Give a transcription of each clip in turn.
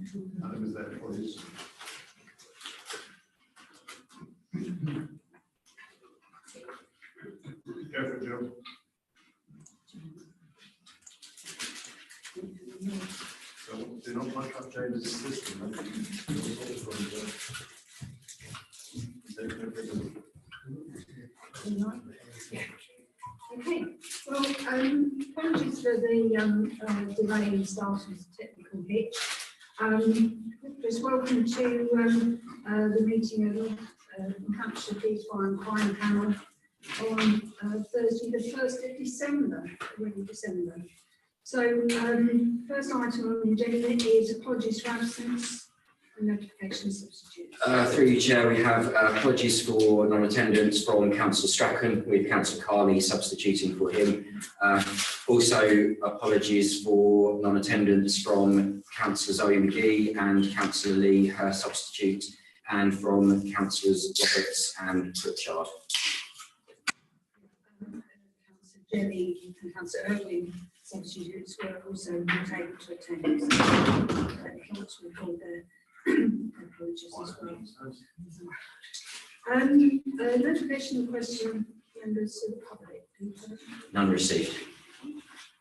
Adam is there, please. Go for it, Joe. So, do not much have changes in the system, right? Okay, well, apologies for the delay in starting the technical hitch. Just welcome to the meeting of the Northamptonshire Peace, Fire and Crime Panel on Thursday, the 1st of December, already December. So, first item on the agenda is apologies for absence and notification substitutes. Through you, Chair, we have apologies for non-attendance from Councillor Strachan, with Councillor Carley substituting for him. Also, apologies for non-attendance from Councillor Zoe McGee and Councillor Lee, her substitute, and from Councillors Roberts and Pritchard. Councillor Jelly and Councillor Irwin substitutes were also not able to attend. So, helps record their apologies as well. Notification of question members of the public. None received.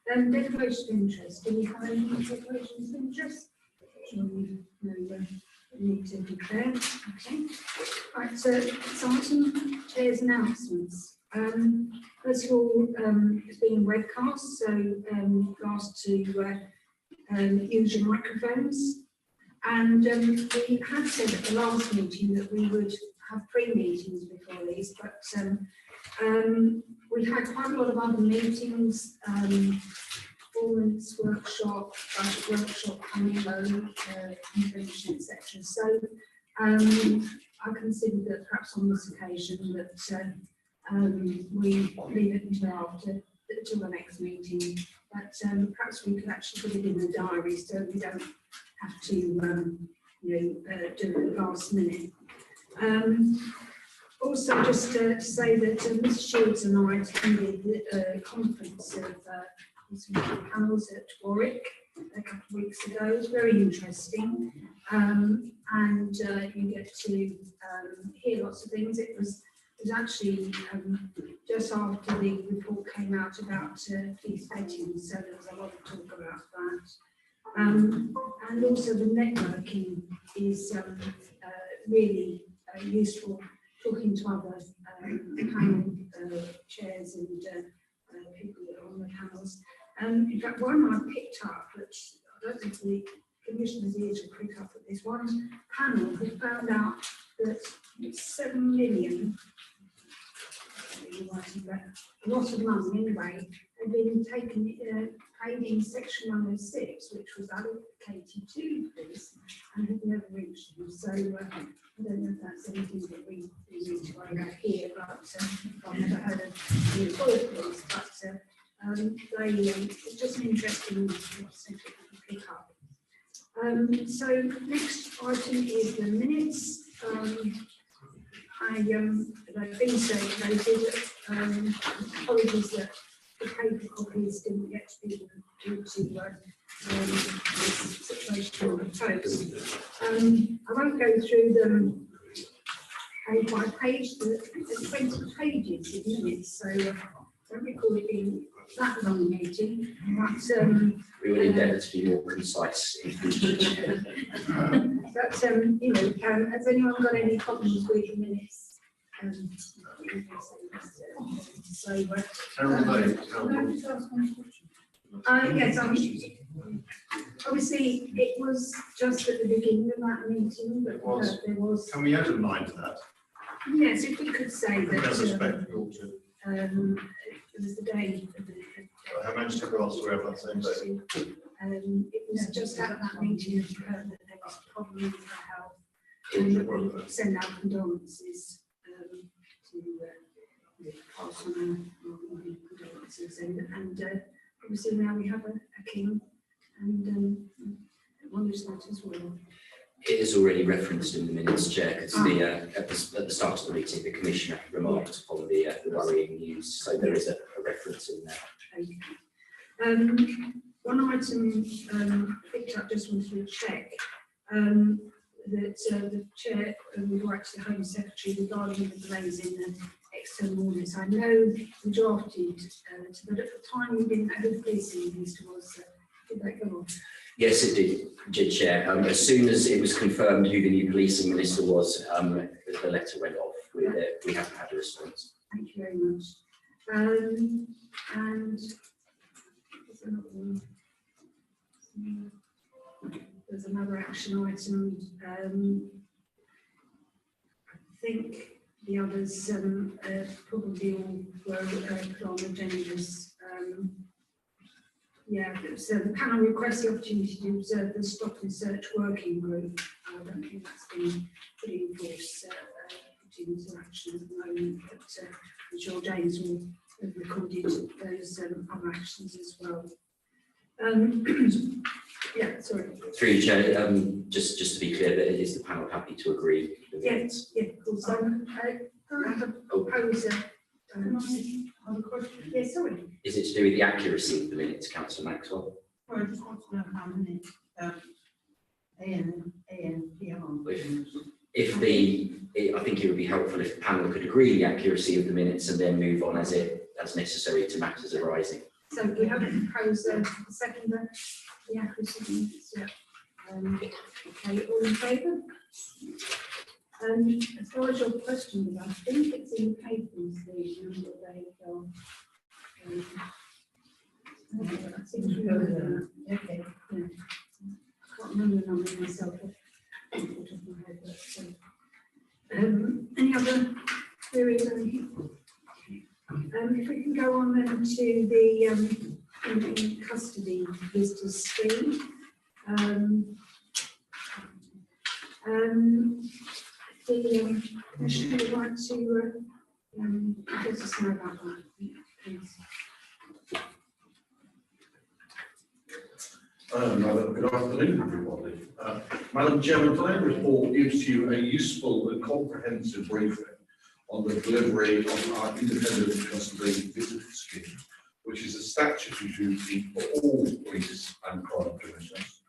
Declaration of interest. Do we have any declarations of interest? No, need to declare. Okay. Right. So, this item, Chair's announcements. First of all, it's being webcast, so asked to use your microphones. And we had said at the last meeting that we would have pre-meetings before these, but we had quite a lot of other meetings, performance workshop, budget workshop, convention, etc. So I considered that perhaps on this occasion that we leave it until the next meeting, but perhaps we could actually put it in the diary so we don't have to do it at the last minute. Also, just to say that Mr. Shields and I attended the conference of panels at Warwick a couple of weeks ago. It was very interesting, and you get to hear lots of things. It was actually just after the report came out about police vetting, so there was a lot of talk about that. And also the networking is really useful, talking to other panel chairs and people that are on the panels. In fact, one I picked up, which I don't think the commissioner's ears will pick up, but this one panel had found out that 7 million, a lot of money anyway, had been taken, paid in Section 106, which was allocated to police and had never reached them. So I don't know if that's anything that we need to worry about here, but I've never heard of the authorities, but it's just an interesting thing to pick up. So next item is the minutes. They've been circulated. Apologies that the paper copies didn't get to people due to this situation on the post. I won't go through them page by page. There's 20 pages of minutes, so I don't recall it being that long meeting. But We will endeavour to be more concise in future. but has anyone got any problems with the minutes? Yes, obviously it was just at the beginning of that meeting, but there was. Can we add a line to that? Yes, if we could say that. It was the day. I managed to go elsewhere on that same day. It was just at that meeting that there was a problem with her health, and we send out condolences to pass on our condolences, and obviously now we have a king, and one who's that as well. It is already referenced in the minutes, Chair, because at the start of the meeting, the Commissioner remarked on the worrying news, so there is a reference in there. Okay. One item picked up, just wanted to check. that the chair would write to the Home Secretary regarding the delays in the external audits. I know we drafted, but at the time we didn't know who the policing minister was. Did that go on? Yes, it did, Chair. As soon as it was confirmed who the new policing minister was, the letter went off. We haven't had a response. Thank you very much. And there's another one. There's another action item. I think the others probably all were put on agendas. So the panel requests the opportunity to observe the Stop and Search Working Group. I don't think that's been put in force, put into action at the moment, but I'm sure James will have recorded those other actions as well. Yeah, sorry. Through you, Chair, just to be clear, that is the panel happy to agree? Yes, yeah, of course. I have a proposer. I have a question. Yeah, sorry. Is it to do with the accuracy of the minutes, Councillor Maxwell? Well, I just want to know how many ANPR. I think it would be helpful if the panel could agree the accuracy of the minutes and then move on as necessary to matters arising. So we have a proposer, a seconder, the accuracy of the minutes. Yeah. Okay, all in favour? As far as your question was, I think it's in the papers, the number they are. I think we know that. Okay. Yeah. I can't remember the number myself. Off the top of my head, but, any other queries or anything? If we can go on then to the in custody visitors scheme. The Commissioner would like to let us know about that, please. Good afternoon, everybody. Madam Chairman, today's report gives you a useful and comprehensive briefing on the delivery of our independent custody visitor scheme, which is a statutory duty for all police and crime commissioners.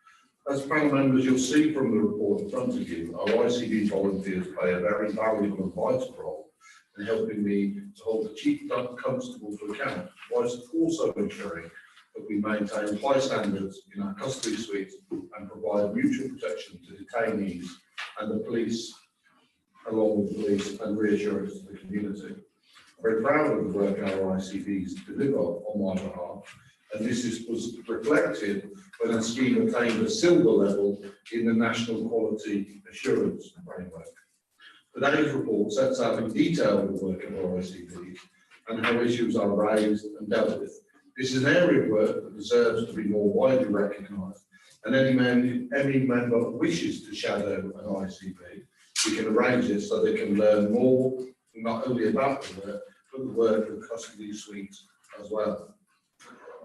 As panel members, you'll see from the report in front of you, our ICB volunteers play a very valuable and vital role in helping me to hold the Chief Constable to account, whilst also ensuring that we maintain high standards in our custody suite and provide mutual protection to detainees and the police, along with police, and reassurance to the community. I'm very proud of the work our ICBs deliver on my behalf, and this was reflected when our scheme attained a silver level in the National Quality Assurance Framework. Today's report sets out in detail the work of our ICBs and how issues are raised and dealt with. This is an area of work that deserves to be more widely recognised, and any member who wishes to shadow an ICB, we can arrange this so they can learn more, not only about the work, but the work of the custody suite as well.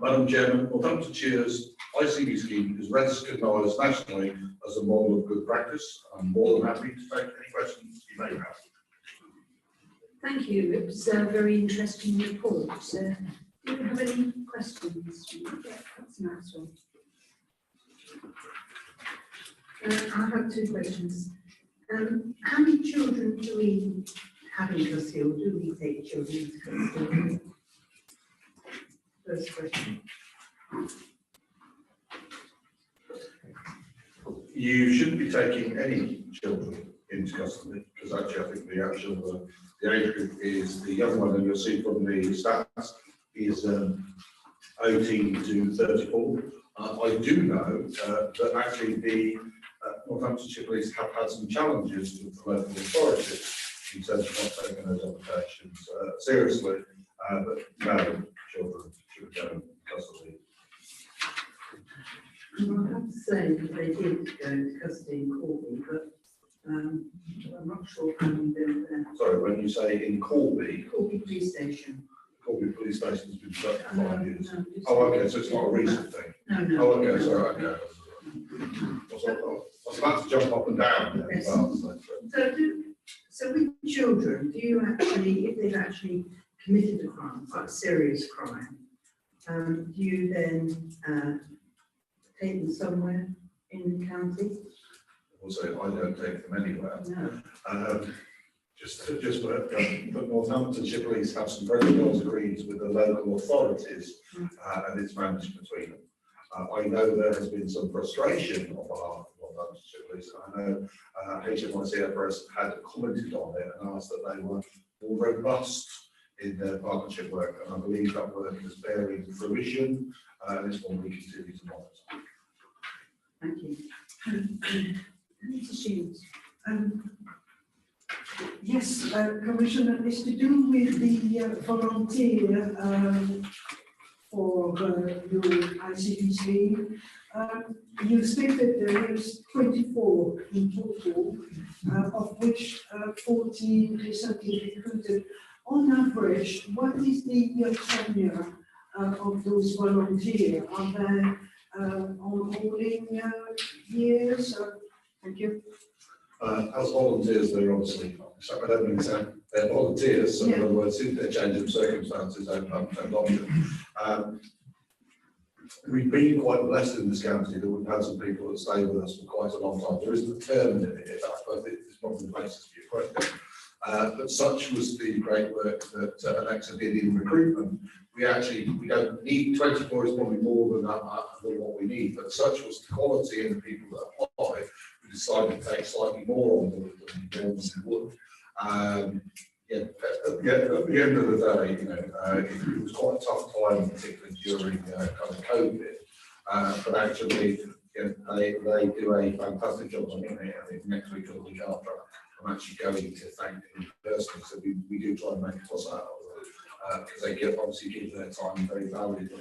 Madam Chairman, Northamptonshire's ICB scheme is recognised nationally as a model of good practice. I'm more than happy to take any questions you may have. Thank you. It was a very interesting report. Do you have any questions? Yeah, that's a nice one. I have two questions. How many children do we have in custody, or do we take children into custody? First question. You shouldn't be taking any children into custody, because actually I think the actual the age group is the young one, and you'll see from the stats is 18 to 34. I do know that actually the Northamptonshire Police have had some challenges with the local authorities in terms of not taking those applications seriously, but no children should go in custody. Well, I have to say that they did go into custody in Corby, but I'm not sure how many there were there. Sorry, when you say in Corby, Corby Police Station. Corby Police Station has been shut for 5 years. No, Oh, okay, so it's not a recent thing. No. Oh, okay, sorry, okay. I was about to jump up and down there as well. So with children, do you actually, if they've actually committed a crime, quite a serious crime, do you then take them somewhere in the county? Also, I don't take them anywhere. No. Just but Northamptonshire Police have some very close agreements with the local authorities, and it's managed between them. I know there has been some frustration on behalf of Northamptonshire Police. I know HMICFRS had commented on it and asked that they were more robust in their partnership work, and I believe that work is bearing fruition, and it's one we continue to monitor. Thank you. Mr. Shields. Yes, Commissioner, it's to do with the volunteer for your ICT scheme. You stated there is 24 in total, of which 14 recently recruited. On average, what is the tenure of those volunteers? Are they on-holding years? Thank you. As volunteers, they're obviously, I don't mean to say they're volunteers, so in other words, in their change of circumstances, they've option. We've been quite blessed in this county that we've had some people that stay with us for quite a long time. There isn't a term in it, but it's probably the basis for your question. But such was the great work that Alexa did in recruitment. We don't need 24 is probably more than what we need, but such was the quality in the people that applied. We decided to take slightly more on board than we would. At the end of the day, it was quite a tough time, particularly during kind of COVID. But actually, they do a fantastic job. I think next week or the week after, I'm actually going to thank them personally. So we do try and make a fuss out of them because they obviously give their time very valuable.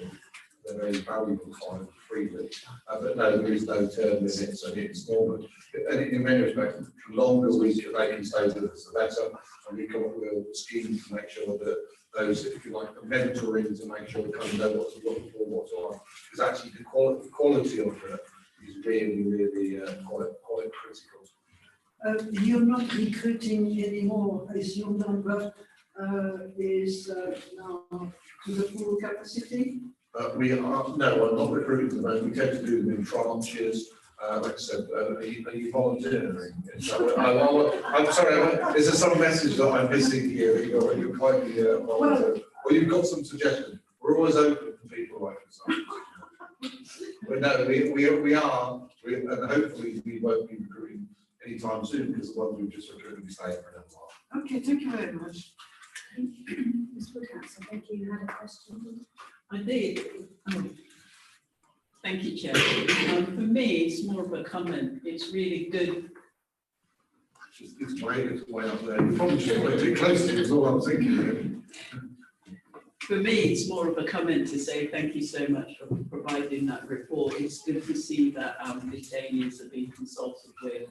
They're very valuable time freely. But no, there is no term limit, so it's normal. And in many respects, the longer they can stay with us, the better. And we come up with a scheme to make sure that those, if you like, the mentoring to make sure they kind of know what to look for, what's on. Because actually the quality of it is really quite critical. You're not recruiting anymore, as your number is now to the full capacity? We are, no, I'm not recruiting at the moment. We tend to do them in tranches. Like I said, are you volunteering? I'm sorry, is there some message that I'm missing here? You're quite volunteer. Well, you've got some suggestions. We're always open to people like yourself. But no, we are, and hopefully we won't be recruiting anytime soon because the ones we've just recruited will be staying for a while. Okay, thank you very much. Ms. Woodhouse, I think you had a question. I did. Thank you, Chair. For me, it's more of a comment. It's really good. It's way up there. You probably should play too close to it, is all I'm thinking. For me, it's more of a comment to say thank you so much for providing that report. It's good to see that detainees are being consulted with,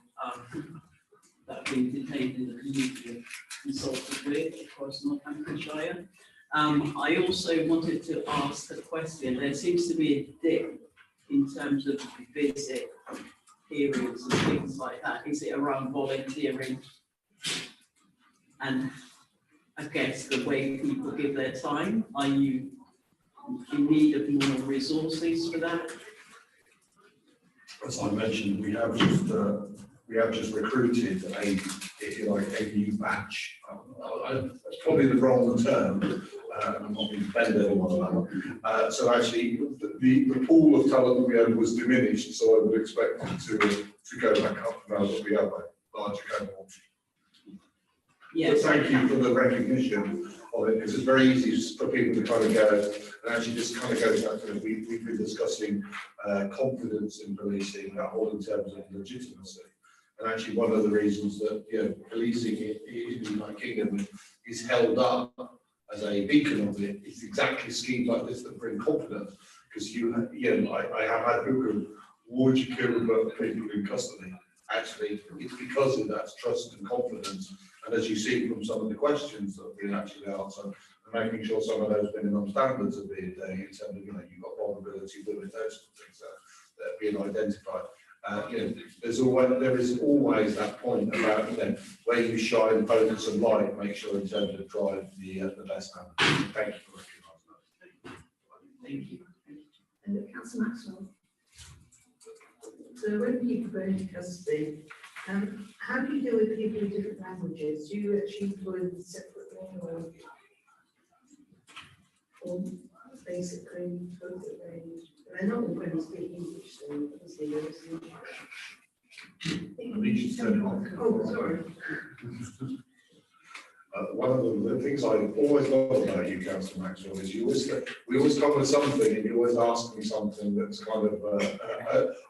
that are being detained in the community, consulted with across Northamptonshire. I also wanted to ask a question. There seems to be a dip in terms of visit periods and things like that. Is it around volunteering? And I guess the way people give their time, are you in need of more resources for that? As I mentioned, we have just recruited a new batch. That's probably the wrong term. I'm not going to bend anyone on that. So actually, the pool of talent that we had was diminished. So I would expect it to go back up now that we have a larger cohort. Yes. But thank you for the recognition of it, because it's very easy for people to kind of go, and actually just kind of goes back to we've been discussing confidence in policing, that all in terms of legitimacy. And actually one of the reasons that policing in the United Kingdom is held up as a beacon of it is exactly schemes like this that bring confidence. Because I have had people, would you kill people in custody? Actually, it's because of that trust and confidence. And as you see from some of the questions that we actually answer, and making sure some of those minimum standards are being there in terms of, you've got vulnerability, those sort of things that are being identified. There is always that point about where you shine, focus and light, make sure in terms of drive the best man. Thank you for recognising that. Thank you. And Councillor Maxwell. So when people go into custody, How do you deal with people with different languages? Do you actually employ them separately or basically both of them? They're not all going to speak English, so obviously there is English. I need you to turn it on. Oh, sorry. One of the things I always love about you, Councillor Maxwell, is we always come with something and you always ask me something that's kind of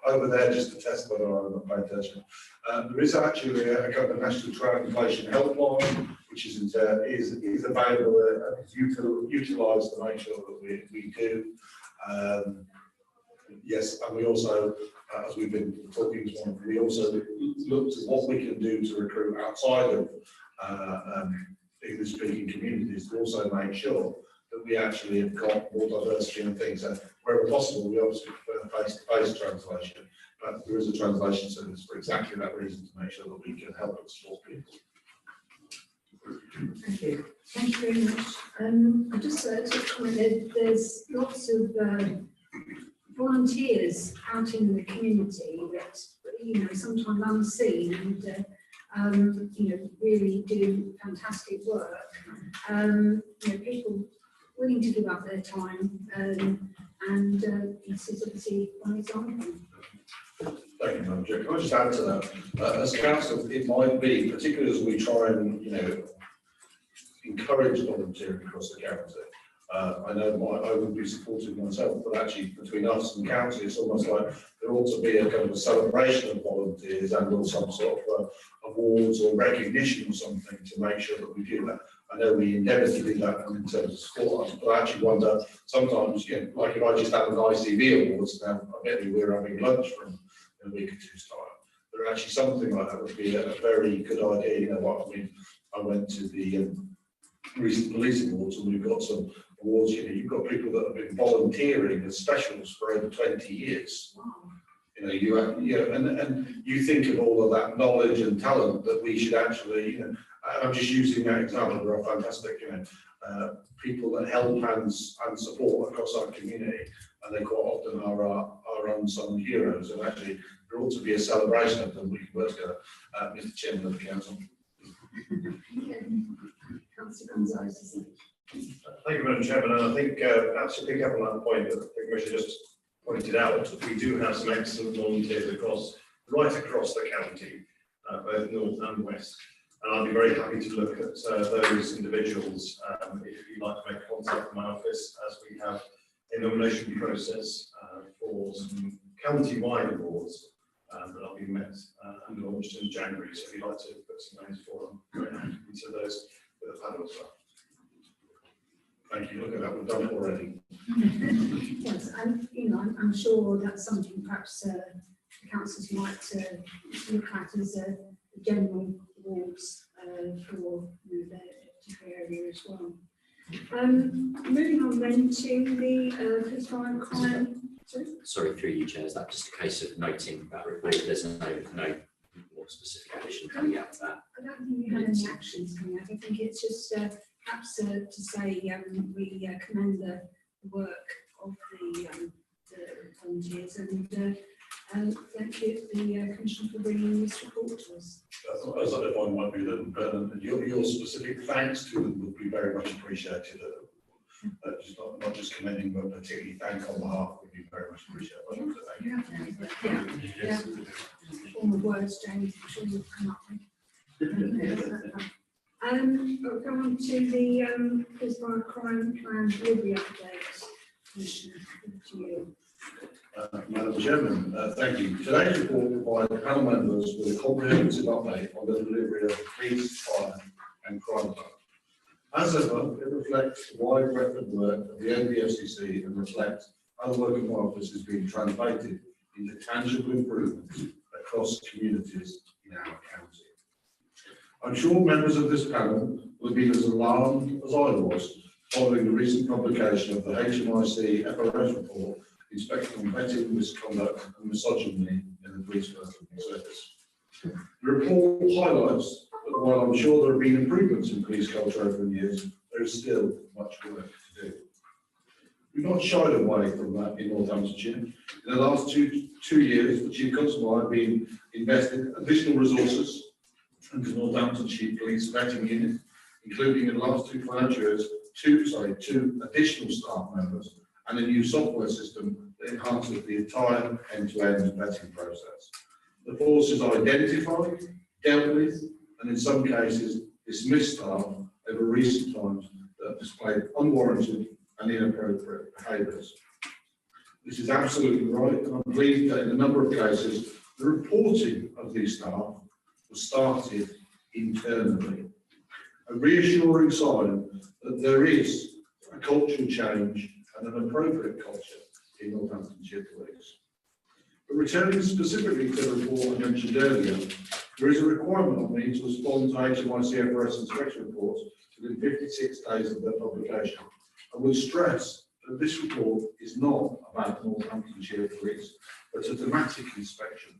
over there just to test whether I'm not paying attention. There is actually a kind of national translation helpline, which is available and is utilised to make sure that we do. Yes, and we also, as we've been talking this morning, we also looked at what we can do to recruit outside of English-speaking communities to also make sure that we actually have got more diversity in things. And wherever possible, we obviously prefer face-to-face translation, but there is a translation service for exactly that reason, to make sure that we can help and support people. Thank you. Thank you very much. I just to comment, there's lots of volunteers out in the community that, sometimes unseen and, really do fantastic work. People willing to give up their time, and this is obviously one example. Thank you, Madam Chair. Can I just add to that? As council, it might be, particularly as we try and, encourage volunteering across the county. I know I would be supportive myself, but actually between us and council, it's almost like there ought to be a kind of a celebration of volunteers and or some sort of awards or recognition or something to make sure that we do that. I know we endeavour to do that in terms of support, but I actually wonder sometimes, like if I just had an ICV awards, now I bet you we're having lunch from in a week or two's time. But actually something like that would be a very good idea. I went to the recent police awards and we've got some awards. You've got people that have been volunteering as specials for over 20 years. And you think of all of that knowledge and talent that we should actually, I'm just using that example. There are fantastic, people that help and support across our community, and they quite often are our unsung heroes. And actually, there ought to be a celebration of them. We can work together, Mr. Chairman of the Council. Thank you, Madam Chairman. And I think perhaps to pick up on that point that the Commissioner just pointed out, we do have some excellent volunteers right across the county, both north and west. And I'd be very happy to look at those individuals if you'd like to make contact with my office, as we have a nomination process for some county-wide awards that will be met and launched in January. So if you'd like to put some names for them, very happy to consider those with a panel as well. Thank you. Look at that, we've done it already. Yes, and I'm sure that's something perhaps the councils might look at as a general awards for their particular area as well. Moving on then to the police fire and crime. Sorry, through you, Chair. Is that just a case of noting that report? There's no more specific action coming out of that. I don't think we had any actions coming out. I think it's just perhaps to say we commend the work of the volunteers and thank you, the Commissioner, for bringing this report to us. I thought if I might be that your specific thanks to them would be very much appreciated. Just not just commending, but particularly thank on behalf would be very much appreciated. Yeah. Form of words, James, I'm sure you'll come up with. We'll go on to the police fire crime plan delivery update. Commissioner, to you. Madam Chairman, thank you. Today's report provides panel members with a comprehensive update on the delivery of the police, fire and crime plan. As ever, it reflects the wide breadth of work of the NBFCC and reflects how the work of my office is being translated into tangible improvements across communities in our county. I'm sure members of this panel will have been as alarmed as I was following the recent publication of the HMIC FRS report inspecting on vetting, misconduct and misogyny in the police service. The report highlights that while I'm sure there have been improvements in police culture over the years, there is still much work to do. We've not shied away from that in Northamptonshire. In the last two years, the Chief Constable and I have been invested additional resources into Northamptonshire Police Vetting Unit, including in the last 2 financial years, two additional staff members and a new software system that enhances the entire end-to-end vetting process. The force is identified, dealt with, and in some cases dismissed staff over recent times that have displayed unwarranted and inappropriate behaviours. This is absolutely right, and I'm pleased that in a number of cases, the reporting of these staff was started internally. A reassuring sign that there is a cultural change and an appropriate culture in Northamptonshire Police. But returning specifically to the report I mentioned earlier, there is a requirement on me to respond to HMICFRS inspection reports within 56 days of their publication. I would stress that this report is not about Northamptonshire Police, but a thematic inspection.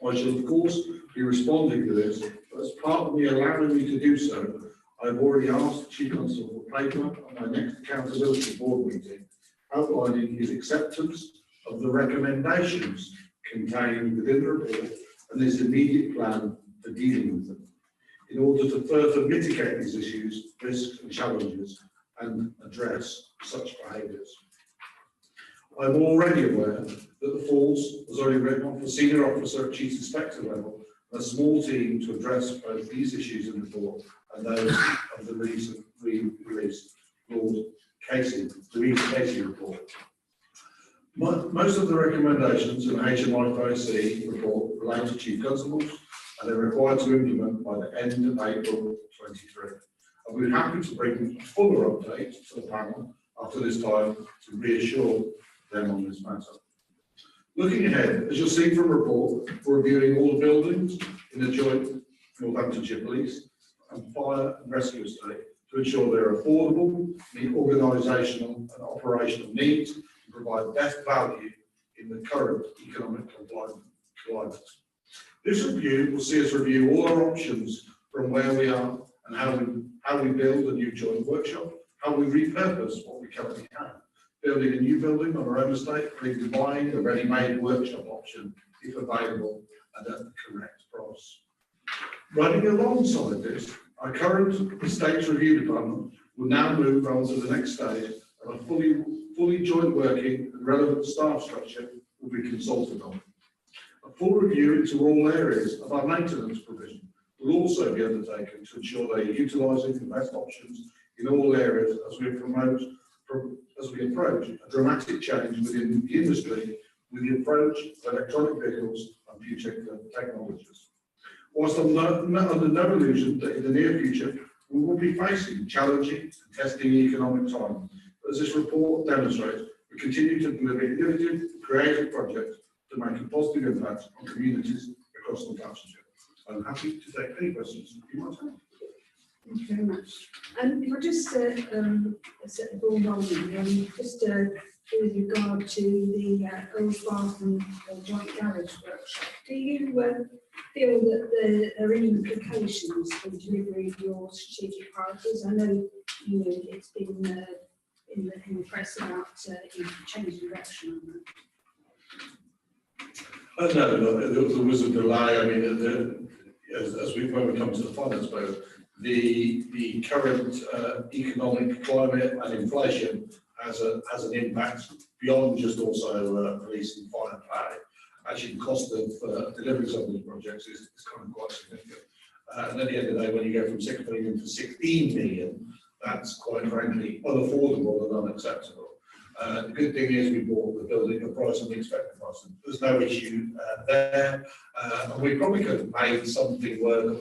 I shall of course be responding to this, but as part of me allowing me to do so, I have already asked the Chief Constable for paper at my next accountability board meeting, outlining his acceptance of the recommendations contained within the report and his immediate plan for dealing with them, in order to further mitigate these issues, risks and challenges and address such behaviours. I am already aware that the force has already written off a senior officer at Chief Inspector level and a small team to address both these issues in the report and those of the recent released Lord Casey report. Most of the recommendations in the HMICFRS report relate to Chief Constables and they're required to implement by the end of April 23. I'll be happy to bring a fuller update to the panel after this time to reassure them on this matter. Looking ahead, as you'll see from the report, we're reviewing all the buildings in the joint Northamptonshire Police and Fire and Rescue Estate to ensure they're affordable, meet organisational and operational needs, and provide best value in the current economic climate. This review will see us review all our options from where we are and how we build a new joint workshop, how we repurpose what we currently have, building a new building on our own estate, or buying a ready-made workshop option if available and at the correct price. Running alongside this, our current estates review department will now move on to the next stage, and a fully joint working and relevant staff structure will be consulted on. A full review into all areas of our maintenance provision will also be undertaken to ensure they are utilising the best options in all areas as we approach a dramatic change within the industry with the approach of electronic vehicles and future technologies. Whilst I'm under no illusion that in the near future we will be facing challenging and testing economic times, as this report demonstrates, we continue to deliver innovative, creative projects to make a positive impact on communities across Northamptonshire. I'm happy to take any questions you might have. Thank you very much. If I just set the ball rolling, just with regard to the Old Bath and Joint Garage Workshop, do you feel that there are any implications for the delivery of your strategic priorities? I know it's been in the press about changing direction on that. No, there was a delay. I mean, when we come to the finance bill, the current economic climate and inflation has an impact beyond just also police and fire pay. Actually, the cost of delivering some of these projects is kind of quite significant. And at the end of the day, when you go from 6 million to 16 million, that's quite frankly unaffordable and unacceptable. The good thing is we bought the building at the price and we expect the price. There's no issue there. And we probably could have made something work.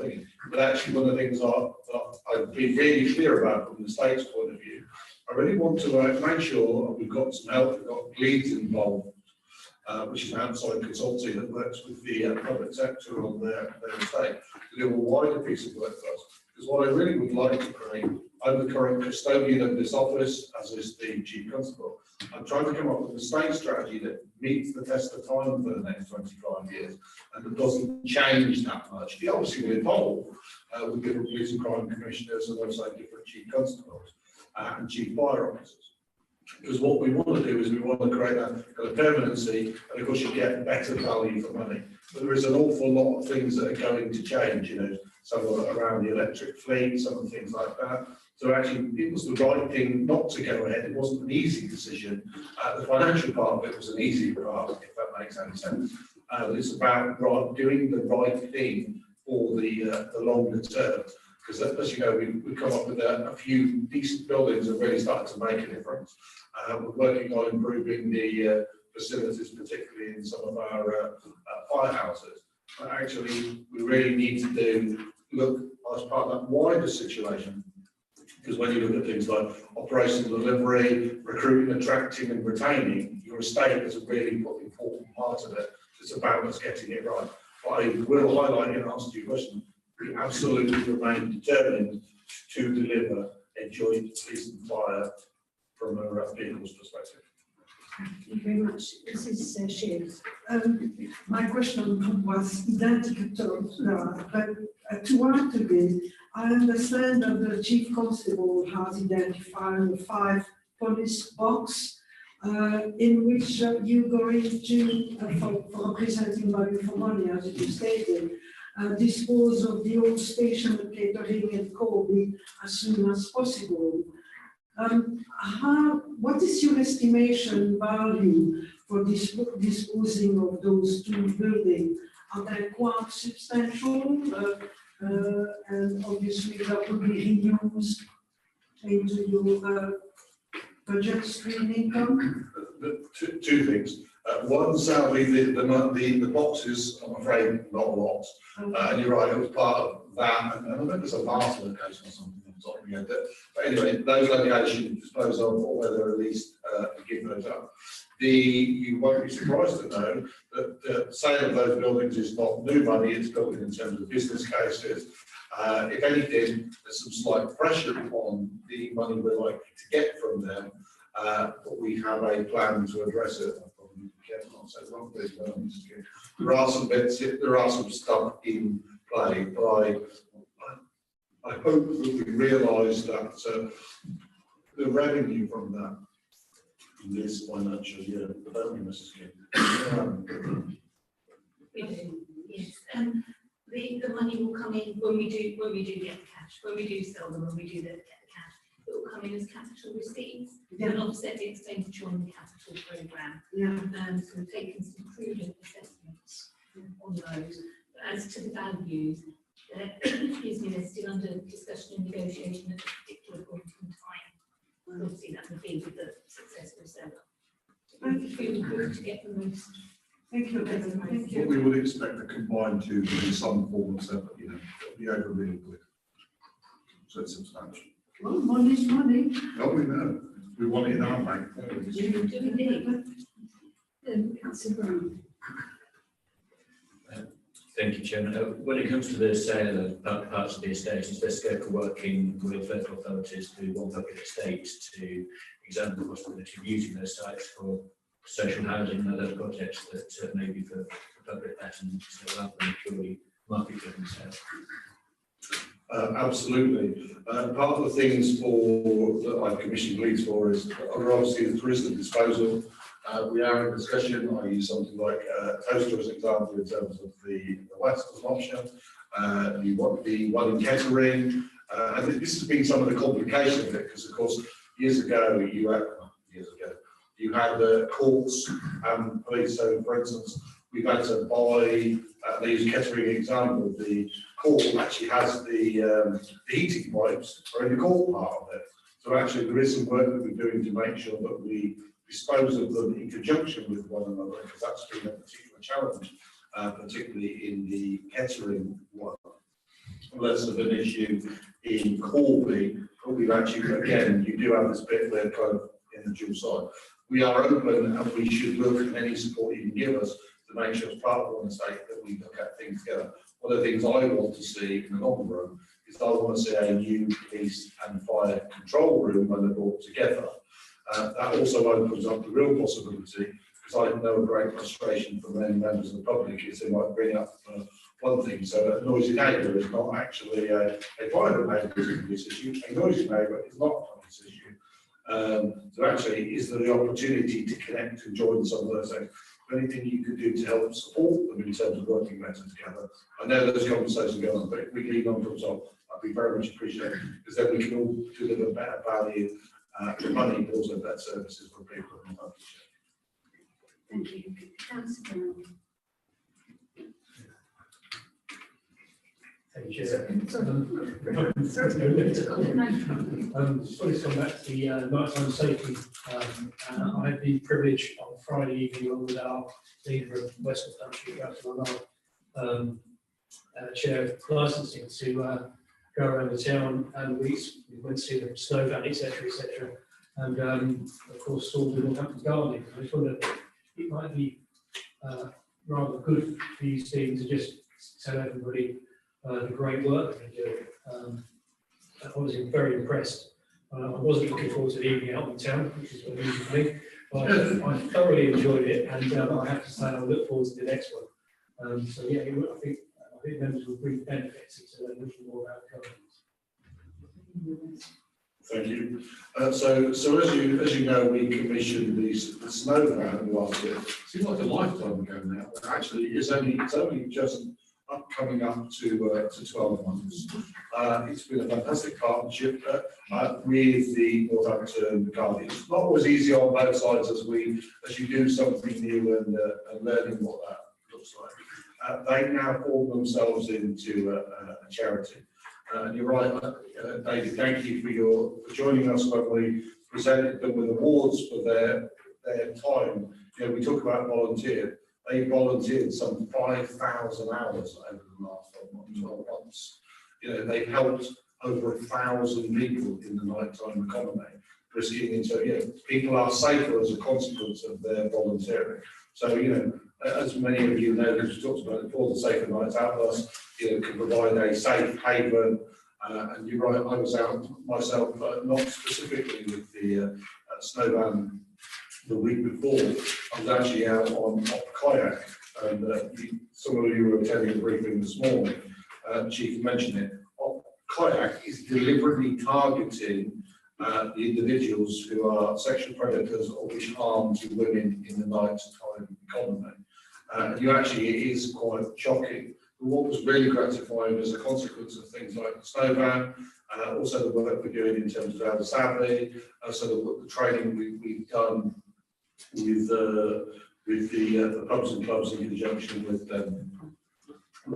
But actually one of the things I've been really clear about from the state's point of view, I really want to make sure we've got some help, we've got leads involved, which is an outside consultancy that works with the public sector on their estate to do a wider piece of work for us. Because what I really would like to create, I'm the current custodian of this office, as is the Chief Constable. I'm trying to come up with a state strategy that meets the test of time for the next 25 years and that doesn't change that much. It obviously will evolve with different police and crime commissioners and also different Chief Constables and Chief Fire Officers. Because what we want to do is we want to create that kind of permanency, and of course you get better value for money. But there is an awful lot of things that are going to change, you know, some of it around the electric fleet, some of the things like that. So actually, it was the right thing not to go ahead. It wasn't an easy decision. The financial part of it was an easy part, if that makes any sense. It's about doing the right thing for the longer term. Because as you know, we've come up with a few decent buildings that really started to make a difference. We're working on improving the facilities, particularly in some of our firehouses. But actually, we really need to look as part of that wider situation. Because when you look at things like operational delivery, recruiting, attracting and retaining, your estate is a really important part of it. It's about us getting it right. But I will highlight in answer to your question, we absolutely remain determined to deliver a joint police and fire from a vehicle's perspective. Thank you very much. This is Shields. My question was identical to that, but to add to this, I understand that the chief constable has identified the 5 police box in which you're going to, for representing value for money, as you stated, dispose of the old station catering and Corby as soon as possible. What is your estimation value for disposing of those 2 buildings? Are they quite substantial? And obviously that will be reused into your budget stream income? Two things. One, sadly, the boxes, I'm afraid, not a lot. And you're right, it was part of that. And I think there's a last location or something on top of my head. But anyway, those locations dispose of, or whether at least give those up. You won't be surprised to know that the sale of those buildings is not new money, it's building in terms of business cases. If anything, there's some slight pressure on the money we're likely to get from them, but we have a plan to address it. There are some bits, there are some stuff in play, but I hope that we realise that the revenue from that in this financial year, don't we, Mrs. King? We do, yes. The money will come in when we do get the cash, when we do sell them and we do get the cash. It will come in as capital receipts and offset the expenditure on the capital programme. So we've taken some prudent assessments on those. But as to the values, they're still under discussion and negotiation at a particular point in time. Obviously that would be with the successful seller. We would to get the most. Thank you. Thank you. What we would expect the combined two to be some form of separate, you know, the over really quick. So it's substantial. Well, money's money. Oh, we know. We want it in our bank. Councillor Brown. Thank you, Chairman. When it comes to the sale of parts of the estate, is there scope for working with local authorities who want public estates to examine the possibility of using those sites for social housing and other projects that may be for public pattern rather than purely market-driven sales? Absolutely. Part of the things that I've commissioned leads for is obviously there is the disposal. We are in discussion. I use something like Toaster as an example in terms of the West as an option. You want the one in Kettering. And this has been some of the complication of it because, of course, years ago you had the courts and police. So, for instance, we've had to buy, they use Kettering example, the court actually has the heating pipes are in the court part of it. So actually there is some work that we're doing to make sure that we dispose of them in conjunction with one another, because that's been a particular challenge, particularly in the Kettering one. Less of an issue in Corby, but we've actually, again, you do have this bit there kind of in the dual side. We are open and we should look at any support you can give us to make sure as part of one estate that we look at things together. One of the things I want to see in the long run is I want to see a new police and fire control room when they're brought together. That also opens up the real possibility, because I know a great frustration from many members of the public is they might bring up one thing. So a noisy neighbour is not actually a violent neighbour is a police issue. A noisy neighbour is not a police issue. So actually, is there the opportunity to connect and join some of those things? Anything you could do to help support them in terms of working better together? I know those conversations go on, but if we lean on from top, I'd be very much appreciated, because then we can all deliver better value for money, but also better services for people in Northamptonshire. Thank you. Councillor Brown. Thank you, Chair. Sorry. Sorry to come back to the nighttime safety. I had the privilege on Friday evening, along with our leader of West Northamptonshire, chair of licensing, to go around the town, and we went to see the snow van, etc., etc. And of course, saw the Northampton Gardening. I just wonder, it might be rather good for you, Steve, to just tell everybody the great work they do. I was very impressed. I wasn't looking forward to the evening out in town, which is unusual for me, but I thoroughly enjoyed it, and I have to say I look forward to the next one. So yeah, I think members will bring benefits into learning more about governance. Thank you. So as you know, we commissioned the snow van last year. Seems like a lifetime ago now. But actually, it's only just coming up to 12 months. It's been a fantastic partnership with the Northampton Guardian. It's not always easy on both sides as you do something new and learning what that looks like. They now form themselves into a charity. You're right, David, thank you for joining us when we presented them with awards for their time. You know, we talk about volunteer. They volunteered some 5,000 hours over the last 12 months. You know, they've helped over 1,000 people in the nighttime economy, risking into, people are safer as a consequence of their volunteering. So, as many of you know, because we talked about it before, the Safer Nights Out bus, can provide a safe haven. And you're right, I was out myself, not specifically with the snow van the week before. I was actually out on kayak, and some of you were attending the briefing this morning. Chief mentioned it. Kayak is deliberately targeting the individuals who are sexual predators or which harm to women in the nighttime economy. And it is quite shocking. But what was really gratifying as a consequence of things like the snow van, also the work we're doing in terms of our savvy, so the training we've done with the pubs and clubs in conjunction with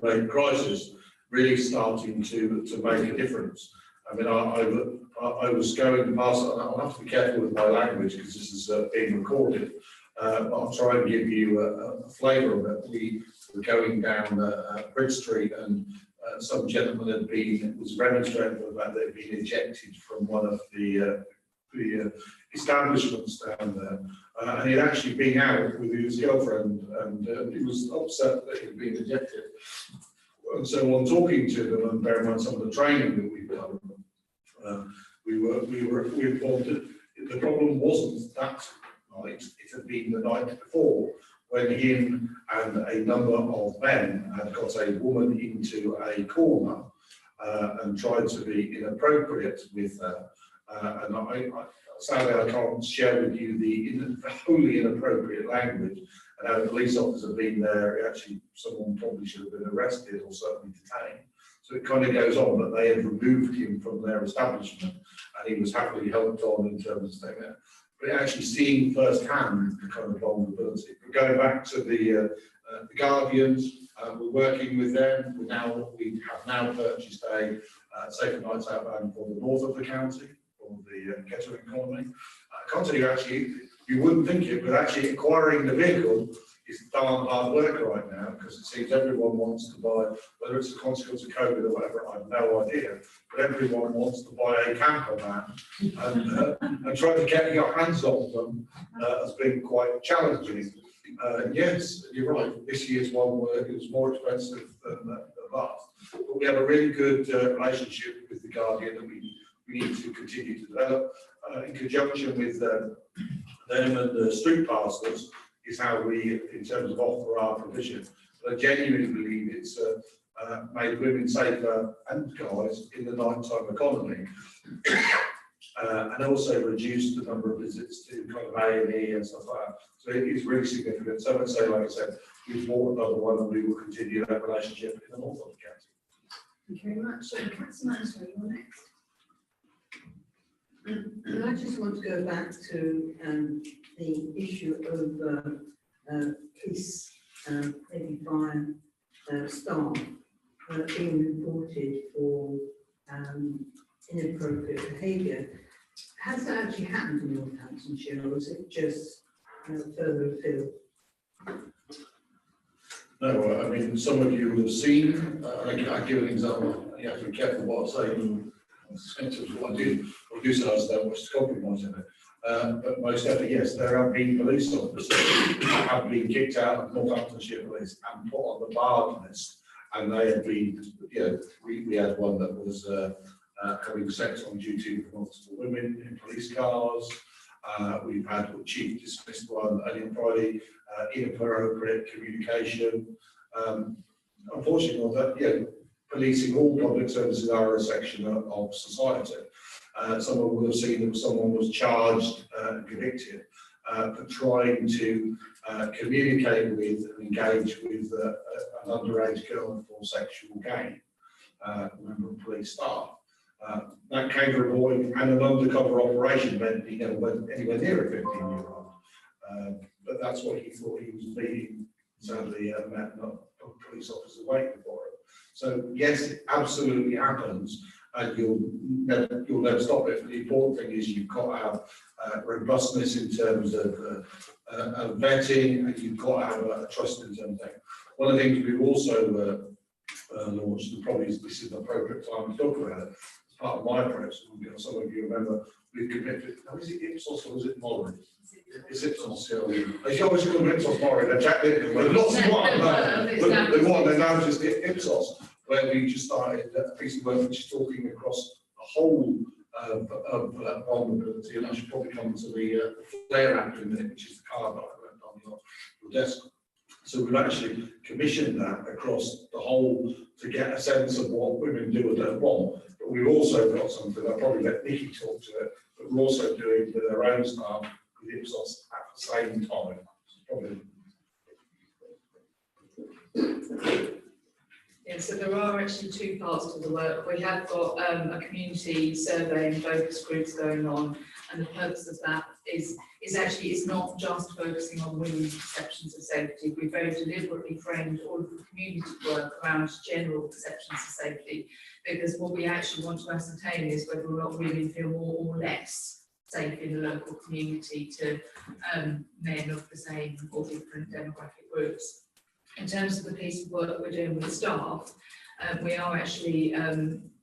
Rain Crisis, really starting to make a difference. I mean, I was going past, I'll have to be careful with my language because this is being recorded, but I'll try and give you a flavour of it. We were going down Bridge Street, and some gentleman was remonstrating for the fact that they'd been ejected from one of the establishments down there. And he'd actually been out with his girlfriend, and he was upset that he'd been ejected. And so on talking to them, and bear in mind some of the training that we've done, we were informed that the problem wasn't that night, it had been the night before, when him and a number of men had got a woman into a corner and tried to be inappropriate with her. And sadly, I can't share with you the wholly inappropriate language, and how the police officer being there, actually someone probably should have been arrested or certainly detained. So it kind of goes on, but they had removed him from their establishment, and he was happily helped on in terms of staying there. But actually seeing firsthand the kind of vulnerability. But going back to the Guardians, we're working with them. We have now purchased a Safer Nights Out van for the north of the county, for the Kettering economy. I can't tell you, actually, you wouldn't think it, but actually acquiring the vehicle is darn hard work right now, because it seems everyone wants to buy, whether it's a consequence of COVID or whatever, I have no idea, but everyone wants to buy a camper van, and trying to get your hands on them has been quite challenging. Yes, you're right, this year's one it was more expensive than last, but we have a really good relationship with the Guardian that we need to continue to develop in conjunction with them and the street parcels. Is how we, in terms of offer our provision. But I genuinely believe it's made women safer and guys in the nighttime economy. and also reduced the number of visits to kind of A&E and stuff like that. So it is really significant. So let's say, like I said, we've bought another one and we will continue that relationship in the north of the county. Thank you very much. Councillor Mansfield, you're next. And I just want to go back to the issue of police, maybe fire staff being reported for inappropriate behaviour. Has that actually happened in Northamptonshire, or is it just further afield? No, I mean, some of you will have seen, I give an example, you have to be careful what I say in the sense of what I do say, I don't watch the compromise of it. But most definitely, yes, there have been police officers that have been kicked out of Northamptonshire Police and put on the barred list. And they have been, you know, we had one that was having sex on duty with multiple women in police cars. We've had the chief dismissed one earlier on Friday, inappropriate communication. Unfortunately, that, yeah, policing, all public services are a section of society. Someone will have seen that someone was charged and convicted for trying to communicate with and engage with an underage girl for sexual gain, a member of police staff. That came from a boy, and an undercover operation meant he never went anywhere near a 15-year-old. But that's what he thought he was being. Sadly, met not a police officer waiting for him. So yes, it absolutely happens, and you'll never stop it. The important thing is you've got to have robustness in terms of vetting, and you've got to have a trust in terms of things. One of the things we've also launched, and probably this is the appropriate time to talk about it, as part of my approach, some of you remember, we've committed, is it Ipsos or is it Molly? It's Ipsos, yeah. They always call them Ipsos Molly, they're jacked in, but lots of one, they're now just Ipsos, where we just started a piece of work which is talking across the whole of vulnerability, and I should probably come to the flare app in a minute, which is the card that I left on your desk. So we've actually commissioned that across the whole to get a sense of what women do or don't want. But we've also got something, I'll probably let Nikki talk to it, but we're also doing with our own staff with Ipsos at the same time. Probably. Yeah, so there are actually two parts to the work. We have got a community survey and focus groups going on, and the purpose of that is actually, it's not just focusing on women's perceptions of safety. We've very deliberately framed all of the community work around general perceptions of safety, because what we actually want to ascertain is whether or not women feel more or less safe in the local community to men of the same or different demographic groups. In terms of the piece of work we're doing with staff, we are actually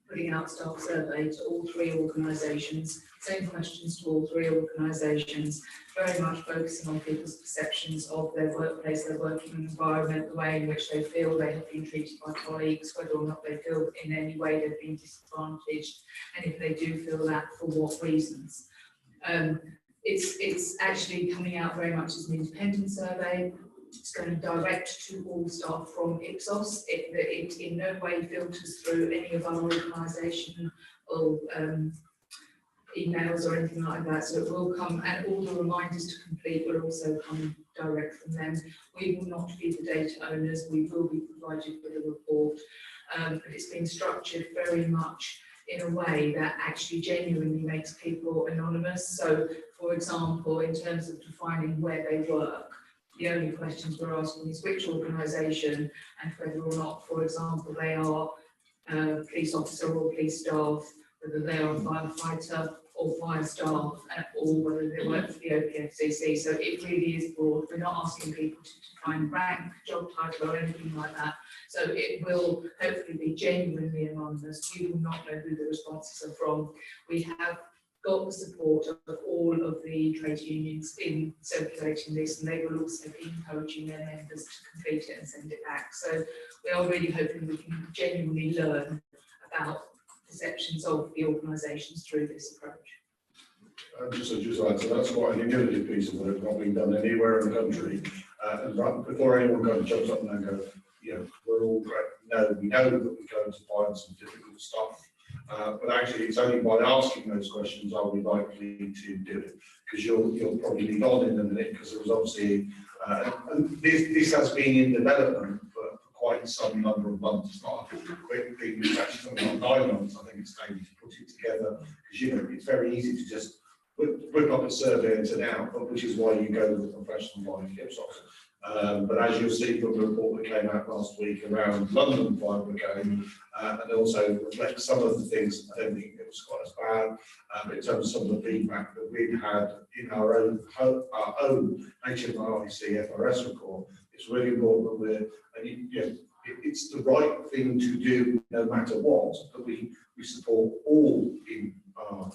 putting out staff survey to all three organisations, same questions to all three organisations, very much focusing on people's perceptions of their workplace, their working environment, the way in which they feel they have been treated by colleagues, whether or not they feel in any way they've been disadvantaged, and if they do feel that, for what reasons. It's actually coming out very much as an independent survey. It's going direct to all staff from Ipsos. It in no way filters through any of our organisation or emails or anything like that. So it will come, and all the reminders to complete will also come direct from them. We will not be the data owners. We will be provided with a report, but it's been structured very much in a way that actually genuinely makes people anonymous. So, for example, in terms of defining where they work, the only questions we're asking is which organisation and whether or not, for example, they are police officer or police staff, whether they are a firefighter or fire staff, or whether they work for the OPFCC. So it really is broad. We're not asking people to define rank, job title or anything like that. So it will hopefully be genuinely anonymous. We will not know who the responses are from. We have got the support of all of the trade unions in circulating this, and they will also be encouraging their members to complete it and send it back. So we are really hoping we can genuinely learn about perceptions of the organisations through this approach. Just add, so that's quite an innovative piece of work, not being done anywhere in the country. And right before anyone kind of jumps up and go, you know, we're all great. No, we know that we're going to find some difficult stuff But actually, it's only by asking those questions are we likely to do it, because you'll probably lead on in a minute, because there was obviously, and this has been in development for quite some number of months. It's not a quick thing, it's actually something like 9 months, I think it's taken to put it together, because it's very easy to just whip up a survey and send it out, but which is why you go with a professional like Ipsos. But as you'll see from the report that came out last week around London fibre going, and also reflects some of the things, I don't think it was quite as bad, in terms of some of the feedback that we've had in our own HMRC FRS report. It's really important that it's the right thing to do no matter what, that we support all in our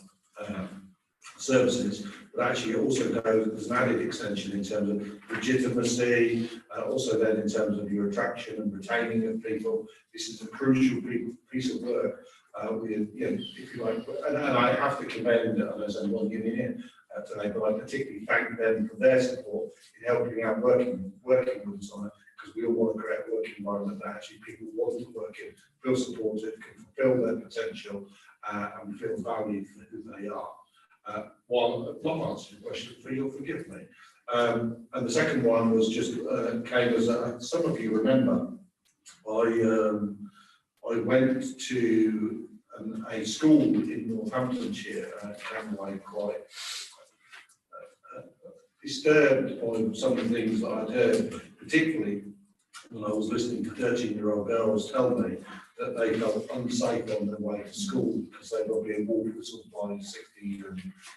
services, but actually it also goes as an added extension in terms of legitimacy, also then in terms of your attraction and retaining of people. This is a crucial piece of work. If you like, and I have to commend, and there's anyone giving in today, but I particularly thank them for their support in helping out working with us on it, because we all want to create a working environment that actually people want to work in, feel supported, can fulfil their potential, and feel valued for who they are. One, not answering your question, for you'll forgive me. And the second one was just came as some of you remember. I went to a school in Northamptonshire, Canway, quite disturbed by some of the things that I'd heard, particularly when I was listening to 13-year-old girls tell me that they felt unsafe on their way to school because they were being walked by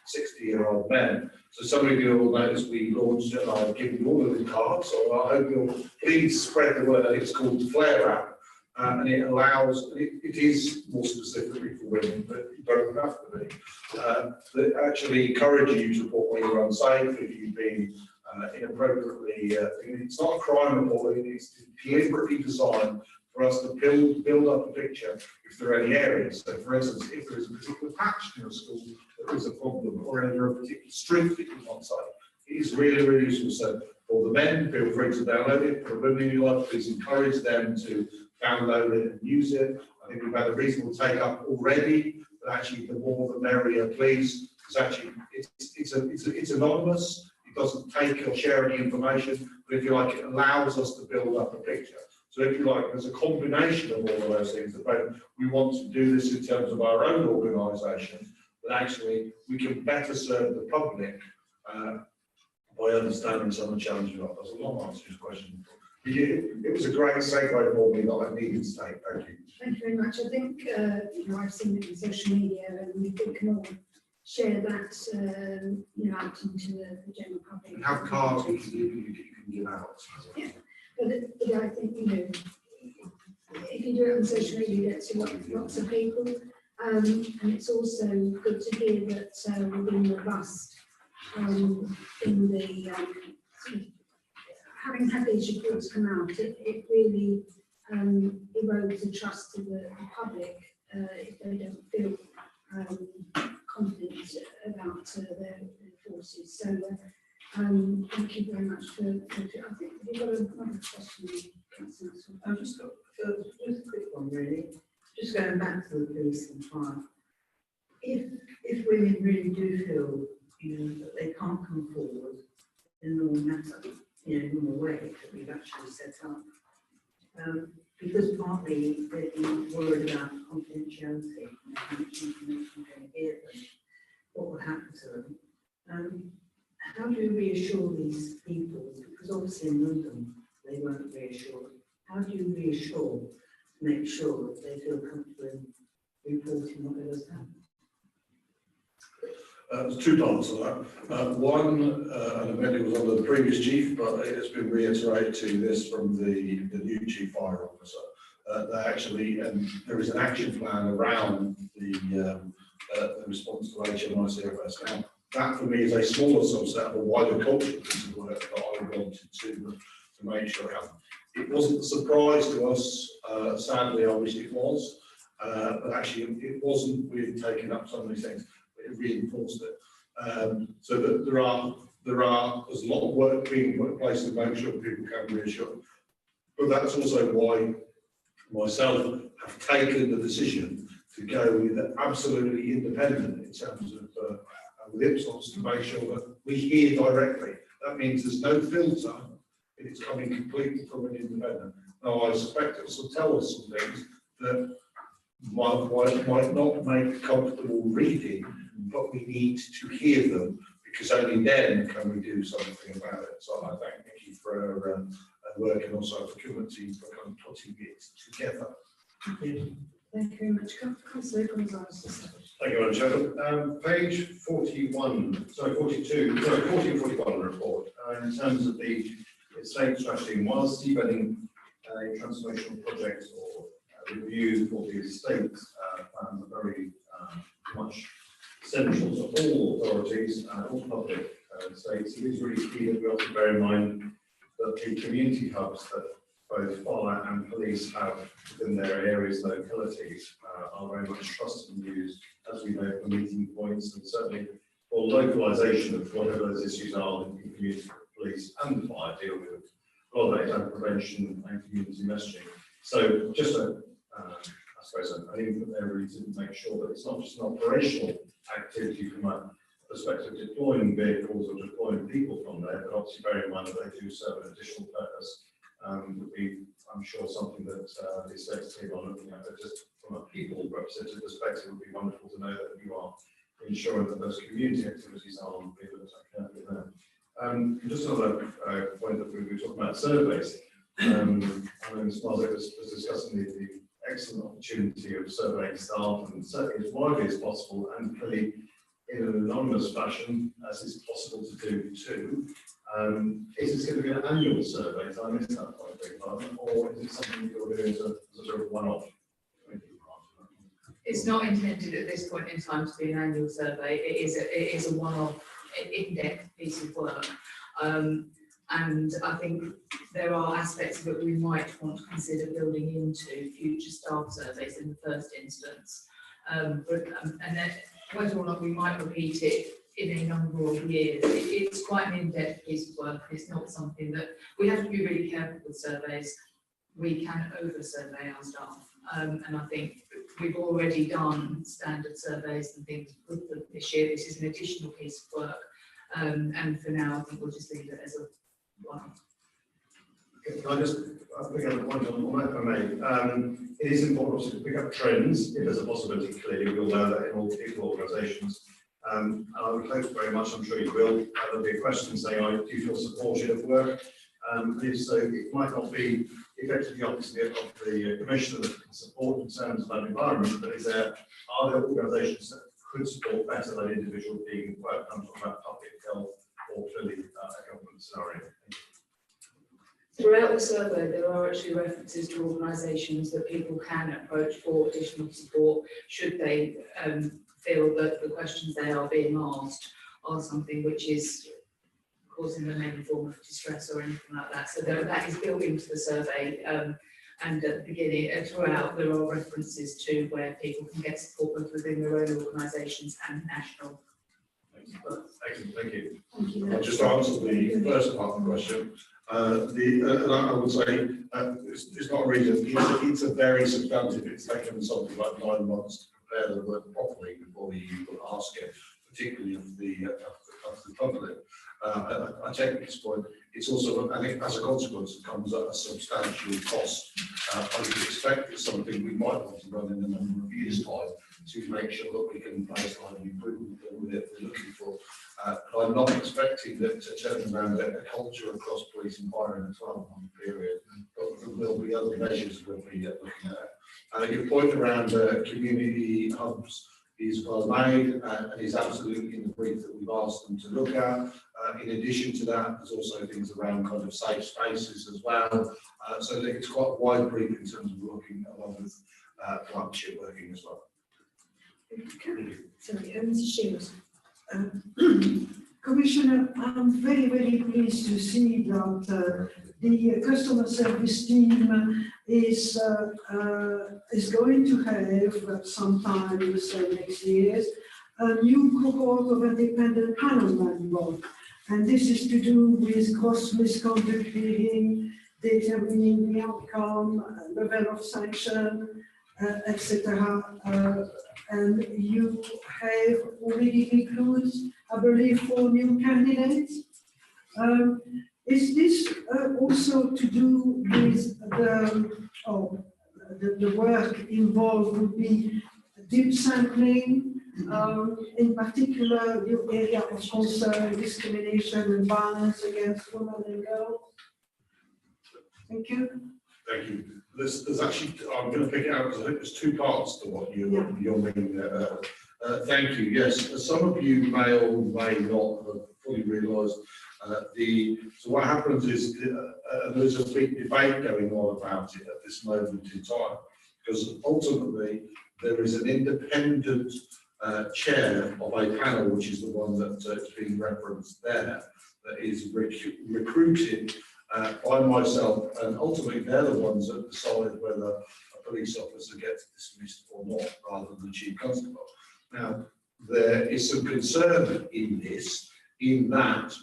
60-year-old men. So some of you will notice we launched it, and I've given you all of the cards, so I hope you'll please spread the word. It's called the Flare app, and it allows, it is more specifically for women, but you don't have to be, that actually encourage you to report when you're unsafe, if you've been inappropriately, it's not a crime report, it's deliberately designed for us to build up a picture if there are any areas. So for instance, if there is a particular patch in your school that is a problem, or in a particular street that you want to say, it is really, really useful. So for the men, feel free to download it. For the women in your life, please encourage them to download it and use it. I think we've had a reasonable take up already, but actually the more the merrier, please, because actually it's anonymous. It doesn't take or share any information, but if you like, it allows us to build up a picture. So if you like, there's a combination of all of those things that both we want to do this in terms of our own organisation, but actually we can better serve the public by understanding some of the challenges. There's a long answer to this question. It was a great segue for me that I needed to take. Thank you. Thank you very much. I think I've seen it in social media, and we can all share that out into the general public. And have cards you can give out. Yeah. But I think, if you do it on social media, you get to lots of people. And it's also good to hear that we've been robust in the, having had these reports come out, it really erodes the trust of the public if they don't feel confident about their forces. So thank you very much for I think we've got another question. I've just got just a quick one really. Just going back to the police and fire. If women really do feel that they can't come forward in normal matter, normal way that we've actually set up, because partly they've been worried about confidentiality and how much information going to give them, what will happen to them. How do you reassure these people? Because obviously in London they weren't reassured. How do you reassure, make sure that they feel comfortable in reporting whatever has happened? There's two parts to that. One, and it was under the previous chief, but it has been reiterated to this from the new chief fire officer. That actually, there is an action plan around the response to HMICFS. Now, that for me is a smaller subset of a wider cultural piece of work that I wanted to make sure happened. It wasn't a surprise to us, sadly I wish it was, but actually it wasn't really taking up some of these things, but it reinforced it. So that there's a lot of work being put in place to make sure people can be reassured. But that's also why myself have taken the decision to go with absolutely independent in terms of with Ipsos to make sure that we hear directly. That means there's no filter, it's coming completely from an independent. Now, I suspect it will tell us some things that might not make comfortable reading, but we need to hear them, because only then can we do something about it. So I thank Nikki for working also for committee for kind of putting it together. Thank you very much. Councillor Gonzalez. Thank you, Madam Chairman. Page 41, sorry, 42, sorry, 40 and 41 report. In terms of the estate strategy, was seabed a transformational project or review for the estate plans are very much central to all authorities and all public estates. It is really key that we also bear in mind that the community hubs that both fire and police have within their areas and localities are very much trusted and used, as we know, for meeting points and certainly for localisation of whatever those issues are in community police and the fire deal with. A lot of that is prevention and community messaging. So just I suppose an input there really to make sure that it's not just an operational activity from a perspective of deploying vehicles or deploying people from there, but obviously bear in mind that they do serve an additional purpose. Would be, I'm sure, something that the estates team are looking at, but just from a people representative perspective, it would be wonderful to know that you are ensuring that those community activities are being looked at carefully there. Just another point that we were talking about surveys. I mean, Smartec was discussing the excellent opportunity of surveying staff, and certainly as widely as possible, and clearly in an anonymous fashion, as is possible to do too. Is this going to be an annual survey? So I missed that point, big pardon, or is it something you're doing as a sort of one-off? It's not intended at this point in time to be an annual survey. It is a one-off in-depth piece of work. And I think there are aspects of it we might want to consider building into future staff surveys in the first instance. And then whether or not we might repeat it in a number of years, it's quite an in-depth piece of work. It's not something that we have to be really careful with surveys. We can over-survey our staff. And I think we've already done standard surveys and things with them this year. This is an additional piece of work. And for now, I think we'll just leave it as a one. Can I just pick up a point on that, if I may? It is important also to pick up trends, if there's a possibility. Clearly, we'll know that in all people organisations. And I would hope very much, I'm sure you will, there'll be a question saying, do you feel supported at work? If so, it might not be effectively opposite of the commissioner that can support concerns about environment, but are there organisations that could support better than individual being work? I'm talking about public health or clearly a government scenario. Throughout the survey, there are actually references to organisations that people can approach for additional support should they feel that the questions they are being asked are something which is causing them any form of distress or anything like that. So that is built into the survey. And at the beginning, throughout, there are references to where people can get support both within their own organisations and national. Excellent, thank you. Thank you. I'll just answer the first part of the question. And I would say it's not a reason, it's a very substantive, it's taken something like 9 months to prepare the work properly before you ask it, particularly of the public. I take this point, it's also, I think as a consequence, it comes at a substantial cost. I would expect it's something we might want to run in a number of years' time to make sure that we can baseline the improvement that we're looking for. I'm not expecting that to turn around a culture across police and fire in a 12-month period, but there'll be other measures we'll be looking at. Your point around community hubs is well made and is absolutely in the brief that we've asked them to look at. In addition to that, there's also things around kind of safe spaces as well. So I think it's quite a wide brief in terms of looking along with partnership working as well. Sorry, Mrs. Shields. Commissioner, I'm very, very pleased to see that the customer service team is going to have sometime, say next year, a new cohort of independent panel members. And this is to do with gross misconduct hearing, determining the outcome, level of sanction, etc. And you have already recruited, I believe, 4 new candidates. Is this also to do with the work involved would be deep sampling, in particular your area of concern, discrimination and violence against women and girls? Thank you. Thank you. There's actually, I'm going to pick it out because I think there's 2 parts to what you're meaning. Thank you. Yes, some of you may or may not have fully realised so what happens is there's a big debate going on about it at this moment in time, because ultimately there is an independent chair of a panel, which is the one that's being referenced there, that is recruited by myself, and ultimately they're the ones that decide whether a police officer gets dismissed or not, rather than the chief constable. Now, there is some concern in this, in that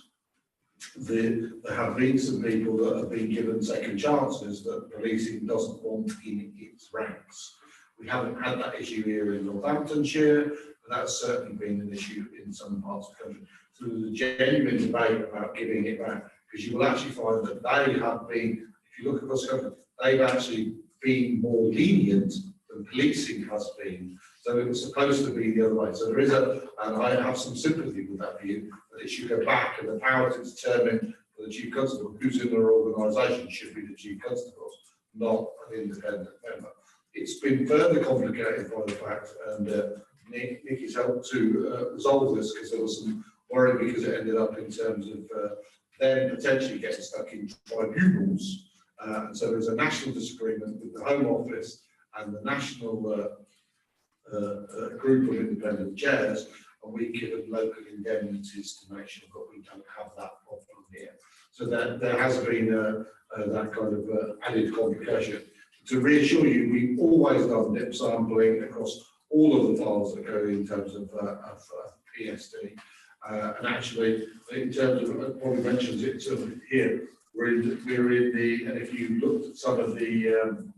there have been some people that have been given second chances that policing doesn't want in its ranks. We haven't had that issue here in Northamptonshire, but that's certainly been an issue in some parts of the country. So there's a genuine debate about giving it back, because you will actually find that they have been, if you look across the country, they've actually been more lenient than policing has been. So it was supposed to be the other way. So there is and I have some sympathy with that view, that it should go back, and the power to determine for the chief constable who's in their organisation should be the chief constable, not an independent member. It's been further complicated by the fact, and Nicky's helped to resolve this, because there was some worry because it ended up in terms of them potentially getting stuck in tribunals. And so there's a national disagreement with the Home Office and the national group of independent chairs, and we give them local indemnities to make sure that we don't have that problem here. So there has been that kind of added complication. To reassure you, we've always done dip sampling across all of the files that go in terms of PSD. And actually, in terms of what we mentioned it here, we're in the, and if you looked at some of the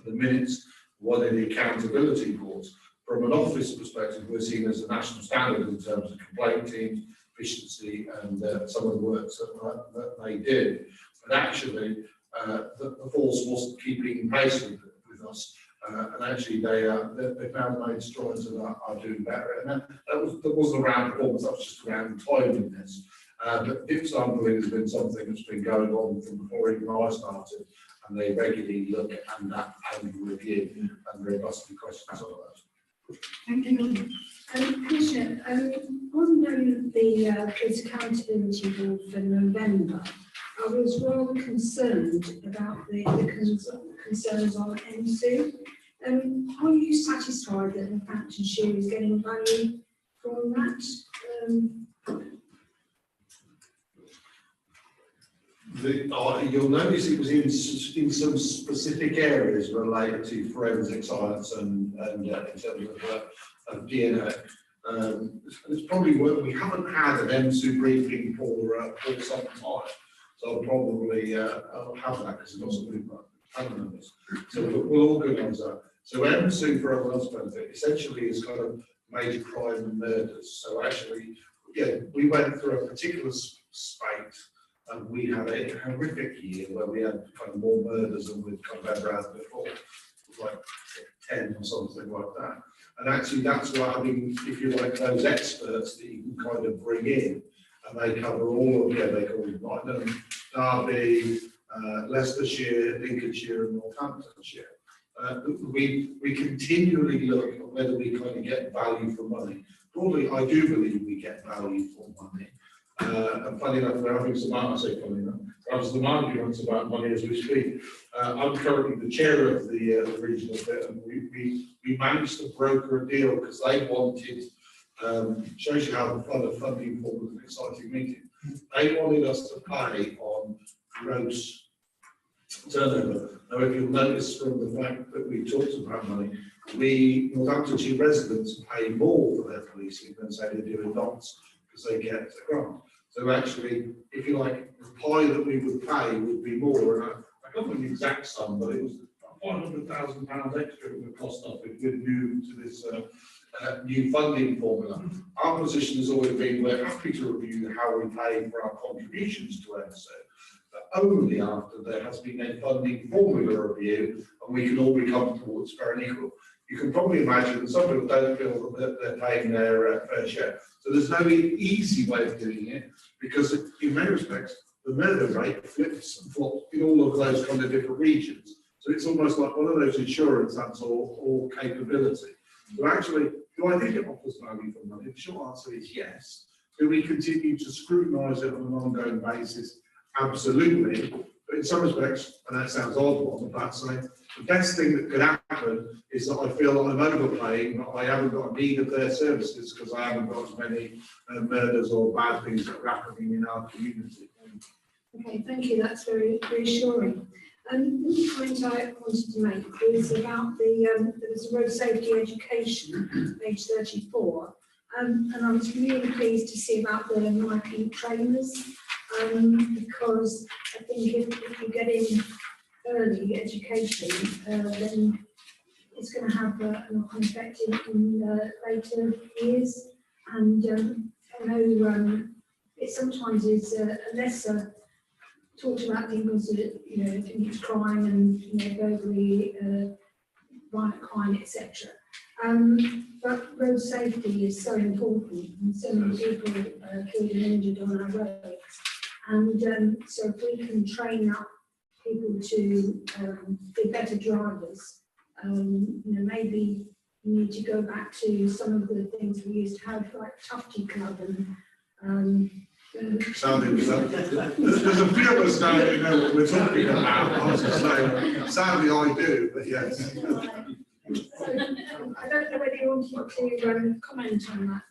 minutes, one of the accountability boards, from an office perspective, we're seen as a national standard in terms of complaint teams, efficiency, and some of the works that they did. But actually, the force wasn't keeping pace with us. And actually, they found made strides and are doing better. And that wasn't around performance; that was just around timeliness. But dip sampling has been something that's been going on from before even I started, and they regularly look at that and review and robustly questions on that. Thank you. Commissioner, on the police accountability board for November, I was rather concerned about the concerns on MC. Are you satisfied that Northamptonshire is getting value from that? You'll notice it was in some specific areas related to forensic science and in terms of DNA. It's probably worth, we haven't had an MSU briefing for some time, so I'll probably I'll have that because it's not something we've had on this. So we'll organise that. So MSU, for everyone's benefit, essentially is kind of major crime and murders. So actually, yeah, we went through a particular spate. And we had a horrific year where we had kind of more murders than we'd kind of ever had before. It was like 10 or something like that. And actually that's why having, if you like, those experts that you can kind of bring in, and they cover all of, they call it Nottingham, Derby, Leicestershire, Lincolnshire and Northamptonshire. We continually look at whether we kind of get value for money. Broadly, I do believe we get value for money. And funny enough, we're having some, I say funny enough, we're having some arguments about money as we speak. I'm currently the chair of the regional bit, and we managed to broker a deal because they wanted, shows you how the fun of funding form was an exciting meeting. They wanted us to pay on gross turnover. Now, if you'll notice from the fact that we talked about money, Northamptonshire residents pay more for their policing than say they do in Notts, because they get a grant. So actually, if you like, the pie that we would pay would be more, and I can't remember the exact sum, but it was £500,000 extra it would cost us if we move to this new funding formula. Our position has always been we're happy to review how we pay for our contributions to ENSO, but only after there has been a funding formula review and we can all be comfortable it's fair and equal. You can probably imagine that some people don't feel that they're paying their fair share. So there's no easy way of doing it because in many respects, the murder rate flips and flops in all of those kind of different regions. So it's almost like one of those insurance apps or capability. So actually, do I think it offers value for money? The short answer is yes. Do we continue to scrutinise it on an ongoing basis? Absolutely. But in some respects, and that sounds odd what I'm about to say, the best thing that could happen is that I feel that I'm overpaying, but I haven't got a need of their services because I haven't got as many murders or bad things that are happening in our community. Okay, thank you. That's very reassuring. One point I wanted to make is about there was a road safety education, page 34, and I was really pleased to see about the marking trainers, because I think if you get in early education, then it's going to have a knock-on effect in later years, and I know it sometimes is a lesser talked about things that, you know, things crime and, you know, burglary, violent crime, etc. But road safety is so important, and so many people are killed and injured on our roads. And so if we can train up people to be better drivers, you know, maybe you need to go back to some of the things we used to have, like Tufty Club and Sounding, there's a few of us now who know what we're talking about. I was just saying, sadly I do, but yes. So I don't know whether you wanted to comment on that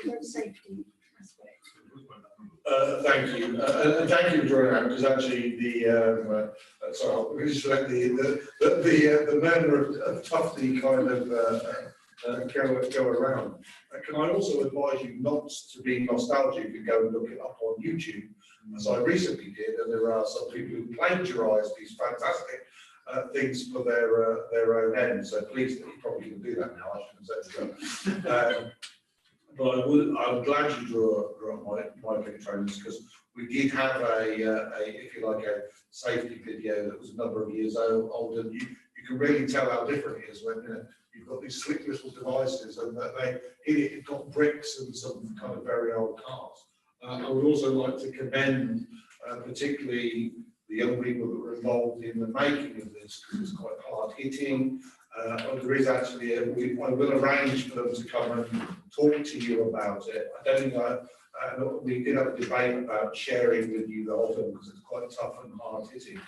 road safety aspect. Thank you, and thank you for drawing out because actually the sorry, I'll just let the manner of Tufty kind of go around. Can I also advise you not to be nostalgic and go and look it up on YouTube, as I recently did, and there are some people who plagiarise these fantastic things for their own ends. So please, you probably can do that now. I shouldn't say so. But I'm glad you drew up my big trainers because we did have if you like, a safety video that was a number of years old, and you can really tell how different it is when you've got these slick little devices and that it got bricks and some kind of very old cars. I would also like to commend particularly the young people that were involved in the making of this because it's quite hard hitting. There is actually, I will arrange for them to come and talk to you about it. I don't think we did have a debate about sharing with you the whole film because it's quite tough and hard hitting.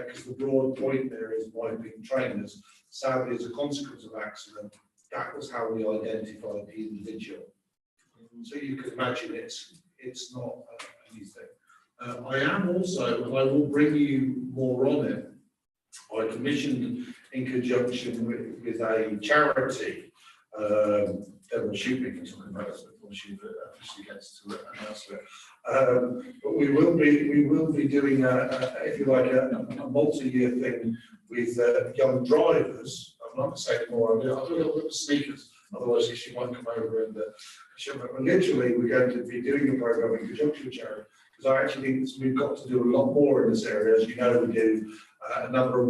Because the broad point there is wiping trainers. Sadly, as a consequence of accident, that was how we identified the individual. So you can imagine it's not anything. I am also, and I will bring you more on it, I commissioned in conjunction with a charity, Devil Shoot can talk about this before she officially gets to announce it. But we will be doing if you like, a multi-year thing with young drivers. I'm not going to say anymore. I'll do a little bit of sneakers. Otherwise, she might come over and literally we're going to be doing a program in conjunction with charity because I actually think we've got to do a lot more in this area. As you know, we do a number of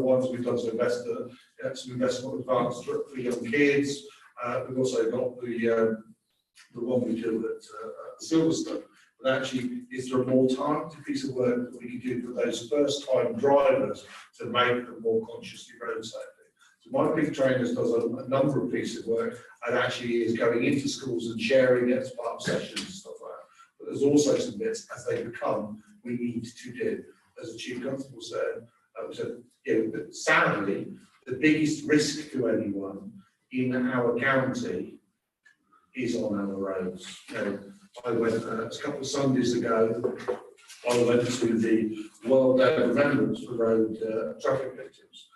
ones we've done some investment advanced for young kids. We've also got the one we do at Silverstone. But actually, is there a more targeted piece of work that we can do for those first-time drivers to make them more consciously road safety? So my big trainers does a number of pieces of work and actually is going into schools and sharing it as part of sessions and stuff like that. But there's also some bits as they become we need to do. As the Chief Constable said, but sadly, the biggest risk to anyone in our county is on our roads. I went a couple of Sundays ago. I went to the World Day of Remembrance for road traffic victims,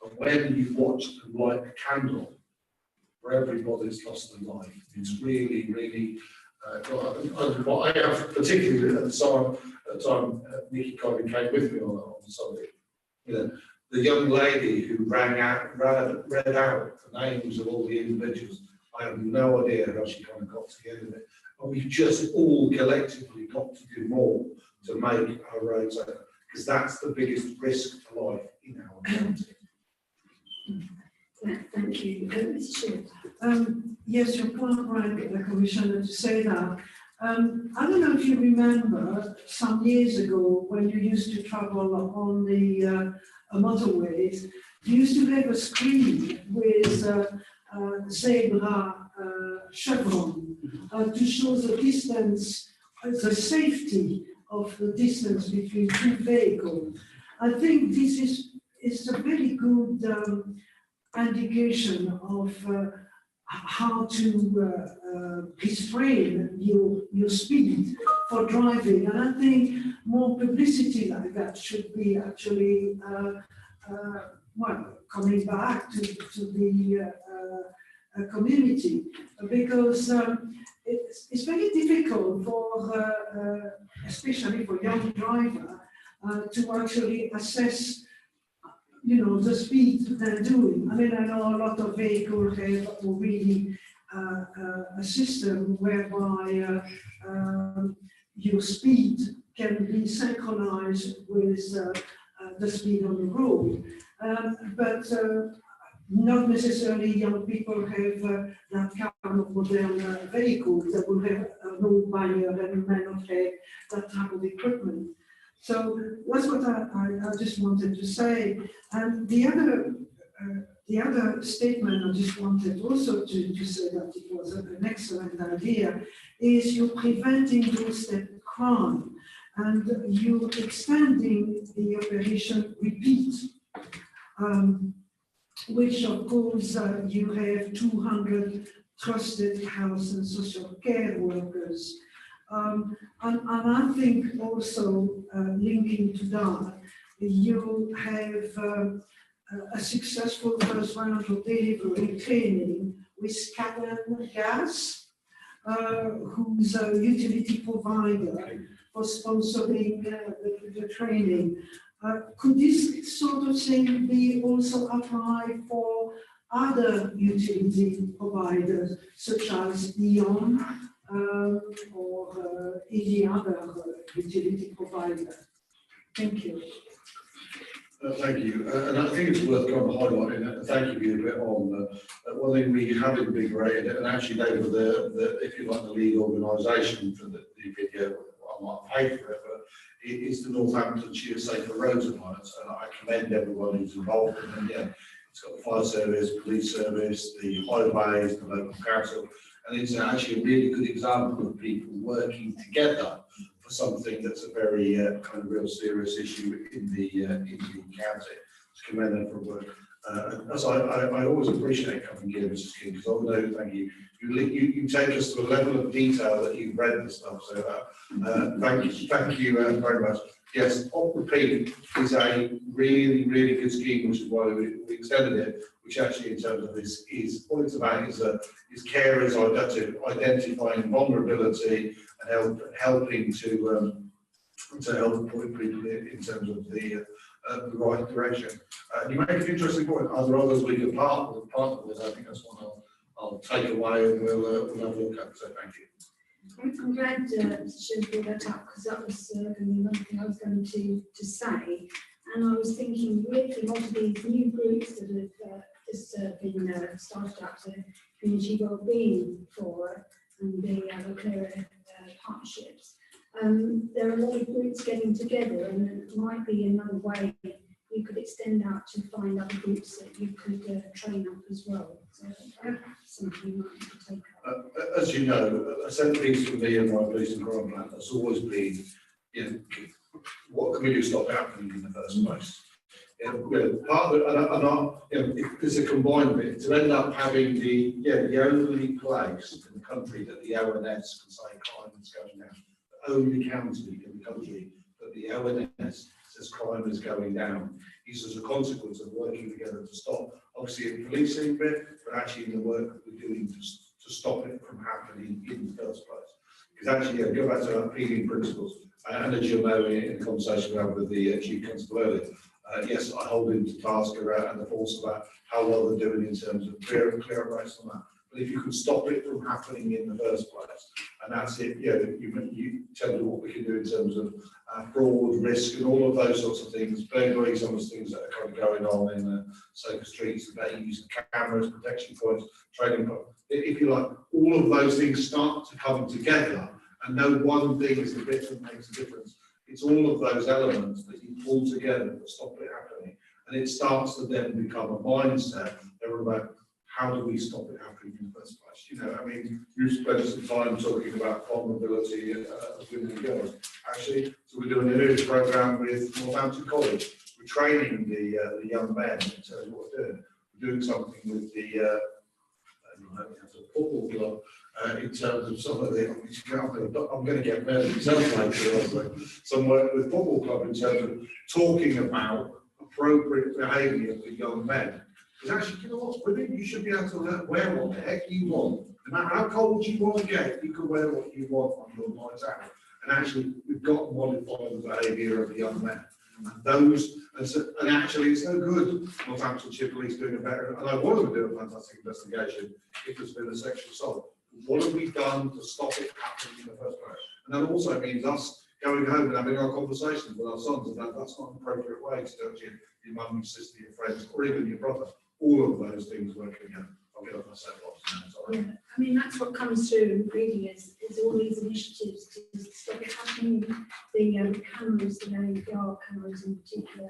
and when you watch them light a candle for everybody's lost their life, it's really, really. What I have particularly at the time, Nikki kind of came with me on Sunday. the young lady who read out the names of all the individuals, I have no idea how she kind of got to the end of it. And we've just all collectively got to do more to make our roads safer, because that's the biggest risk to life in our county. Thank you. Mrs. Shields. Yes, you're quite right, Commissioner, to say that. I don't know if you remember some years ago when you used to travel on the motorways, you used to have a screen with zebra chevron to show the distance, the safety of the distance between two vehicles. I think this is a very good indication of how to restrain your speed for driving. And I think more publicity like that should be actually, well, coming back to the community, because it's very difficult for, especially for young driver, to actually assess the speed they're doing. I mean, I know a lot of vehicles have already a system whereby your speed can be synchronized with the speed on the road. But not necessarily young people have that kind of modern vehicles that will have an old barrier and may not have that type of equipment. So that's what I just wanted to say. And the other statement I just wanted also to say that it was an excellent idea is you're preventing doorstep crime and you're extending the operation repeat, which of course you have 200 trusted health and social care workers. And I think also linking to that, you have a successful first round of delivery training with Canon Gas, who's a utility provider for sponsoring the training. Could this sort of thing be also applied for other utility providers, such as E.ON? Or any other utility provider? Thank you. Thank you. And I think it's worth kind of highlighting, and thank you a bit on one thing we have invigorated, and actually they were the if you like, the lead organisation for the video. I might pay for it, but it is the Northamptonshire Safer Roads Alliance, and I commend everyone who's involved in it. Yeah, it's got the fire service, police service, the highways, the local council. And it's actually a really good example of people working together for something that's a very kind of real serious issue in the county. To commend them for work. As I always appreciate coming here, Mrs. King, because I know, thank you. You take us to a level of detail that you've read the stuff. So thank you very much. Yes, Op Repeat is a really good scheme, which is why we extended it. Which actually, in terms of this, is what it's about is carers identifying vulnerability and helping to help point people in terms of the right direction. You make an interesting point. Are there others we can partner with? I think that's one I'll take away and we'll have a look at. So thank you. I'm glad Mr. brought that up, because that was going to be another thing I was going to say. And I was thinking with a lot of these new groups that have just been started up, to community wellbeing for and the local area partnerships. There are a lot of groups getting together, and it might be another way you could extend out to find other groups that you could train up as well. So something you might have to take up. As you know, a centrepiece for me and my police and crime plan has always been, what can we do to stop it happening in the first place? Part of it, it's a combined bit to end up having the only place in the country that the ONS can say crime is going down. The only county in the country that the ONS says crime is going down is as a consequence of working together to stop, obviously in policing bit, but actually in the work that we're doing to stop it from happening in the first place. Because actually, go back to our PD principles, and as you'll know in the conversation we had with the Chief Constable earlier, Yes, I hold him to task around and the force about how well they're doing in terms of clear rates on that. But if you could stop it from happening in the first place, and that's it, you tell me what we can do in terms of fraud, risk, and all of those sorts of things, burglaries, some of those things that are kind of going on in the safer streets, about using cameras, protection points, training points. If you like, all of those things start to come together, and no one thing is the bit that makes a difference. It's all of those elements that you pull together that stop it happening, and it starts to then become a mindset about how do we stop it happening in the first place. You know, I mean, you spent some time talking about vulnerability of women and girls. Actually, so we're doing a new program with Northampton College. We're training the young men in terms of what we're doing. We're doing something with the football club in terms of some of the. I'm going to get married myself later. Some work with football club in terms of talking about appropriate behaviour for young men. Because actually, you know what, women, you should be able to wear what the heck you want. No matter how cold you want to get, you can wear what you want on your night out. And actually, we've got to modify the behaviour of the young men. And actually, it's no good Northamptonshire Police doing a better, and I want them to do a fantastic investigation if there's been a sexual assault. What have we done to stop it happening in the first place? And that also means us going home and having our conversations with our sons about that's not an appropriate way to do it to your mum, your sister, your friends, or even your brother. All of those things working out. I'll get off my soapbox now, sorry. Yeah, I mean, that's what comes through really is all these initiatives to stop it happening. The cameras, the APR cameras in particular,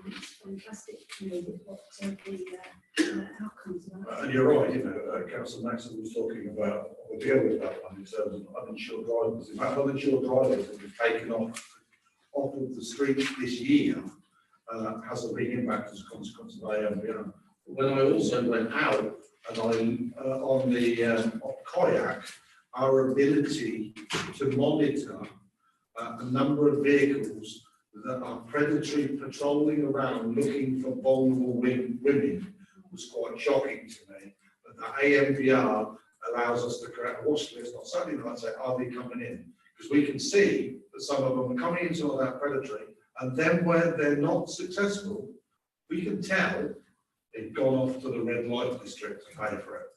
it's fantastic to me what the outcomes are. And you're right, you know, Councillor Maxson was talking about, we'll deal with that one in terms of uninsured drivers. In fact, uninsured drivers that we've taken off of the streets this year has a big impact as a consequence of AMVR. When I also went out and on the kayak, our ability to monitor a number of vehicles that are predatory patrolling around looking for vulnerable women was quite shocking to me. But the AMVR allows us to create a watch list on Saturday night and say, are they coming in? Because we can see that some of them are coming into that predatory, and then where they're not successful, we can tell they've gone off to the red light district to pay for it.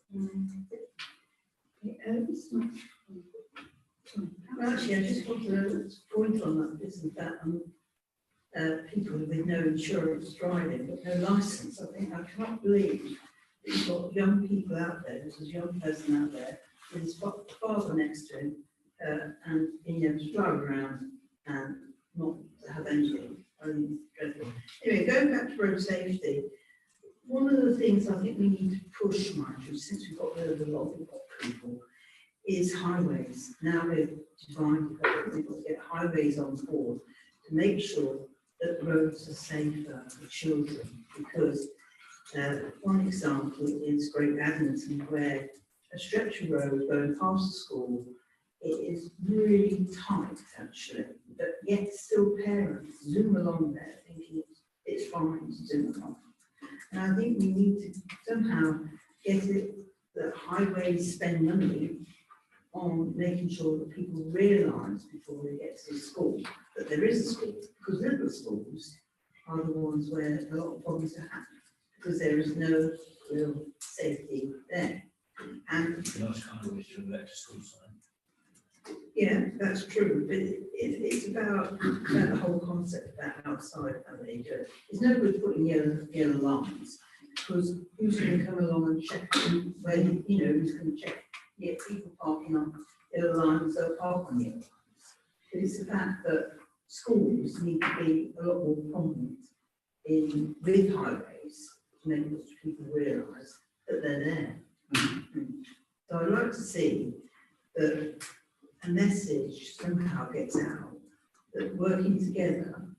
Actually, I just want to point on that, isn't that people with no insurance driving, but no licence. I cannot believe that you've got young people out there, there's a young person out there with his father next to him, and being able to drive around and not have anything. Anyway, going back to road safety, one of the things I think we need to push, Marjorie, since we've got rid of a lot of people, is highways. Now we've defined that we've got to get highways on board to make sure that roads are safer for children. Because one example is Great Adington, where a stretch of road going past the school, it is really tight actually, but yet still parents zoom along there thinking it's fine to zoom along. And I think we need to somehow get it that highways spend money on making sure that people realise before they get to the school that there is a school, because little schools are the ones where a lot of problems are happening because there is no real safety there. And Nice highways to elect a school sign. yeah, that's true, but it's about the whole concept about outside how they do it. It's no good putting yellow lines, because who's going to come along and check where, who's going to check people parking on yellow lines, they'll park on yellow lines. But it's the fact that schools need to be a lot more prominent with highways to make people realise that they're there. So I'd like to see that a message somehow gets out that working together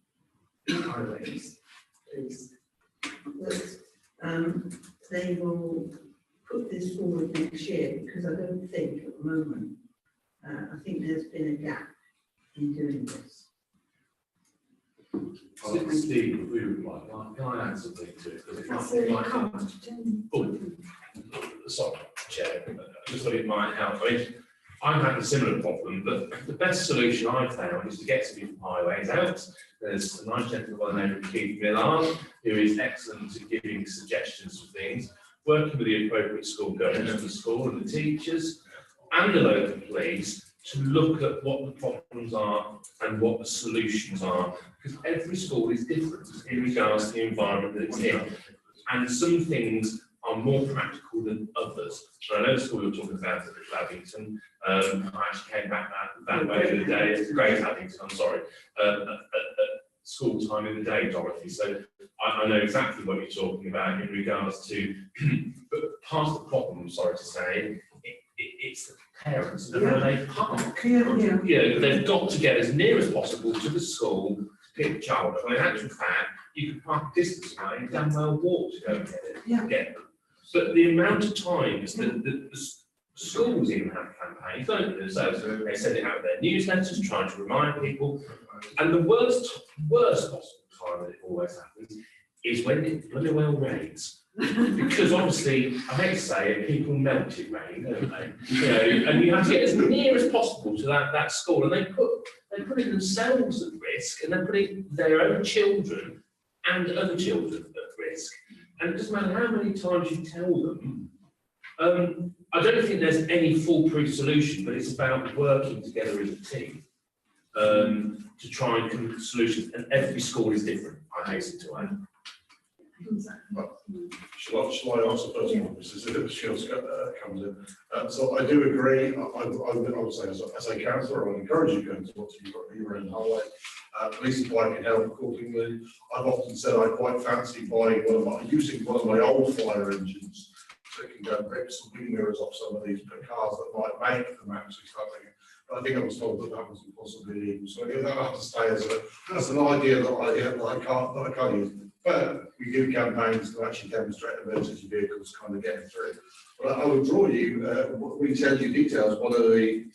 with highways is that they will put this forward next year, because I don't think at the moment, I think there's been a gap in doing this. Steve, if we would like, can I add something to it? Because it might, sorry, Chair, just thought it might help. I mean, I'm having a similar problem, but the best solution I've found is to get some highways out. There's a nice gentleman by the name of Keith Millard, who is excellent at giving suggestions for things, working with the appropriate school governors of the school and the teachers and the local police to look at what the problems are and what the solutions are, because every school is different in regards to the environment that it's in. And some things are more practical than others. So I know the school you were talking about at Glavington, I actually came back that way the other day, it's Great Glavington, I'm sorry, at school time in the day, Dorothy. So I know exactly what you're talking about in regards to, but part of the problem, I'm sorry to say, it's the parents and how they park. They've got to get as near as possible to the school to pick the child up. And in actual fact, you can park a distance away and damn well walk to go and get them. But the amount of times that the schools even have campaigns, don't they? So they send it out their newsletters, trying to remind people. And the worst possible time that it always happens is when it bloody well rains. Because obviously, I hate to say it, people melt in rain, don't they? And you have to get as near as possible to that school, and they're putting themselves at risk, and they're putting their own children and other children at risk. And it doesn't matter how many times you tell them. I don't think there's any foolproof solution, but it's about working together as a team to try and come up with solutions. And every school is different, I hasten to add. Shall I answer first one, Mrs. Shields comes in? So I do agree. I would say as a councillor, I would encourage you going to what your own highway. Police and fire can help accordingly. I've often said I quite fancy buying using one of my old fire engines so it can go and rip some wing mirrors off some of these cars that might make them actually start thinking. But I think I was told that that wasn't possibly legal. So that'll have to stay as an idea that I can't use. But we do campaigns to actually demonstrate emergency vehicles kind of getting through. But I would draw you, we tell you details, one of the,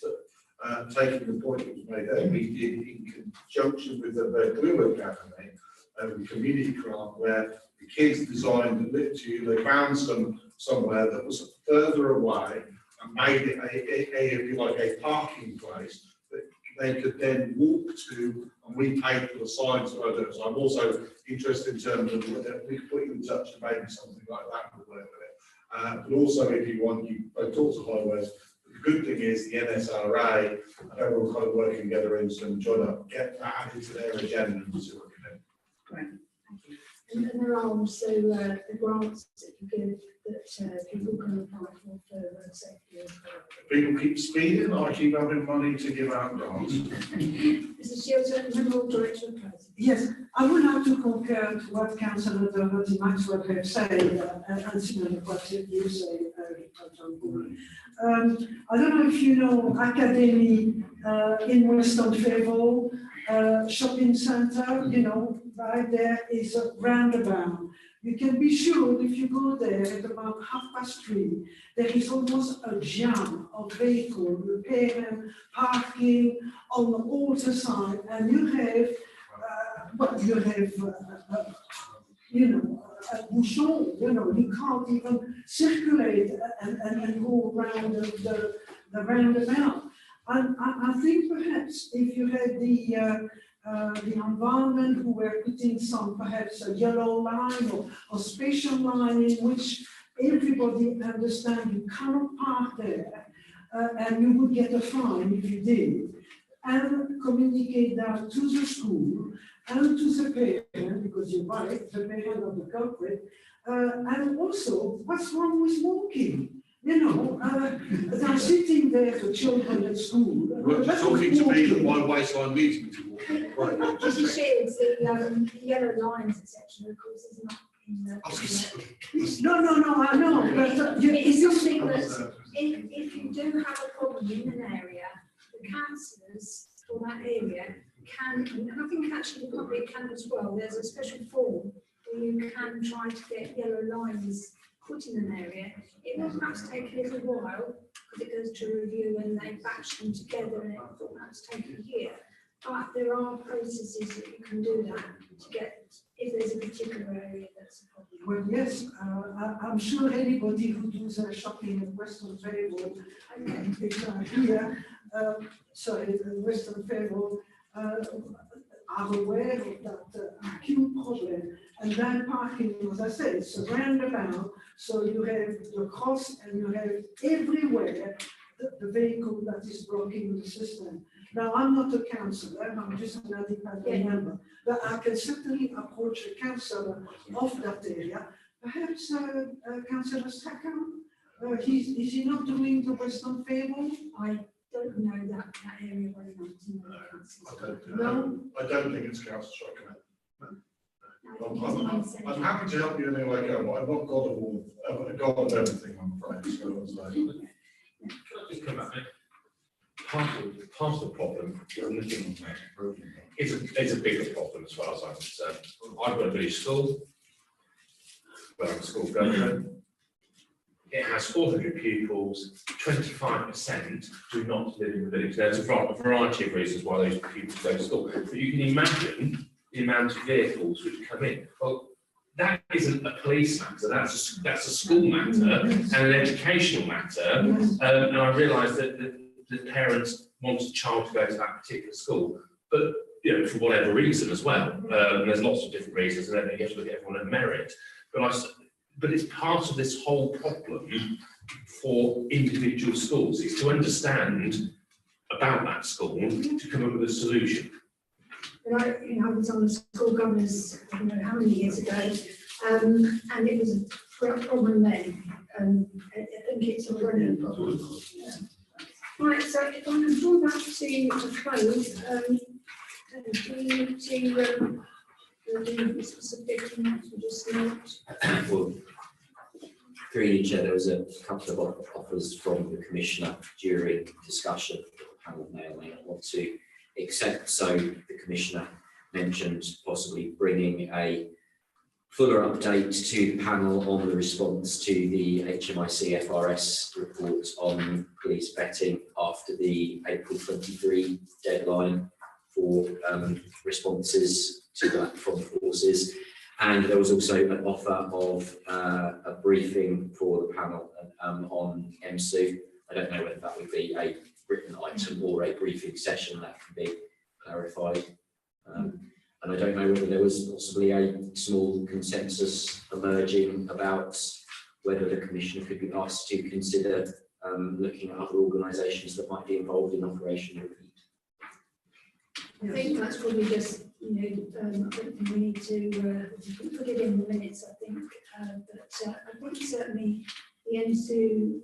taking the point that was made there, we did in conjunction with the Blue Academy, the community grant where the kids designed literally, they found somewhere that was further away and made it if you like, a parking place that they could then walk to, and we paid for the signs that I do. So I'm also interested in terms of whether we could put you in touch and maybe something like that would work with it. But also, if you want, I talk to highways. The good thing is the NSRA and everyone kind of working together in some trying to get that added to their agenda and see what we do. Great, thank you. And there are also the grants that you give that people can apply for road safety as well. People keep speeding, I keep having money to give out grants. Mrs. Shields, Member Director of Housing. Yes, I would like to concur to what Councillor Dorothy Maxwell have said, and similar to what you say, John Gould. I don't know if you know Academy in Weston Favell shopping centre, you know, right there is a roundabout. You can be sure if you go there at about 3:30, there is almost a jam of vehicles, repairing, parking on the water side, and you have, a bouchon, you can't even circulate and go around the roundabout. And I think perhaps if you had the environment who were putting some perhaps a yellow line or special line in which everybody understands you cannot park there and you would get a fine if you did, and communicate that to the school and to the parent, because you're right, the parent of the culprit, and also what's wrong with walking? They're sitting there, the children at school. You're talking to me that my waistline needs me to walk. Right. Mrs. Shields, the yellow lines, etc., of course, is not in the. No, I know, but it's something that if you do have a problem in an area, the councillors for that area can, and I think actually the public can as well, there's a special form where you can try to get yellow lines put in an area. It will perhaps take a little while because it goes to review and they batch them together, and it will perhaps take a year. But there are processes that you can do that to get, if there's a particular area that's a problem. Well, yes, I'm sure anybody who does shopping in Western Fable, Western Fable, are aware of that acute problem. And then parking, as I said, it's a roundabout, so you have the cross and you have everywhere the vehicle that is blocking the system. Now, I'm not a councillor, I'm just an independent member, but I can certainly approach a councillor of that area. Perhaps Councillor Strachan, is he not doing the Western Fable? I don't know that area very much. I don't think it's council Strachan. I'm happy to help you in any way I can, but I'm not God of all, God of everything, I'm afraid. So it's like, Can I just come back? Part of the problem is a bigger problem as far as I'm concerned. I've got a village school, where I'm a school governor. It has 400 pupils, 25% do not live in the village. There's a variety of reasons why those pupils go to school. But you can imagine the amount of vehicles which come in. Well, that isn't a police matter, that's a school matter and an educational matter. And I realise that the parents want a child to go to that particular school, but for whatever reason as well. And there's lots of different reasons, and then you have to look at everyone on merit. But it's part of this whole problem for individual schools. It's to understand about that school to come up with a solution. But I was on the school governors, I don't know how many years ago, and it was a problem then. I think it's a brilliant problem. Right, so if I can draw that to a close, do we need to do specific amounts or just not? Well, through each there was a couple of offers from the Commissioner during discussion that the panel may or may not want to accept. So the Commissioner mentioned possibly bringing a fuller update to the panel on the response to the HMIC FRS report on police vetting after the April 23 deadline for responses to that from forces. And there was also an offer of a briefing for the panel on MSU. I don't know whether that would be a written item or a briefing session that can be clarified. And I don't know whether there was possibly a small consensus emerging about whether the Commissioner could be asked to consider looking at other organisations that might be involved in Operation Repeat. I think that's probably just, I don't think we need to put it in the minutes, I think. But I think certainly the NSU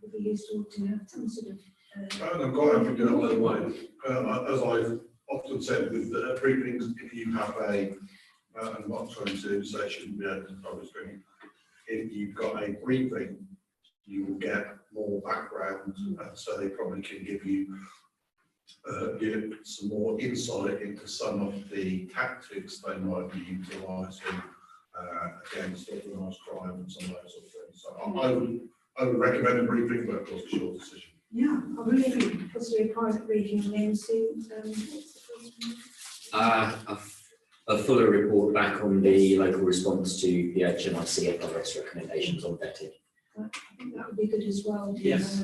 would be useful to have some sort of. and I'm quite happy to do it either way. As I've often said with briefings, if you have and I'm not trying to say it shouldn't be a public screen, if you've got a briefing, you will get more background, so they probably can give you some more insight into some of the tactics they might be utilising against organised crime and some of those sort of things. So I would recommend a briefing, but of course it's your decision. Yeah, I really think possibly a private briefing and then soon. A fuller report back on the local response to the HMIC FRS recommendations on vetting. I think that would be good as well. Yes.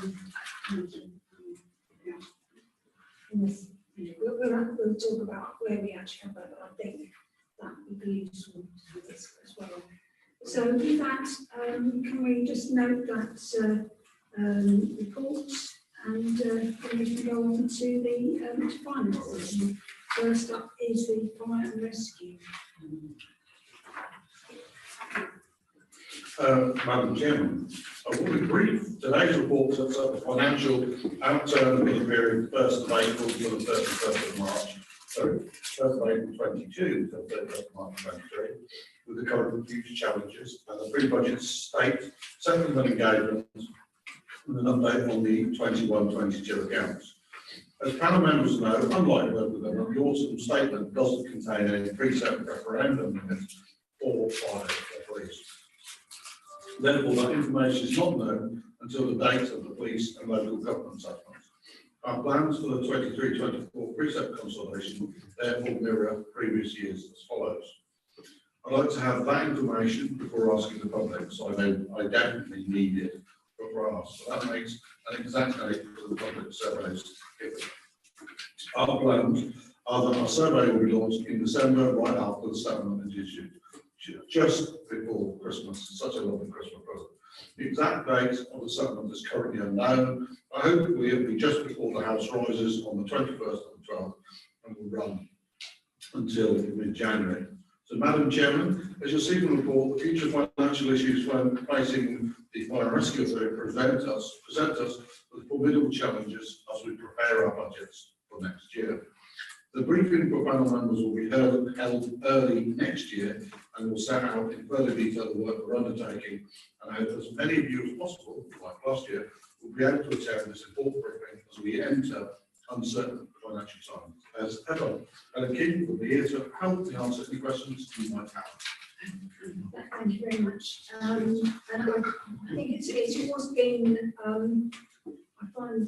We'll talk about where we actually have that, but I think that would be useful to do this as well. So with that, can we just note that report and then we can go on to the finance. First up is the fire and rescue. Madam Chairman, I will be brief. Today's report sets up the financial outturn for the period 1st of April to the 31st of March. So 1st of April 22 to 31st of March 23, with the current and future challenges and the pre-budget state settlement engagement and an update on the 21-22 accounts. As panel members know, unlike the autumn statement doesn't contain any preset referendum minutes or fire police. Therefore, that information is not known until the date of the police and local government settlements. Our plans for the 23-24 precept consolidation therefore mirror previous years as follows. I'd like to have that information before asking the public, so I know I definitely need it before I ask. So that makes an exact date for the public surveys. Our plans are that our survey will be launched in December, right after the settlement is issued, just before Christmas. Such a lovely Christmas present. The exact date of the settlement is currently unknown. I hope it will be just before the house rises on the 21st of the 12th and will run until mid-January. So, Madam Chairman, as you'll see from the report, the future financial issues facing the Fire and Rescue Authority present us with formidable challenges as we prepare our budgets for next year. The briefing for panel members will be held early next year and will set out in further detail the work we're undertaking, and I hope as many of you as possible, like last year, will be able to attend this important briefing as we enter uncertain financial times. As ever, Ellen King will be here to help to answer any questions you might have. Thank you very much. And I think it's always been, I find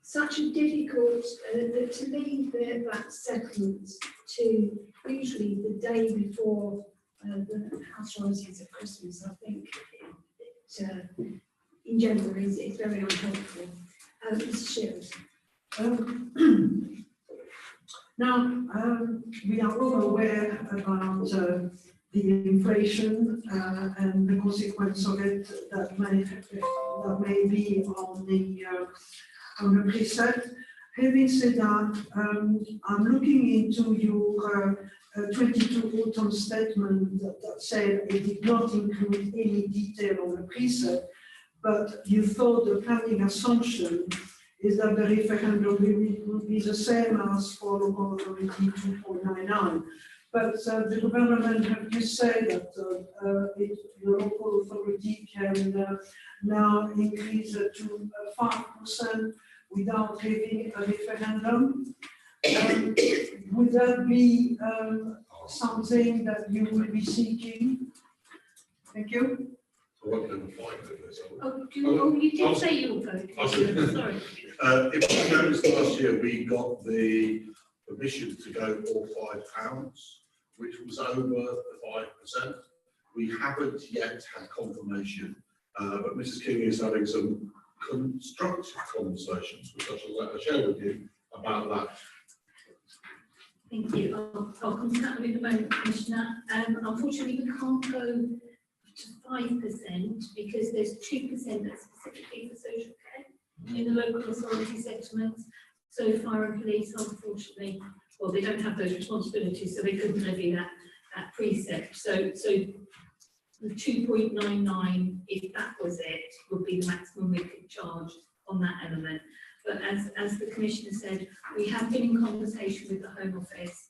such a difficult, to leave that settlement to usually the day before the house rises at Christmas. I think in general it's very unhelpful. Mr. Shears. Now, we are all aware about the inflation and the consequence of it that may be on the precept. Having said that, I'm looking into your 22 autumn statement that said it did not include any detail on the precept, but you thought the planning assumption is that the referendum will be the same as for local authority 2.99. But the government have just said that the local authority can now increase it to 5% without having a referendum. Would that be something that you will be seeking? Thank you. You did say you were going to. Sorry. If you noticed last year, we got the permission to go for £5, which was over the 5%. We haven't yet had confirmation, but Mrs. King is having some constructive conversations, which I shall let her share with you about that. Thank you. I'll come to that in a moment, Commissioner. Unfortunately, we can't go to 5% because there's 2% that's specifically for social care in the local authority settlements. So fire and police, unfortunately, well, they don't have those responsibilities, so they couldn't levy that precept. So the 2.99, if that was it, would be the maximum we could charge on that element. But as the Commissioner said, we have been in conversation with the Home Office,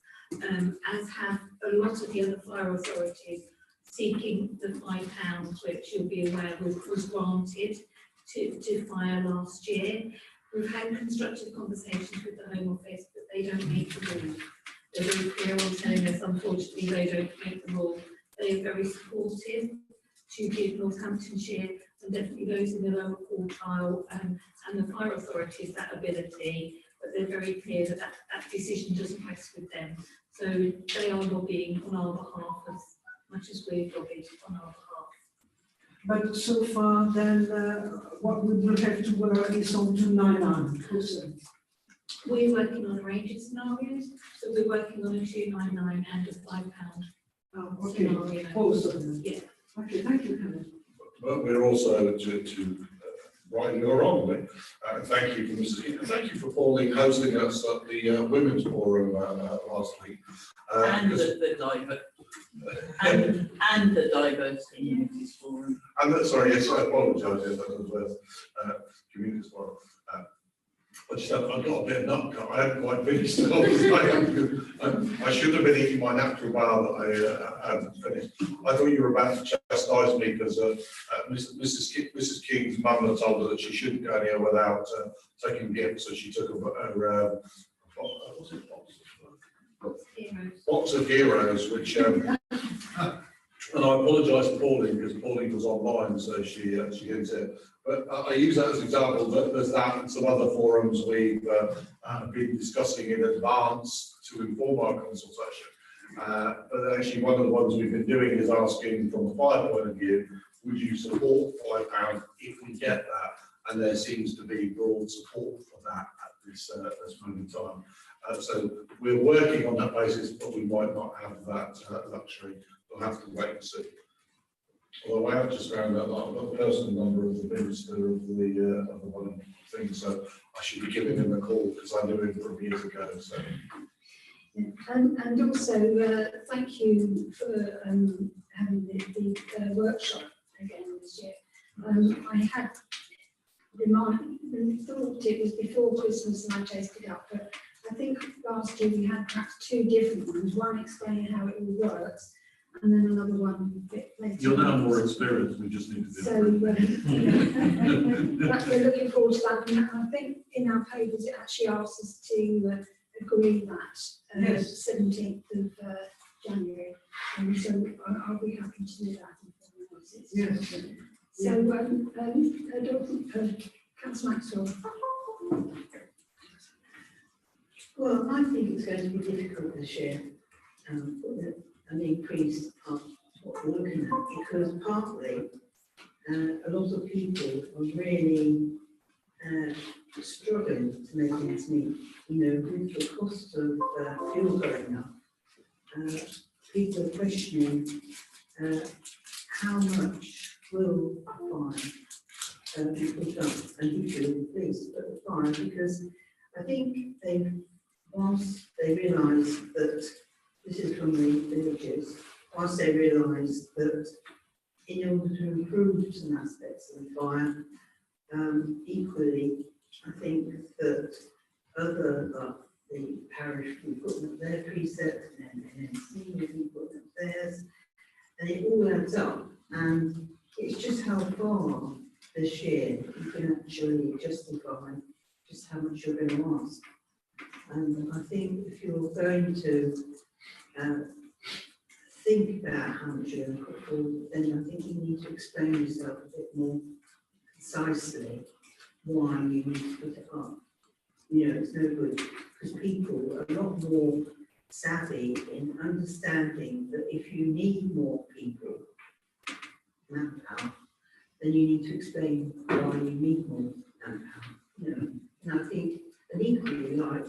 as have a lot of the other fire authorities, seeking the £5, which you'll be aware was granted to fire last year. We've had constructive conversations with the Home Office, but they don't make the rule. They're very clear on telling us, unfortunately, they don't make the rule. They are very supportive to give Northamptonshire and definitely those in the lower quartile and the fire authorities that ability, but they're very clear that that decision doesn't rest with them. So they are lobbying on our behalf as much as we've lobbied on our behalf. But so far, then, what we will have to work is on 299%. We're working on a range of scenarios, so we're working on a 299 and a £5 okay. scenario. Both of them. Yeah. Okay, thank you, Helen. But we're also to rightly or wrongly, thank you for Mrs. King, and thank you for hosting us at the Women's Forum last week. And the Diverse Communities Forum. And sorry, yes, I apologise, yes, that was Communities Forum. I've got a bit of nut cut. I haven't quite finished. I should have been eating my natural bar that I hadn't finished. I thought you were about to chastise me because Mrs. King's mum had told her that she shouldn't go anywhere without taking gifts, so she took a box of heroes, which and I apologise for Pauline because Pauline was online, so she didn't it. But I use that as an example. That there's that and some other forums we've been discussing in advance to inform our consultation. But actually, one of the ones we've been doing is asking from a fire point of view, would you support £5 if we get that? And there seems to be broad support for that at this moment in time. So we're working on that basis, but we might not have that luxury. We'll have to wait and see. Although I have just found out that I've got the personal number of the minister of the one thing, so I should be giving him a call because I knew him from years ago. So. And also, thank you for having the workshop again this year. I had thought it was before Christmas and I chased it up, but I think last year we had perhaps two different ones, one explaining how it all works, and then another one a bit later. You're now more experienced, we just need to do So, but we're looking forward to that, and I think in our papers it actually asks us to agree that Yes. 17th of January, and so I'll be happy to do that. Yes. So, Councillor Maxwell. Well, I think it's going to be difficult this year, with an increase of what we're looking at, because partly a lot of people are really struggling to make ends meet. You know, with the cost of fuel going up, people are questioning how much will a fine be put up, and usually the police put the fine, because I think whilst they realise that this is from the villages, whilst they realise that in order to improve some aspects of the fire, equally, I think that other, the parish will put up their precepts, and NMC will put up theirs, and it all adds up, and it's just how far this year you can actually justify just how much you're going to ask. And I think if you're going to think about how much you're going to put forward, then I think you need to explain yourself a bit more concisely why you need to put it up. You know, it's no good, because people are a lot more savvy in understanding that if you need more people, manpower, then you need to explain why you need more manpower. You know, and I think, and equally like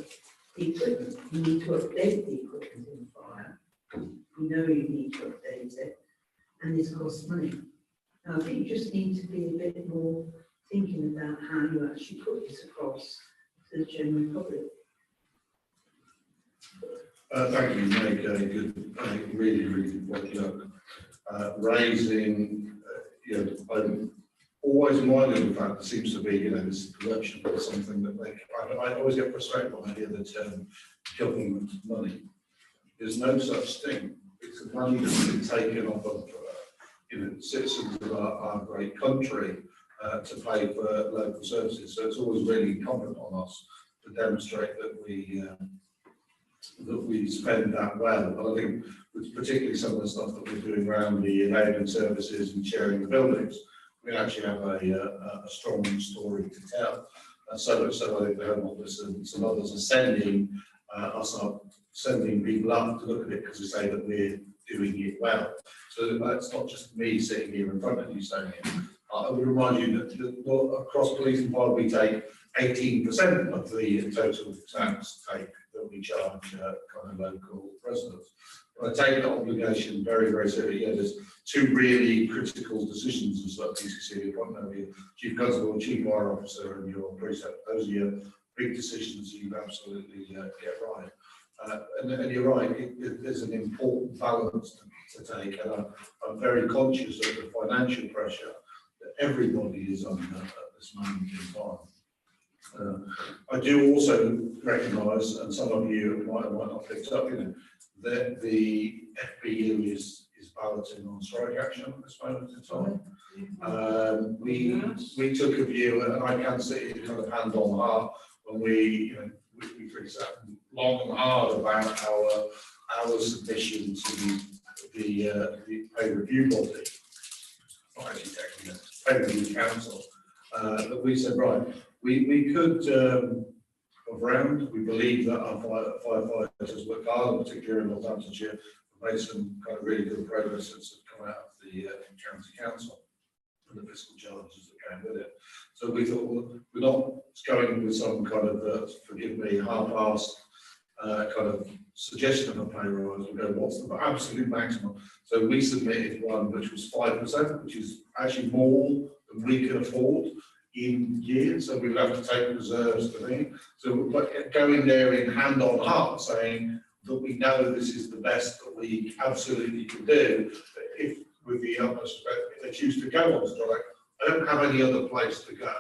the equipment, you need to update the equipment in fire. You know you need to update it, and this costs money. Now, I think you just need to be a bit more thinking about how you actually put this across to the general public. Thank you, you make a good, really good point, raising, I'm always reminded of the fact that seems to be, this collection of something that I always get frustrated when I hear the term government money. There's no such thing. It's the money that's been taken off of, citizens of our great country to pay for local services. So it's always really incumbent on us to demonstrate that we spend that well. But I think with particularly some of the stuff that we're doing around the enabling services and sharing the buildings, we actually have a strong story to tell. So much so I think the Home Office and some others are sending us up, sending people up to look at it because we say that we're doing it well. So that's not just me sitting here in front of you saying it. I would remind you that across police and fire we take 18% of the total tax take that we charge kind of local residents. I take that obligation very, very seriously. There's two really critical decisions as such PCC in front of you, Chief Constable, Chief Fire Officer, and your precept. Those are your big decisions you absolutely get right. And you're right, there's an important balance to take, and I'm very conscious of the financial pressure that everybody is under at this moment in time. I do also recognise, and some of you might not have picked up, that the FBU is balloting on strike action at this moment in time. We took a view, and I can see it kind of hand on heart when we sat long and hard about our submission to the pay review body, not actually technically, pay review council, that we said, right, we could, round. We believe that our firefighters work hard, particularly in Northamptonshire, have made some kind of really good progress since they've come out of the county council and the fiscal challenges that came with it. So we thought, well, we're not going with some kind of, forgive me, half-assed kind of suggestion of a pay rise. We go, what's the absolute maximum? So we submitted one which was 5%, which is actually more than we can afford in years. So we would have to take reserves to me. So we're going there in hand on heart, saying that we know this is the best that we absolutely can do. But if, with the utmost respect, if they choose to go on strike, I don't have any other place to go.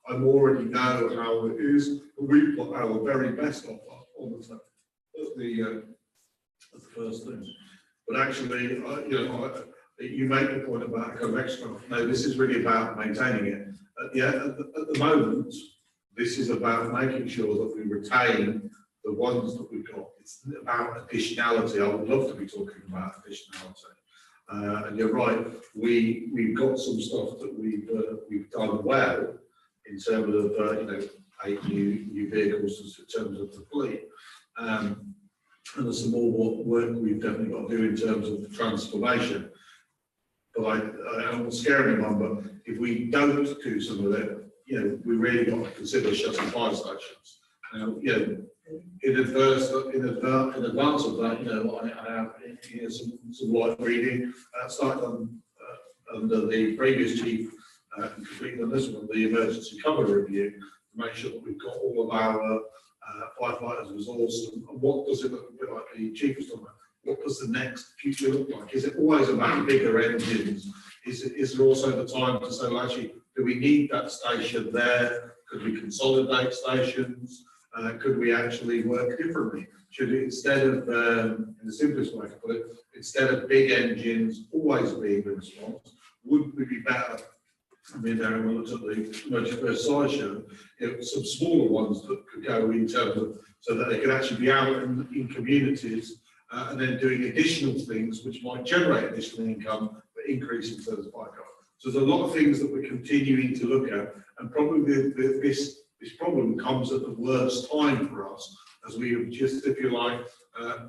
I already know how it is, but we put our very best offer on the top. That's the first thing. But actually, you make the point about kind of extra. No, this is really about maintaining it. At the moment, this is about making sure that we retain the ones that we've got. It's about additionality. I would love to be talking about additionality. And you're right. We've got some stuff that we've done well in terms of 8 new vehicles in terms of the fleet. And there's some more work we've definitely got to do in terms of transformation. But I don't want to scare anyone, but if we don't do some of it, we really got to consider shutting fire stations. In advance of that, I have some light reading. Started under the previous chief, completing on this one, the emergency cover review, to make sure that we've got all of our firefighters resourced, and what does it look like the chief was talking about? What does the next future look like? Is it always about bigger engines? Is there also the time to say, well, actually, do we need that station there? Could we consolidate stations? Could we actually work differently? Should it, instead of, in the simplest way to put it, instead of big engines always being the response, would we be better? I mean, Darren, we looked at the emergency side show, some smaller ones that could go in terms of, so that they could actually be out in communities and then doing additional things which might generate additional income, but increase in terms of bike. So there's a lot of things that we're continuing to look at, and probably this problem comes at the worst time for us, as we have just, if you like,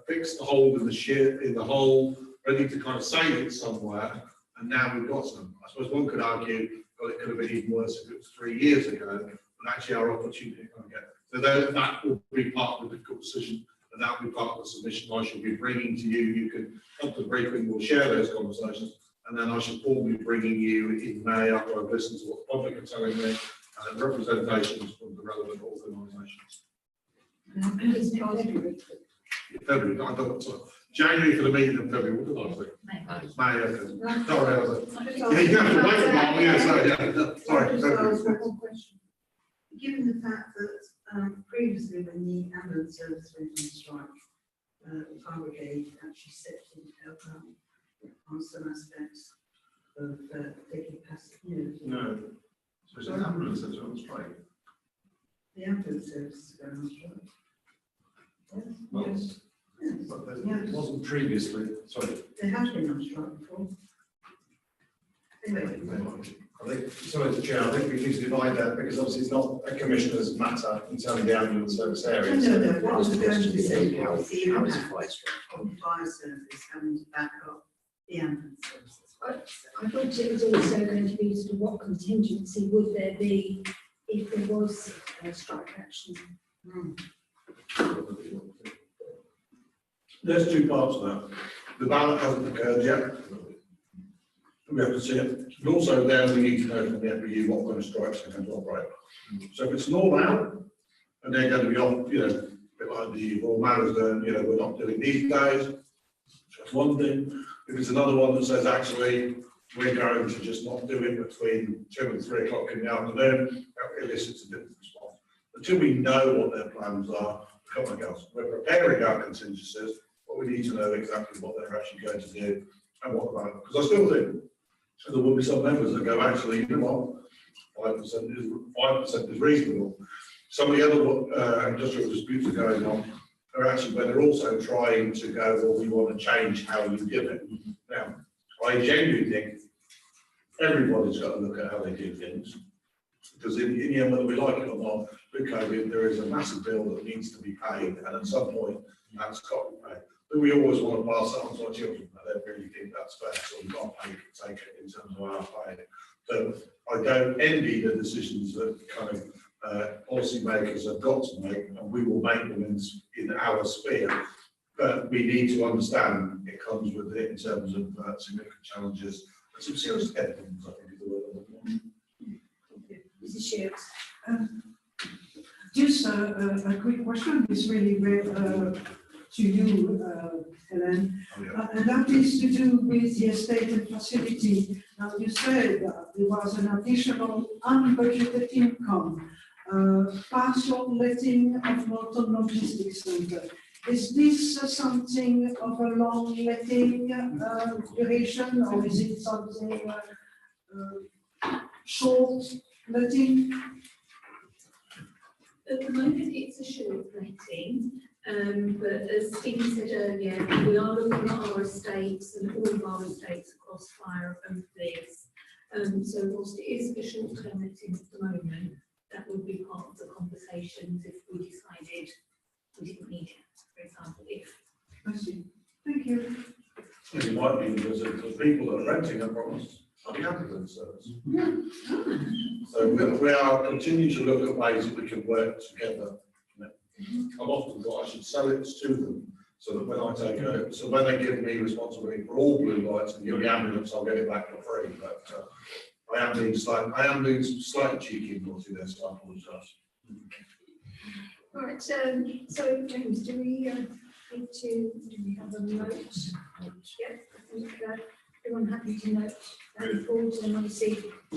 fixed the hole in the ship, in the hole, ready to kind of save it somewhere, and now we've got some. I suppose one could argue, well, it could have been even worse if it was 3 years ago, but actually our opportunity to get. So that will be part of the difficult decision, and that will be part of the submission I shall be bringing to you. You can come to the briefing, we'll share those conversations, and then I shall formally be bringing you in May, after I've listened to what the public are telling me, and representations from the relevant organisations. February, I don't know. January for the meeting in February, what did I say? May, okay. Sorry, I was like, yeah, you have to wait a while, yeah, sorry, February. Given the fact that previously when the ambulance service went on strike, the fire brigade actually stepped in to help out on some aspects of taking passengers. No. So it's an ambulance that's on strike. The ambulance service is going on strike. Yes. But it wasn't previously, sorry. They have been on strike before. Anyway. I think, sorry, the chair, I think we need to divide that, because obviously it's not a commissioner's matter in terms of the ambulance service area. No, what I was going to say How was the is the impact fire strike? of the fire service having to back up the ambulance services. I thought it was also going to be sort of what contingency would there be if there was strike action? There's two parts of that. The ballot hasn't occurred yet. We have to see it. But also there we need to know from the FBU what kind of strikes they're going to operate. So if it's an all out, and they're going to be on, a bit like the Royal Mayor's doing, we're not doing these days. That's one thing. If it's another one that says actually we're going to just not do it between 2 and 3 o'clock in the afternoon, that elicits a different response. Until we know what their plans are, come on, girls, we're preparing our contingencies, but we need to know exactly what they're actually going to do and what about. Because I still think there will be some members that go, actually, you know what, 5% is reasonable. Some of the other industrial disputes are going on are actually where they're also trying to go, well, we want to change how you give it. Now, I genuinely think everybody's got to look at how they do things. Because in the end, whether we like it or not, with COVID, there is a massive bill that needs to be paid, and at some point, that's got to be paid. But we always want to pass that on to our children, but they really think that's fair, so we can't take it in terms of our pay. So I don't envy the decisions that kind of policymakers have got to make, and we will make them in our sphere. But we need to understand it comes with it in terms of significant challenges and some serious headwinds, I think is the word I want. Mrs. Shields. Just a quick question, is really to you, Helen, Oh, yeah. and that is to do with the estate and facility. Now, you said that there was an additional unbudgeted income, partial letting of Norton Logistics Centre. Is this something of a long letting duration, or is it something short letting? At the moment, it's a short letting, but as Stephen said earlier, we are looking at our estates and all of our estates across fire and police. So whilst it is a short-term letting at the moment, that would be part of the conversations if we decided we didn't need it, for example, if. I see. Thank you. It might be because the people that are renting are from us. I'll be happy with the service. So we are continuing to look at ways that we can work together. I've often thought I should sell it to them, so that when I take over, so when they give me responsibility for all blue lights and give the ambulance, I'll get it back for free. But I am being slightly cheeky and naughty there, so I apologise. Right, so James, do we have a note? Yeah, I think everyone happy to note that report, and obviously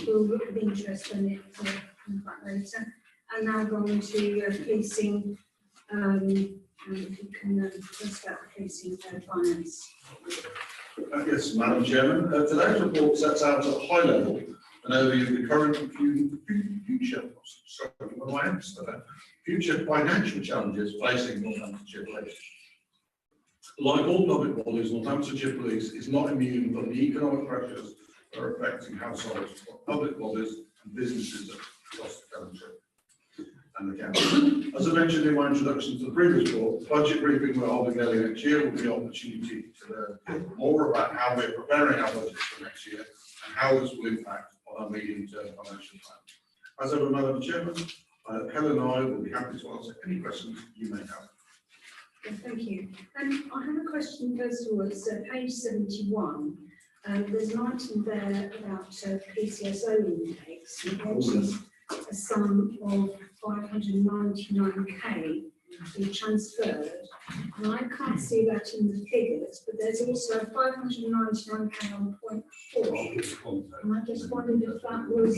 we'll look with interest when it comes back later. And now go on to policing, and we can discuss about the policing finance. Yes, Madam Chairman. Today's report sets out at a high level an overview of the current future financial challenges facing Northamptonshire Police. Like all public bodies, Northamptonshire Police is not immune from the economic pressures that are affecting households, public bodies and businesses across the country and the county. As I mentioned in my introduction to the previous report, the budget briefing we're holding early next year will be an opportunity to learn more about how we're preparing our budget for next year and how this will impact on our medium-term financial plan. As ever, Madam Chairman, Helen and I will be happy to answer any questions you may have. Yeah, thank you. I have a question first of all. It's page 71. There's an item there about PCSO intakes. A sum of 599k to be transferred, and I can't see that in the figures, but there's also 599k on point 4, and I just wondered if that was.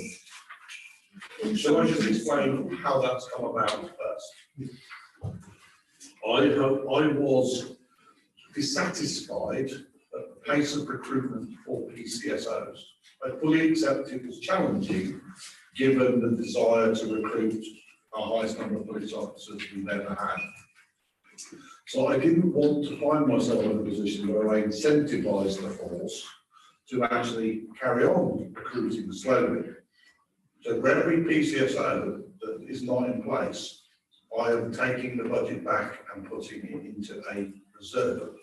So I just explain how that's come about first. I was dissatisfied at the pace of recruitment for PCSOs. I fully accept it was challenging, given the desire to recruit our highest number of police officers we've ever had. So I didn't want to find myself in a position where I incentivised the force to actually carry on recruiting slowly. So for every PCSO that is not in place, I am taking the budget back and putting it into a reserve.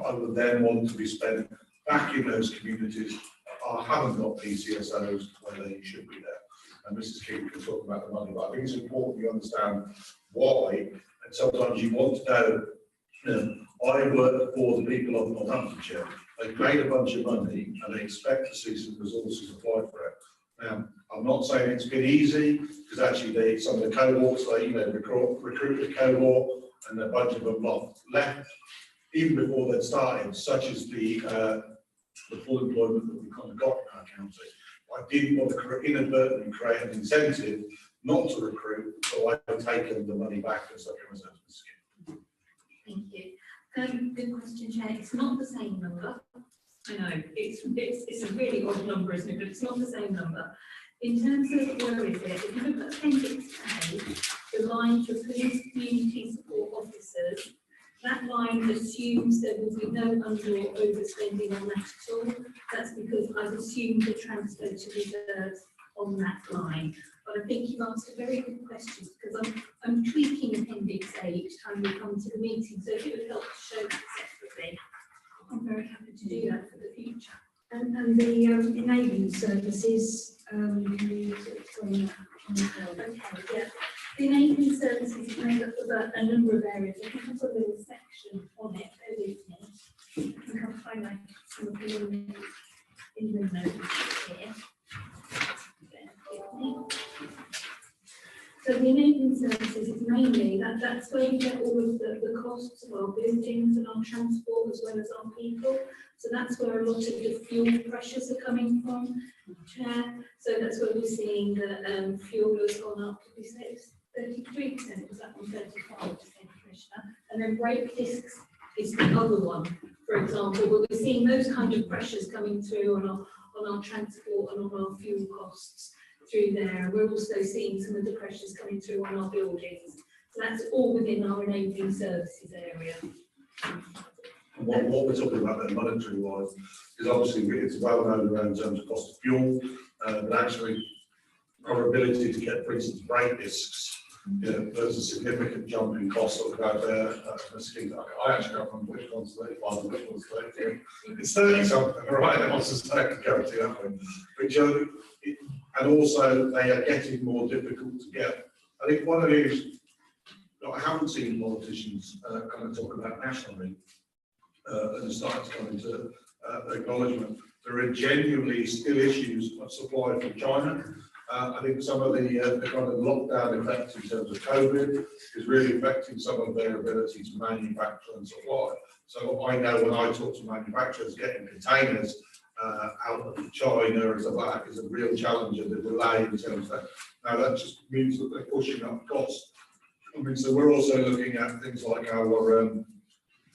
I would then want to be spent back in those communities that haven't got PCSOs where they should be there. And Mrs. King can talk about the money, but I think it's important you understand why. And sometimes you want to know, I work for the people of Northamptonshire. They've paid a bunch of money and they expect to see some resources applied for it. Now, I'm not saying it's been easy, because actually some of the cohorts, they recruit the cohort and a bunch of them left even before they'd started, such as the full employment that we've kind of got in our county. I didn't want to inadvertently create an incentive not to recruit, so I've taken the money back as a reserve scheme. Thank you. Good question, Chair. It's not the same number. I know it's a really odd number, isn't it? But it's not the same number. In terms of where is it? If you look at Appendix A, the line for police community support officers, that line assumes there will be no under or overspending on that at all. That's because I've assumed the transfer to reserves on that line. but I think you've asked a very good question, because I'm tweaking Appendix A each time we come to the meeting, so if it would help to show that separately, I'm very happy to do that for the future. And the enabling services, can you explain that? Okay, yeah. The enabling services is made up of a number of areas. I think I've got a little section on it, bear with me. I think I've highlighted some of them in the notes here. Bear with me. So the enabling services is mainly, that's where we get all of the costs of our buildings and our transport as well as our people. So that's where a lot of the fuel pressures are coming from, Chair. So that's where we're seeing that fuel has gone up, did we say it's 33%, was that on 35%, Commissioner? And then brake discs is the other one, for example, but we're seeing those kind of pressures coming through on our transport and on our fuel costs through there. We're also seeing some of the pressures coming through on our buildings. So that's all within our enabling services area. What we're talking about there, monetary wise, is obviously it's well known around terms of cost of fuel, but actually our ability to get, for instance, brake discs, you know, there's a significant jump in cost of about there. I actually don't remember which one's 35 and which one's 33. It's 30 something, right? That wants to say guarantee that one. But and also they are getting more difficult to get. I think one of these I haven't seen politicians kind of talk about nationally. And starting to come into acknowledgement. There are genuinely still issues of supply from China. I think some of the kind of lockdown effects in terms of COVID is really affecting some of their ability to manufacture and supply. So I know when I talk to manufacturers, getting containers out of China and stuff like that is a real challenge and a delay in terms of that. Now that just means that they're pushing up costs. I mean, so we're also looking at things like our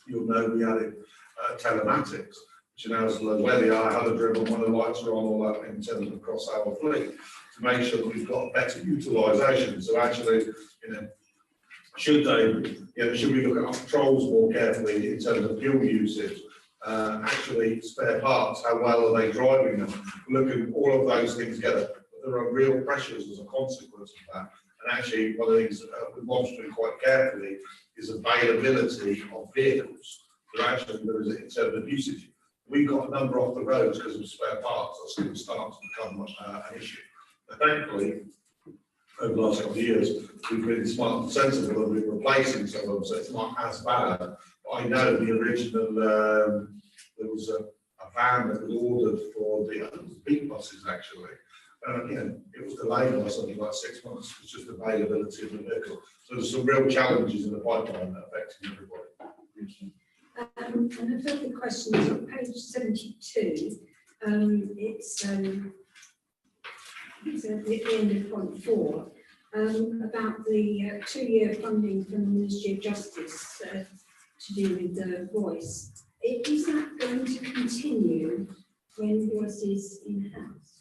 you'll know we added telematics, which allows where they are, how they're driven, when the lights are on, all that in terms of across our fleet, to make sure that we've got better utilisation. So actually, you know, should we look at our patrols more carefully in terms of fuel usage? Actually, spare parts, how well are they driving them? Look at all of those things together. But there are real pressures as a consequence of that. And actually, one of the things we want to do quite carefully is availability of vehicles. So actually, there is in terms of usage. We got a number off the roads because of spare parts. That's going to start to become an issue. But thankfully, over the last couple of years, we've been smart and sensible and we're replacing some of them, so it's not as bad. But I know the original, there was a van that was ordered for the big buses actually. You know, it was delayed by something like 6 months. It's just availability of the vehicle. So there's some real challenges in the pipeline that affecting everybody. Thank you. And a further question is on page 72. It's at the end of point 4 about the 2-year funding from the Ministry of Justice to do with the voice. Is that going to continue when voice is in-house?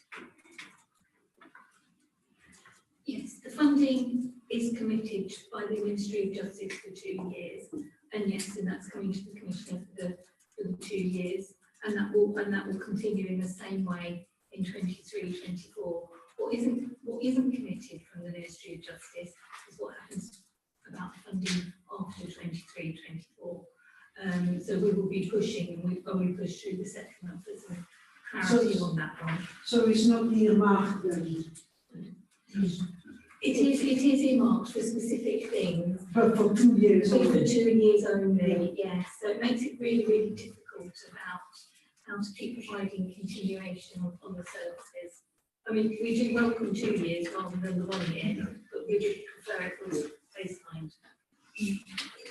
Yes, the funding is committed by the Ministry of Justice for 2 years, and yes, and that's coming to the Commissioner for the 2 years, and that will continue in the same way in 23-24. What isn't committed from the Ministry of Justice is what happens about funding after 23-24. So we will be pushing, and when we push through the settlement for some clarity on that one. So it's not earmarked then? It is earmarked for specific things. But for 2 years For only? 2 years only, yes. So it makes it really, really difficult about how to keep providing continuation on the services. I mean, we do welcome 2 years rather than the 1 year, but we would prefer it was baseline.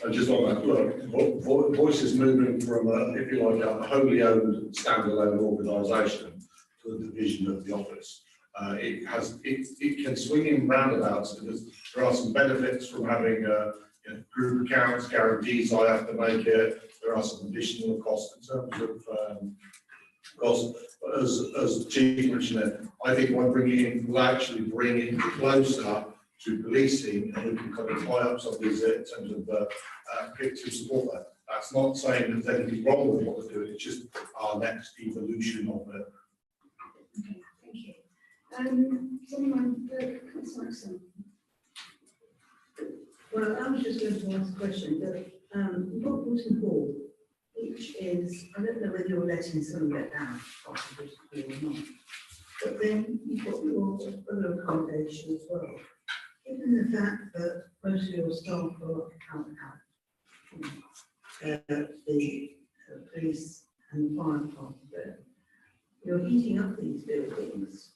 I just want to look, Voice is moving from, if you like, a wholly owned standalone organisation to a division of the office. It can swing in roundabouts because there are some benefits from having group accounts, guarantees I have to make it. There are some additional costs in terms of costs. But as Chief Commissioner, I think by bringing in, we'll actually bring it closer to policing, and we can kind of tie up some of these in terms of victim support. That's not saying that there's anything wrong with what we're doing. It's just our next evolution of it. Okay, thank you. Someone, Councillor Axon. Well, I was just going to ask a question, that, you've got Wootton Hall, which is, I don't know whether you're letting some of it out, possibly or not, but then you've got your other accommodation as well. Given the fact that most of your staff are out, the police and the fire department there, you're heating up these buildings.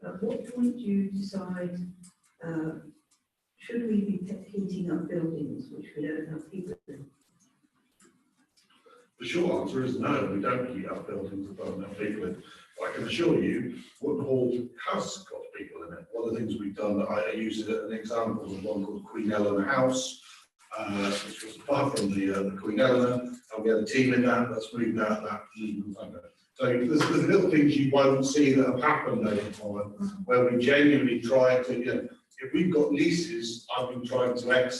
At what point do you decide, should we be heating up buildings which we don't have people in? The short answer is no, we don't heat up buildings that don't have people in. I can assure you, Wootton Hall has got people in it. One of the things we've done, I use it as an example of one called Queen Eleanor House, which was apart from the Queen Eleanor, and we had a team in that's moved out that. So there's little things you won't see that have happened over time, where we genuinely try to, if we've got leases, I've been trying to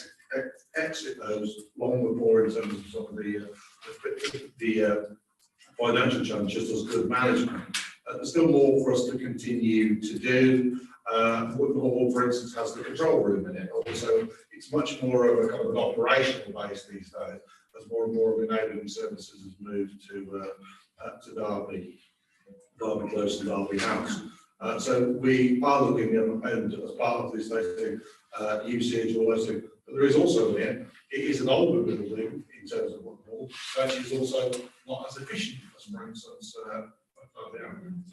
exit those long before in terms of some of the financial challenge, just as good management. There's still more for us to continue to do. Wootton Hall, for instance, has the control room in it. Also, it's much more of a kind of an operational base these days, as more and more of enabling services has moved to Derby Close and Derby House. So we are looking at, and as part of this usage, all those things. But there is also it is an older building in terms of Wootton Hall, but actually is also not as efficient as, for instance, so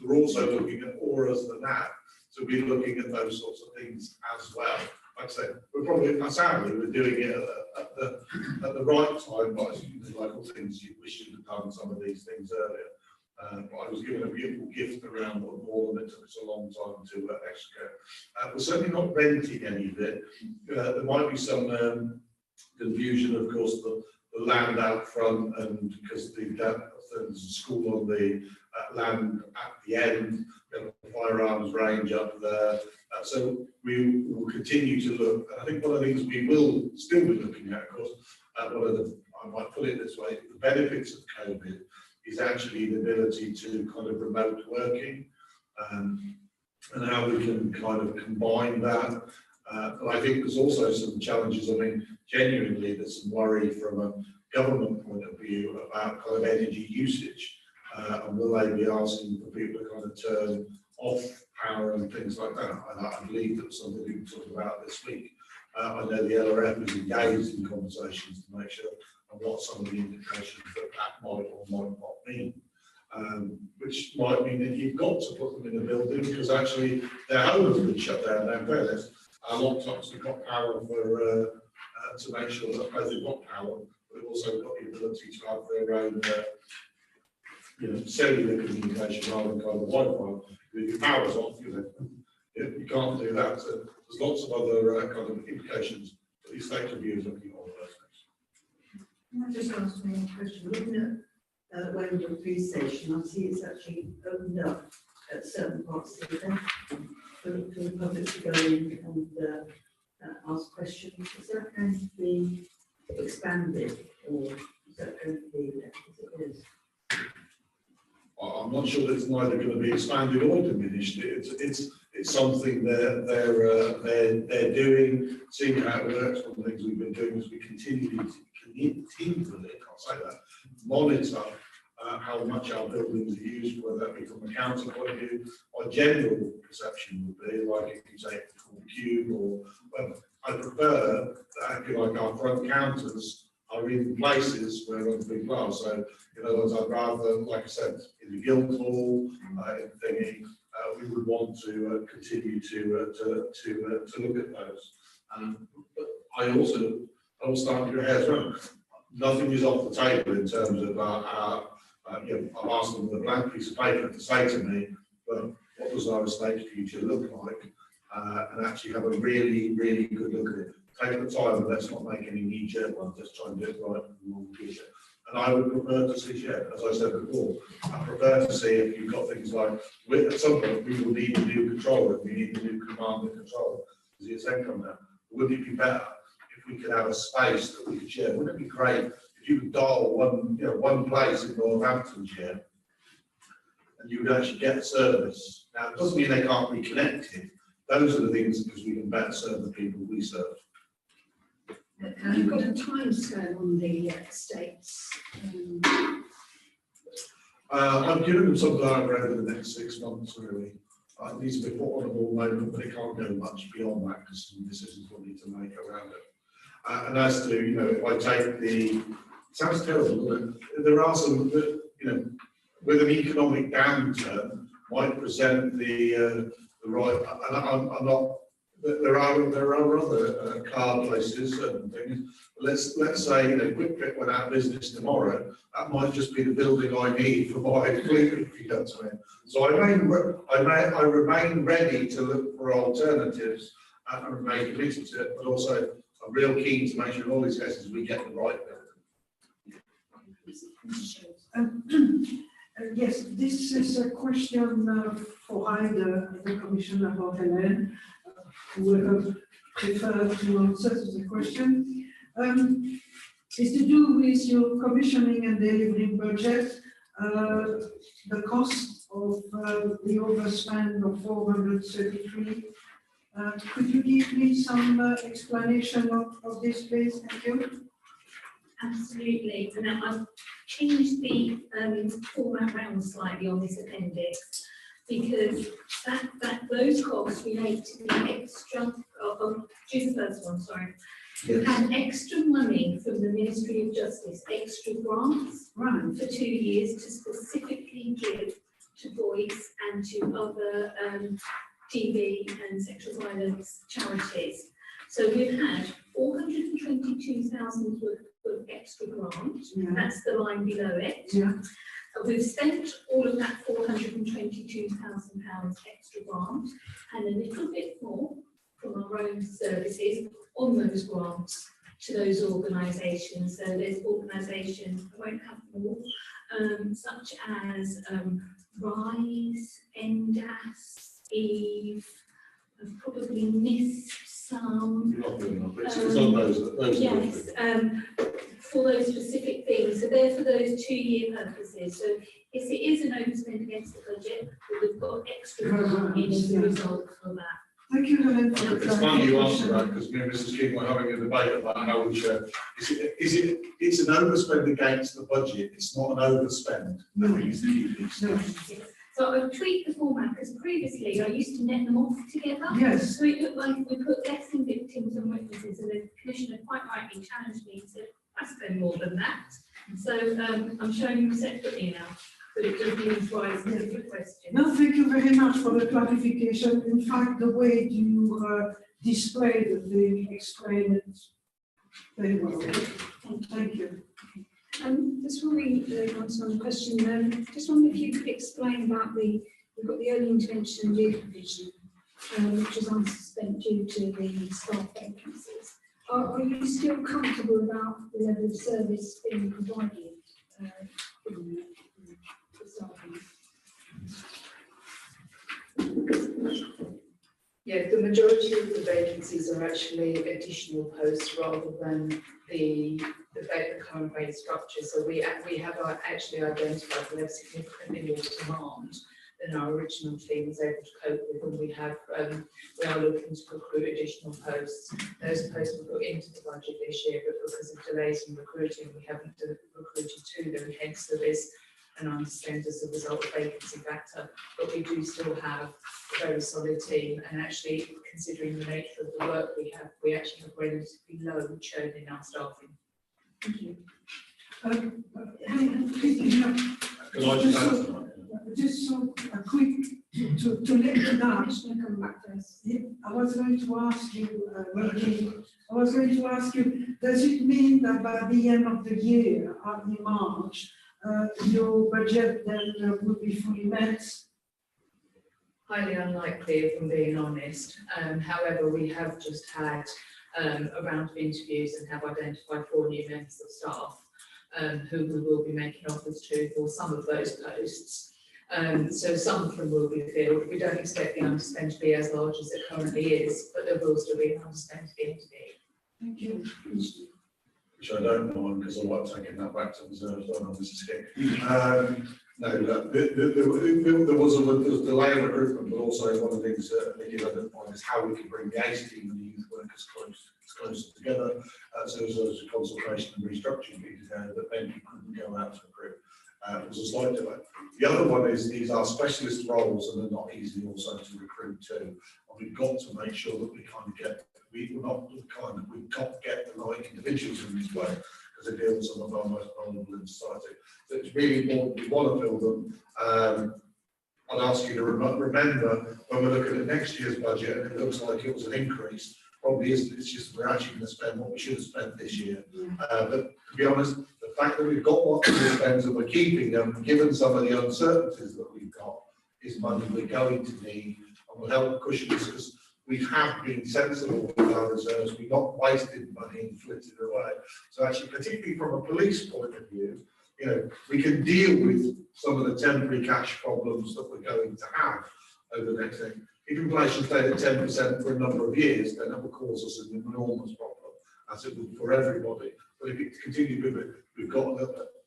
we're also looking at auras than that. So we're looking at those sorts of things as well. Like I said, we're probably, sadly, we're doing it at the right time, but like all things, you wish you'd have done some of these things earlier. But I was given a beautiful gift around Wootton Hall, and it took us a long time to execute. We're certainly not renting any of it. There might be some confusion, of course, the land out front, and because there's a school on the land at the end, we have a firearms range up there. So we will continue to look. I think one of the things we will still be looking at, of course, I might put it this way, the benefits of COVID is actually the ability to kind of remote working, and how we can kind of combine that. But I think there's also some challenges. I mean, genuinely, there's some worry from a government point of view about kind of energy usage, and will they be asking for people to kind of turn off power and things like that? And I believe that's something we can talk about this week. I know the LRF is engaged in conversations to make sure and what some of the implications that might or might not mean. Which might mean that you've got to put them in the building because actually their home has been shut down. Now, in fairness, our laptops have got power for to make sure that they've got power, but they've also got the ability to have their own cellular communication rather than kind of Wi-Fi. If your power's off, you can't do that. So there's lots of other kind of implications that the state review is looking at all those things. Can I just ask me a question? Looking at Wembley Police Station, I see it's actually opened up at certain parts of the day for the public to go in and ask questions. Is that going to be expanded, or is that going to be left as it is? I'm not sure that it's neither going to be expanded or diminished. It's something they're doing, seeing how it works. One of the things we've been doing is we continually, can't say that, monitor how much our buildings are used, whether that be from a council point of view. Our general perception would be, like if you take the cube or whatever, I prefer that, if you like, our front counters are in places where other people are. So, in other words, I'd rather, like I said, in the Guildhall, in thingy, we would want to continue to look at those. But I will start with your hair as well. Nothing is off the table in terms of I've asked them with a blank piece of paper to say to me, well, what does our estate future look like? And actually have a really, really good look at it. Take the time and let's not make any knee-jerk ones, just try and do it right in the future. And I would prefer to see, as I said before, I prefer to see if you've got things like, at some point we will need a new controller, we need a new command and control, as it's then come down. Wouldn't it be better if we could have a space that we could share? Wouldn't it be great if you could dial one place in Northamptonshire, and you would actually get service. Now, it doesn't mean they can't be connected. Those are the things because we can better serve the people we serve. Have you got a timescale on the estates? I've given them some diagram over the next 6 months, really. It needs to be put on a ball moment, but it can't go much beyond that because some decisions will need to make around it. And as to, you know, if I take the, sounds terrible, but there are some, you know, with an economic downturn, might present the right, and I'm not, there are other car places and things. Let's say, you know, Quick Trip went out of business tomorrow. That might just be the building I need for my fleet, if you know what I mean. So I remain ready to look for alternatives and remain committed to it, but also I'm real keen to make sure in all these cases we get the right building. Yes, this is a question for either the Commissioner or Helen, whoever prefer to answer to the question. It's to do with your commissioning and delivering budget, the cost of the overspend of 433. Could you give me some explanation of this, please? Thank you. Absolutely. And I've changed the format around slightly on this appendix because those costs relate to the extra, choose the first one, sorry. We had extra money from the Ministry of Justice, extra grants for 2 years to specifically give to voice and to other DV and sexual violence charities. So we've had 422,000 worth of extra grant. That's the line below it. Yeah. We've spent all of that £422,000 extra grant and a little bit more from our own services on those grants to those organisations. So there's organisations, I won't have them all, such as RISE, NDAS, EVE, I've probably missed some. You're not doing enough. It's on those. Yes, for those specific things. So they're for those 2 year purposes. So if it is an overspend against the budget, we've got extra money as a result for that. Thank you, Helen. It's funny you answer that because me and Mrs. King were having a debate about how we should. It's an overspend against the budget. It's not an overspend. No. So I've tweaked the format because previously I used to net them off together. Yes. So it looked like we put less in victims and witnesses, and the Commissioner quite rightly challenged me and said, I spend more than that. So I'm showing you separately now, but it does mean rise to the question. No, thank you very much for the clarification. In fact, the way you displayed it, they explained it very well. Thank you. Just before we go on to another question, just wonder if you could explain about we've got the early intervention and youth provision, which is unspent due to the staff vacancies. Are you still comfortable about the level of service being provided for staffing? Yeah, the majority of the vacancies are actually additional posts rather than the current rate structure. So we have actually identified we have significantly more demand than our original team was able to cope with, and we are looking to recruit additional posts. Those posts were put into the budget this year, but because of delays in recruiting, we haven't recruited to them. Hence, there is an underspend as a result of vacancy factor. But we do still have a very solid team, and actually, considering the nature of the work we have, we actually have relatively low churn in our staffing. Thank you. Just so a quick to let you know. Commissioner, come back first. Yeah, I was going to ask you, does it mean that by the end of the year, in March, your budget then will be fully met? Highly unlikely, if I'm being honest. However, we have just had a round of interviews and have identified 4 new members of staff who we will be making offers to for some of those posts. So some of them will be filled. We don't expect the underspend to be as large as it currently is, but there will still be an underspend to be interviewed. Thank you. Which I don't mind because I like taking that back to reserves, don't I, Mrs. King? there was a delay in recruitment, but also one of the things that you identified is how we can bring the ACE team and the youth workers closer together. So there was a consultation and restructuring meeting there that meant you couldn't go out to recruit. It was a slight delay. The other one is these are specialist roles and they're not easy also to recruit to. And we've got to make sure that we kind of get, we've got to get the right individuals in this way because they deal with some of our most vulnerable in society. So it's really important, we want to fill them. I'd ask you to remember when we're looking at next year's budget and it looks like it was an increase, probably isn't, it's just we're actually going to spend what we should have spent this year. But to be honest, the fact that we've got what we spend and we're keeping them, given some of the uncertainties that we've got, is money we're going to need and will help cushion us because we have been sensible with our reserves. We've not wasted money and flipped it away. So actually, particularly from a police point of view, you know, we can deal with some of the temporary cash problems that we're going to have over the next thing. If inflation stayed at 10% for a number of years, then that will cause us an enormous problem, as it would for everybody. But if it continues with it, we've got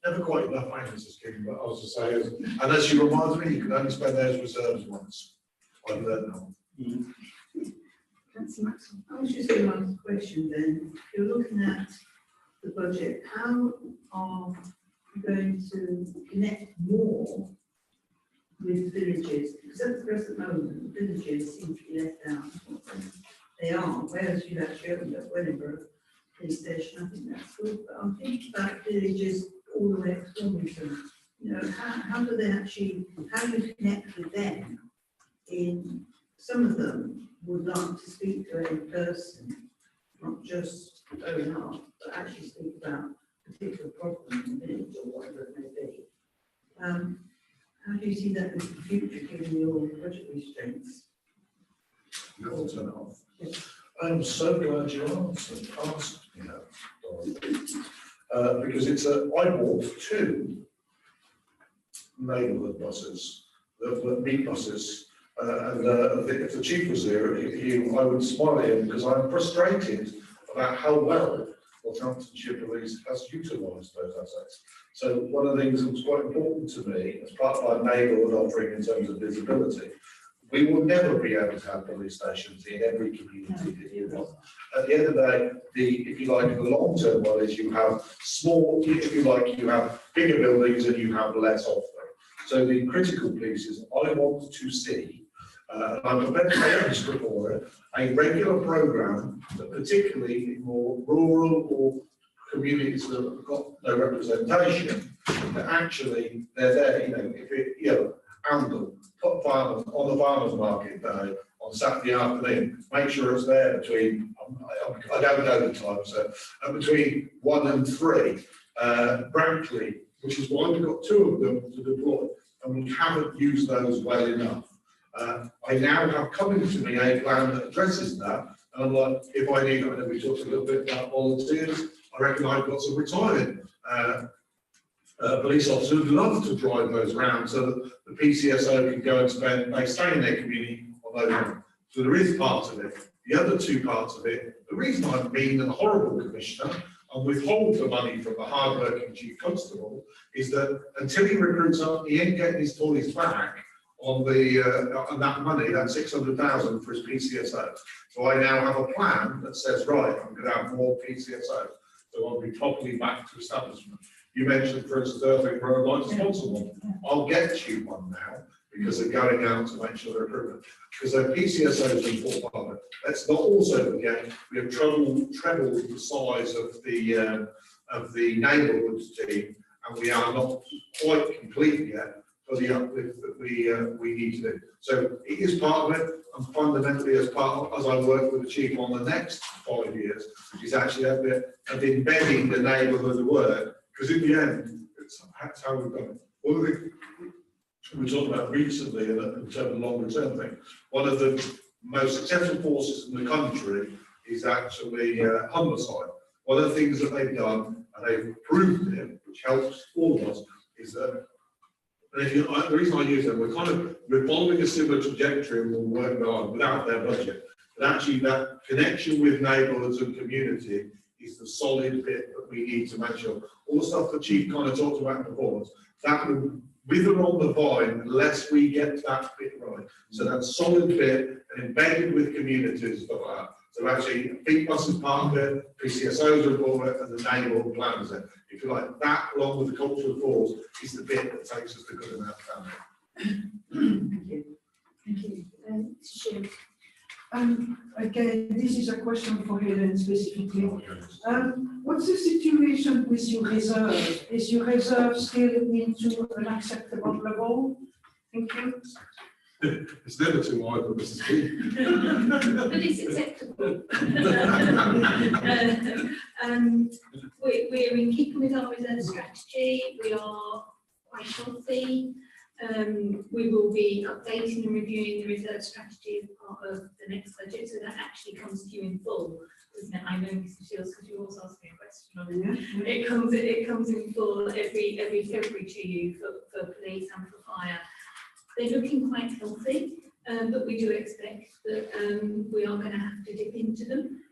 never quite enough finances, Kim, but I was to say, and as you remind me, you can only spend those reserves once. I've learned that. I was just going to ask a question then. If you're looking at the budget, how are you going to connect more with villages? Because at the present moment, villages seem to be left out. They are, whereas you've actually opened up Wellingborough police station, I think that's good. But I'm thinking about villages all the way up to Wilmington. You know, how do they actually, how do you connect with them? In some of them would like to speak to a person, not just phone up, but actually speak about a particular problem in the village or whatever it may be. How do you see that in the future, given your budget restraints? You'll turn it off. Yes. I'm so glad you asked me that, because it's I bought 2 neighbourhood buses, the meat buses. And if the chief was there, I would smile at him because I'm frustrated about how well Northamptonshire Police has utilised those assets. So one of the things that was quite important to me as part of our neighbourhood offering in terms of visibility, we will never be able to have police stations in every community that you want. At the end of the day, if you like, the long-term one is you have small, if you like, you have bigger buildings and you have less of them. So the critical piece is I want to see, and I'm prepared to pay extra for it, a regular programme that particularly in more rural or communities that have got no representation, that actually they're there, you know, if it, you know, handle, put farmers on the farmers market day on Saturday afternoon, make sure it's there between, I don't know the time, so between 1 and 3, Brantley, which is why we've got 2 of them to deploy, and we haven't used those well enough. I now have coming to me a plan that addresses that, and I'm like, if I need, I know we talked a little bit about volunteers, I reckon I've got some retired police officers who'd love to drive those around so that the PCSO can go and they stay in their community on those rounds. So there is part of it. The other 2 parts of it, the reason I'm being a horrible commissioner and withhold the money from the hard-working chief constable is that until he recruits up, he ain't getting his toys back on that money, that 600,000 for his PCSO. So I now have a plan that says, right, I'm going to have more PCSO. So I'll be properly back to establishment. You mentioned, for instance, Earthing Road, I'd like to sponsor one. I'll get you one now because they're going out to make sure they're recruitment. Because their PCSO is an important part of it. Let's not also forget, we have trebled the size of the neighbourhood team, and we are not quite complete yet for the uplift that we need to do. So it is part of it, and fundamentally as I work with the chief on the next 5 years, is actually a bit of embedding the neighbourhood work, because in the end, that's how we've done it. One of the we talked about recently in terms of longer term thing, one of the most successful forces in the country is actually homicide. One of the things that they've done, and they've proved it, which helps all of us, is that the reason I use them, we're following a similar trajectory and we'll work on without their budget. But actually that connection with neighbourhoods and community is the solid bit that we need to make sure. All the stuff the chief kind of talked about before, that will wither on the vine unless we get that bit right. So that solid bit and embedded with communities for that. So actually, Peak Bus is part of it, PCSOs are involved, and the neighbourhood planners it. If you like, that along with the cultural force is the bit that takes us to good enough family. Thank you. Thank you. Mr. Shields. Again, this is a question for Helen specifically. What's the situation with your reserve? Is your reserve still into an acceptable level? Thank you. It's never too high for Mrs. B. But it's acceptable. We're in keeping with our reserve strategy. We are quite healthy. We will be updating and reviewing the reserve strategy as part of the next budget, so that actually comes to you in full, isn't it? I know, Mr. Shields, because you also asked me a question on it. It comes in full every February to you for police and for fire. They're looking quite healthy, but we do expect that we are going to have to dip into them,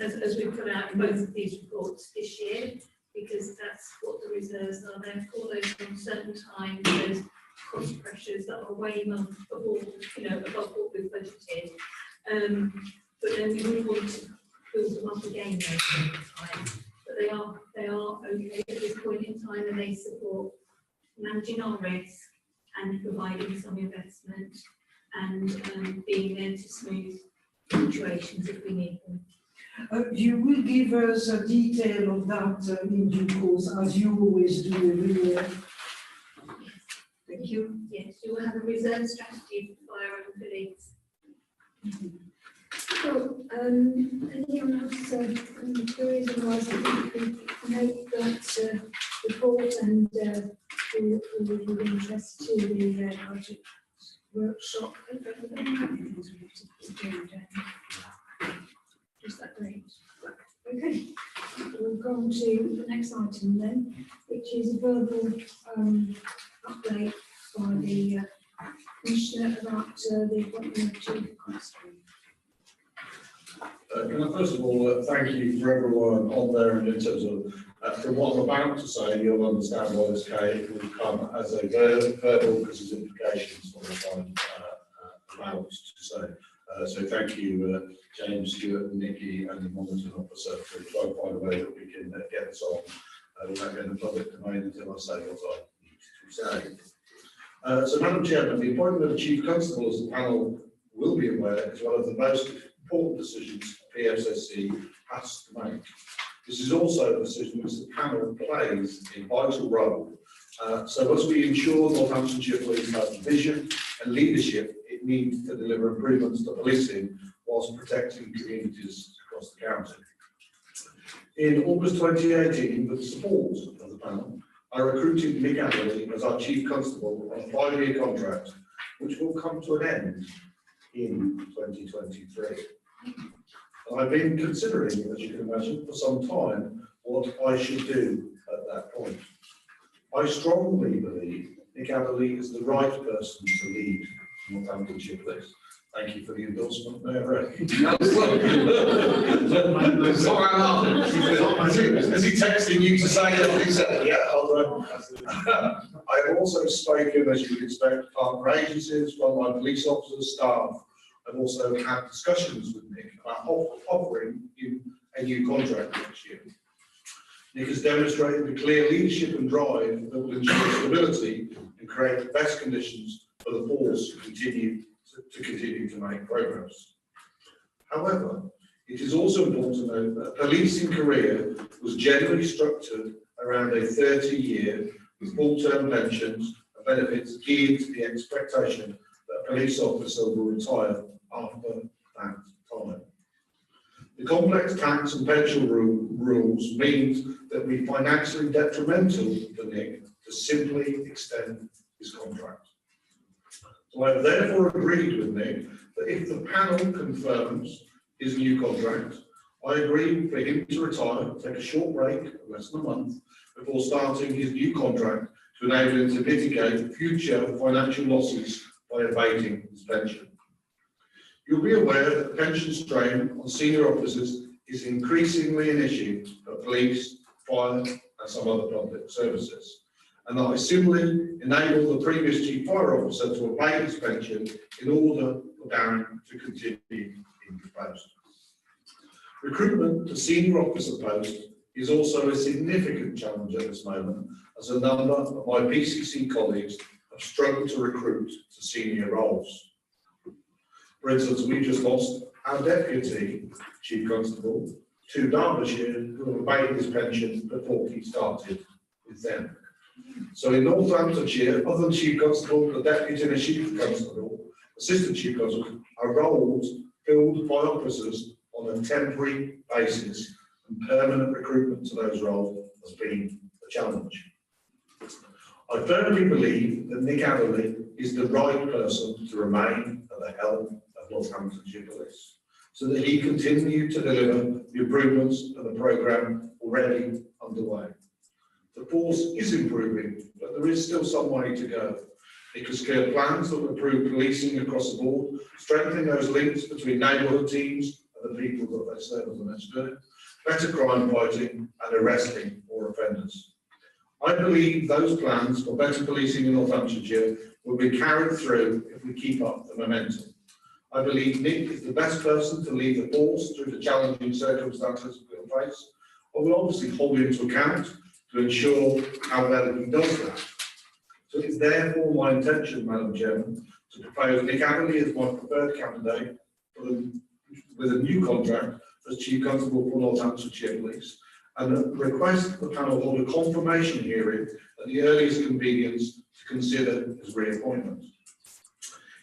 as we put out in both of these reports this year, because that's what the reserves are there for. Those uncertain times, those cost pressures that are way above what we've budgeted. But then we would want to build them up again over time. But they are okay at this point in time, and they support managing our risk and providing some investment and being there to smooth situations if we need them. You will give us a detail of that in due course, as you always do every year. Thank you. Yes, you will have a reserve strategy for fire and police. So, anyone else any queries? Otherwise, I think we make that report and we will be interested to the budget workshop. Just that great. Okay, we'll go on to the next item then, which is a verbal update by the Commissioner about the appointment of Chief Constable. Can I first of all thank you for everyone on there, and in terms of from what I'm about to say, you'll understand why this will come as a verbal because there's implications for what I'm allowed to say. So thank you, James, Stuart, Nikki, and the monitoring officer for trying to find a way that we can get this on without getting the public domain until I say what I need to say. So, Madam Chairman, the appointment of the Chief Constable, as the panel will be aware, is one of the most important decisions PSSC has to make. This is also a decision which the panel plays a vital role. So as we ensure Northamptonshire Police has vision and leadership it needs to deliver improvements to policing whilst protecting communities across the county. In August 2018, with the support of the panel, I recruited Nick Adderley as our Chief Constable on a 5-year contract, which will come to an end in 2023. And I've been considering, as you can imagine, for some time what I should do at that point. I strongly believe Nick Adderley is the right person to lead Northamptonshire Police. Thank you for the endorsement, Mayor. Is he texting you to say that he said, yeah, I have also spoken, as you would expect, partner agencies, frontline police officers, staff. I've also had discussions with Nick about offering him a new contract next year. Nick has demonstrated the clear leadership and drive that will ensure stability and create the best conditions for the force to continue to make progress. However, it is also important to note that a policing career was generally structured around a 30-year with full-term pensions and benefits geared to the expectation that a police officer will retire after that time. The complex tax and pension rules means that we financially detrimental for Nick to simply extend his contract. So I have therefore agreed with Nick that if the panel confirms his new contract, I agree for him to retire, take a short break, less than a month, before starting his new contract to enable him to mitigate future financial losses by evading his pension. You'll be aware that the pension strain on senior officers is increasingly an issue for police, fire, and some other public services. and that I similarly enable the previous Chief Fire Officer to obey his pension in order for Darren to continue in the post. Recruitment to senior officer post is also a significant challenge at this moment, as a number of my PCC colleagues have struggled to recruit to senior roles. For instance, we just lost our Deputy Chief Constable to Derbyshire, who obeyed his pension before he started with them. So in Northamptonshire, other than Chief Constable, the Deputy and a Chief Constable, Assistant Chief Constable, are roles filled by officers on a temporary basis, and permanent recruitment to those roles has been a challenge. I firmly believe that Nick Adderley is the right person to remain at the helm of Northamptonshire Police, so that he continue to deliver the improvements of the programme already underway. The force is improving, but there is still some way to go. Nick has clear plans that will improve policing across the board, strengthening those links between neighbourhood teams and the people that they serve as an expert, better crime fighting and arresting more offenders. I believe those plans for better policing in Northamptonshire will be carried through if we keep up the momentum. I believe Nick is the best person to lead the force through the challenging circumstances we'll face. I will obviously hold him to account to ensure how well he does that. So it's therefore my intention, Madam Chairman, to propose Nick Adderley as my preferred candidate with a new contract as Chief Constable for Northamptonshire Police, and request the panel hold a confirmation hearing at the earliest convenience to consider his reappointment.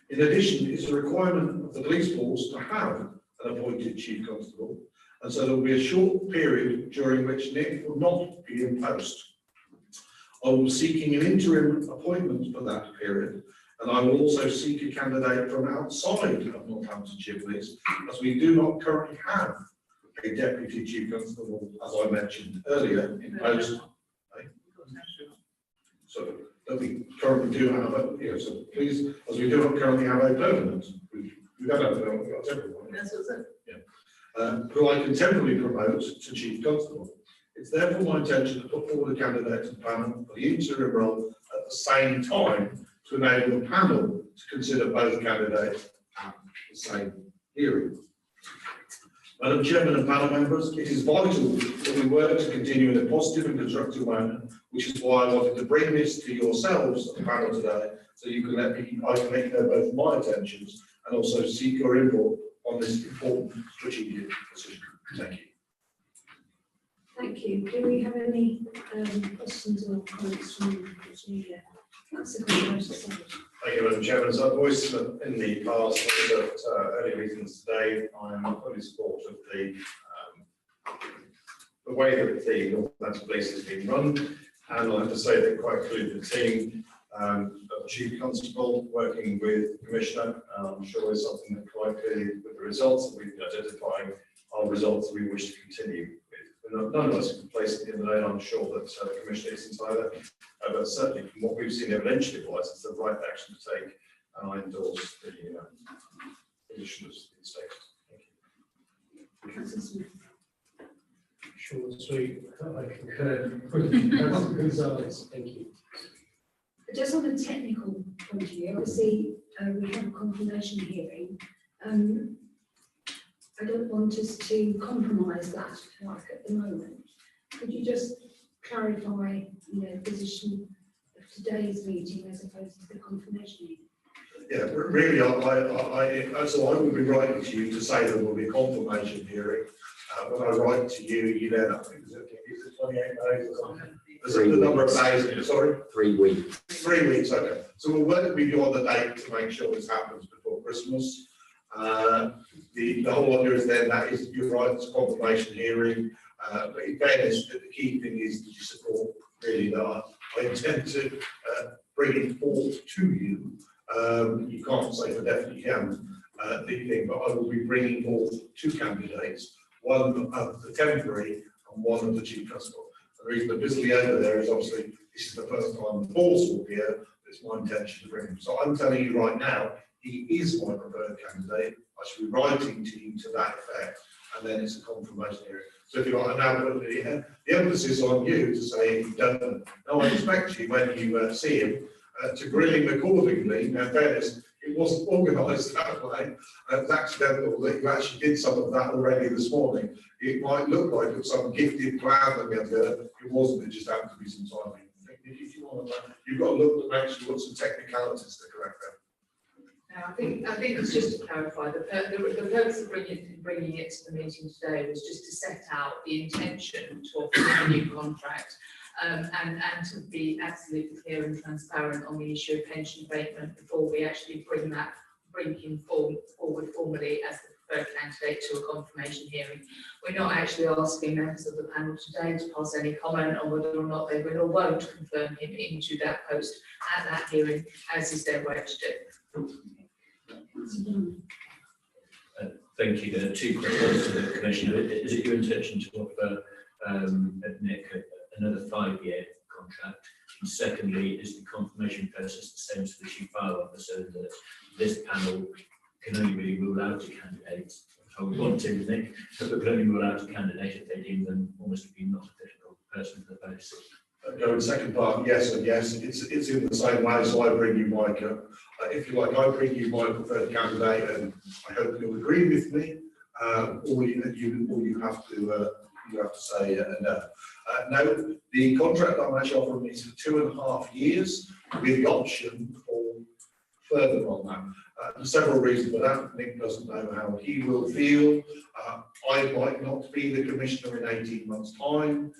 In addition, it's a requirement of the police force to have an appointed Chief Constable, and so there will be a short period during which Nick will not be in post. I will be seeking an interim appointment for that period, and I will also seek a candidate from outside of Northamptonshire Police, as we do not currently have a Deputy Chief Constable, as I mentioned earlier, in post. So that we currently do have a, so please, as we do not currently have a permanent, we don't have a permanent, we've got a temporary one. That's what's it. Who I can temporarily promote to Chief Constable. It's therefore my intention to put forward a candidate to the panel for the interim role at the same time, to enable the panel to consider both candidates at the same hearing. Madam Chairman and panel members, it is vital that we work to continue in a positive and constructive manner, which is why I wanted to bring this to yourselves at the panel today, so you can I can let you know both my intentions and also seek your input on this important strategic decision. Thank you. Thank you. Do we have any questions or comments from the media? That's a good question. Thank you, Madam Chairman. As I've voiced in the past at earlier meetings today, I am fully support of the way that the Northampton Police has been run, and I have to say that quite clearly the team of Chief Constable working with the Commissioner, I'm sure is something that quite clearly with the results that we've been identifying are results that we wish to continue with. None of us are complacent at the end of the day, I'm sure that the Commissioner isn't either. But certainly from what we've seen evidentially wise, it's the right action to take, and I endorse the position of the state. Thank you. Short and sweet, I concur. Thank you. Just on a technical point of view, obviously we have a confirmation hearing. I don't want us to compromise that like at the moment. Could you just clarify, the position of today's meeting as opposed to the confirmation meeting? Yeah, really, so I would be writing to you to say there will be a confirmation hearing. When I write to you, you then, I think, is it 28 days or something? There's a number of days, sorry? 3 weeks. 3 weeks, okay. So we'll work with you on the date to make sure this happens before Christmas. The whole idea is then that is, you're right, it's a confirmation hearing. But in fairness, the key thing is that you support really that I intend to bring it forth to you. You can't say for definite you can, the thing, but I will be bringing forth 2 candidates, one of the temporary and one of the Chief Constable. The reason the busy over there is obviously this is the first time the force will be here. It's my intention to bring him. So I'm telling you right now, he is my preferred candidate. I should be writing to you to that effect, and then it's a confirmation hearing. So if you want, now put the emphasis on you to say you don't. No, I expect you when you see him to grill him accordingly. Now, in fairness, it wasn't organised that way. It was accidental that you actually did some of that already this morning. It might look like it was some gifted plan that we had there. It wasn't. It just happened to be some timing. If you want to, you've got to look to make sure you've got some technicalities to correct that. I think it's just to clarify, the purpose of bringing it to the meeting today was just to set out the intention to offer a new contract, and to be absolutely clear and transparent on the issue of pension abatement before we actually bring him forward formally as the preferred candidate to a confirmation hearing. We're not actually asking members of the panel today to pass any comment on whether or not they will or won't confirm him into that post at that hearing, as is their right to do. Thank you. There are two quick points to the Commissioner. Is it your intention to offer Nick another 5-year contract? And secondly, is the confirmation process the same as the Chief Fire Officer, that this panel can only really rule out a candidate? I would want to, Nick, but can only rule out a candidate if they deem them almost to be not a difficult person for the post. Go in the second part, yes and yes. It's in the same way. So I bring you Micah. If you like, I bring you my preferred candidate, and I hope you'll agree with me. Or you have to say no. No, the contract I'm actually offering is for 2.5 years with the option for further on that. There's several reasons for that. Nick doesn't know how he will feel. I might not be the commissioner in 18 months' time.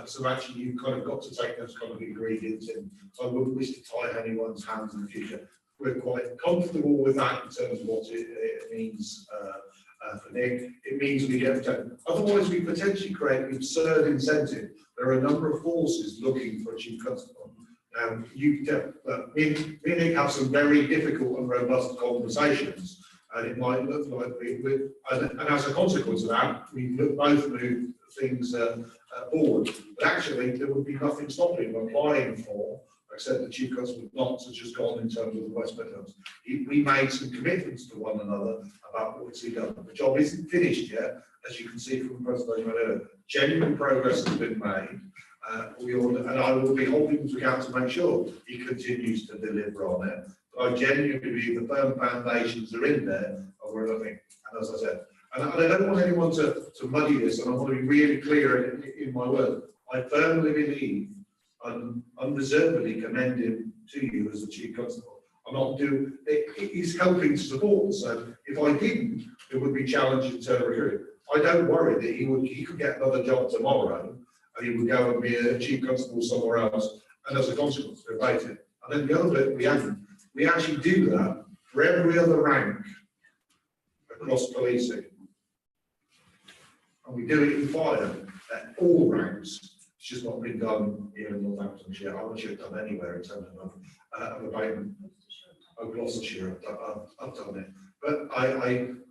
So actually, you've kind of got to take those kind of ingredients in. So I wouldn't wish to tie anyone's hands in the future. We're quite comfortable with that in terms of what it means for Nick. It means we get protected. Otherwise, we potentially create an absurd incentive. There are a number of forces looking for a chief constable. Now, me and Nick have some very difficult and robust conversations, and it might look like and as a consequence of that, we both move things forward. But actually, there would be nothing stopping him applying for, except the Chief Constable not to just gone in terms of the West Midlands. We made some commitments to one another about what's he done. The job isn't finished yet, as you can see from the presentation. Genuine progress has been made. And I will be holding him to account to make sure he continues to deliver on it. But I genuinely believe the firm foundations are in there of where I think, and as I said, and I don't want anyone to muddy this, and I want to be really clear in my words. I firmly believe and unreservedly commend him to you as the Chief Constable. I'm not doing it. He's helping to support us. So if I didn't, it would be challenging to recruit. I don't worry that he could get another job tomorrow and he would go and be a Chief Constable somewhere else, and as a consequence, we're rated. And then the other bit we actually do that for every other rank across policing. And we do it in fire at all ranks. It's just not been done here in Northamptonshire. I'm not sure it's done anywhere in terms of abatement. Oh, Gloucestershire, I've done it. But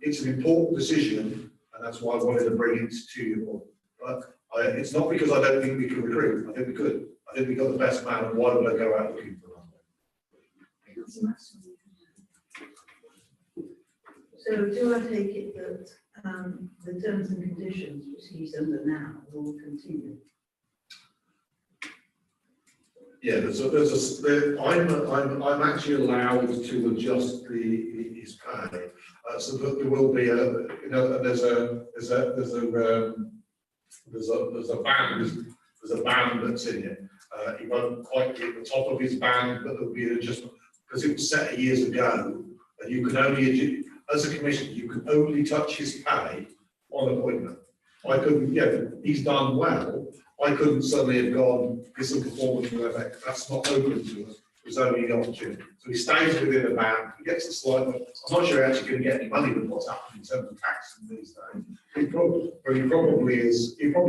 it's an important decision, and that's why I wanted to bring it to you all. But it's not because I don't think we can recruit. I think we could. I think we got the best man, and why would I go out looking for one? So do I take it that the terms and conditions which he's under now will continue? Yeah, I'm actually allowed to adjust his pay, so that there will be there's a band that's in it. He won't quite be at the top of his band, but there'll be an adjustment because it was set years ago, and you can only, as a commissioner, you can only touch his pay on appointment. I couldn't. He's done well. I couldn't suddenly have gone, this will performance will effect. That's not open to us. There's only an opportunity. So he stays within a band, he gets a slight, I'm not sure he's actually going to get any money with what's happening in terms of tax these days. He'd probably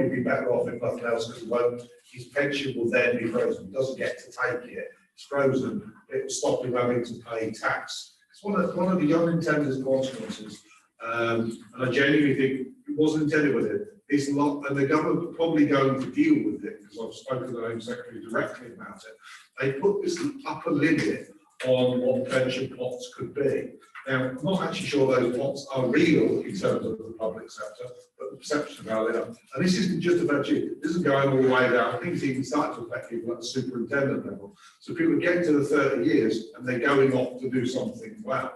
be better off if nothing else, because his pension will then be frozen. He doesn't get to take it. It's frozen. It will stop him having to pay tax. It's one of the unintended consequences. And I genuinely think it wasn't intended with it. It's not, and the government are probably going to deal with it, because I've spoken to the Home Secretary directly about it. They put this upper limit on what pension pots could be. Now, I'm not actually sure those pots are real in terms of the public sector, but the perception about them. And this isn't just about you. This is going all the way down. I think it's even starting to affect people at the superintendent level. So people get to the 30 years and they're going off to do something well.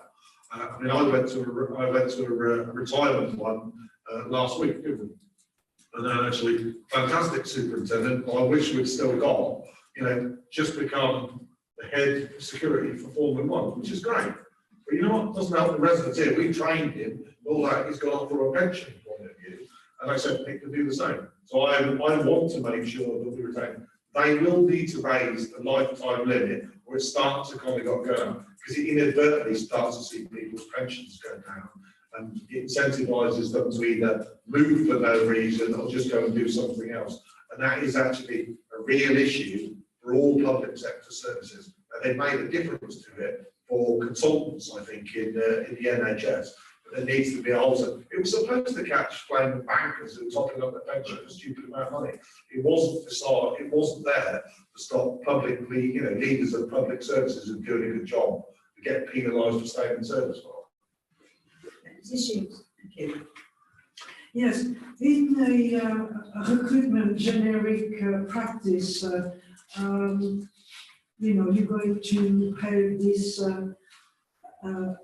I mean, I went to a retirement one last week, and then actually fantastic superintendent, who I wish we'd still got, you know, just become the head of security for Formula One, which is great. But you know what? Doesn't help the residents here. We trained him, all that. He's gone off for a pension point of view, and I said he can do the same. So I want to make sure that we retain. They will need to raise the lifetime limit, or it starts to kind of go down, because it inadvertently starts to see people's pensions go down, and it incentivises them to either move for no reason or just go and do something else. And that is actually a real issue for all public sector services. And they've made a difference to it for consultants, I think, in the NHS. But there needs to be also, it was supposed to catch flaming bankers who were topping up their pension for a stupid amount of money. It wasn't it wasn't there to stop publicly, you know, leaders of public services who are doing a good job to get penalised for staying in service for. Issues. Thank you. Yes, in a recruitment generic practice, you know, you're going to have this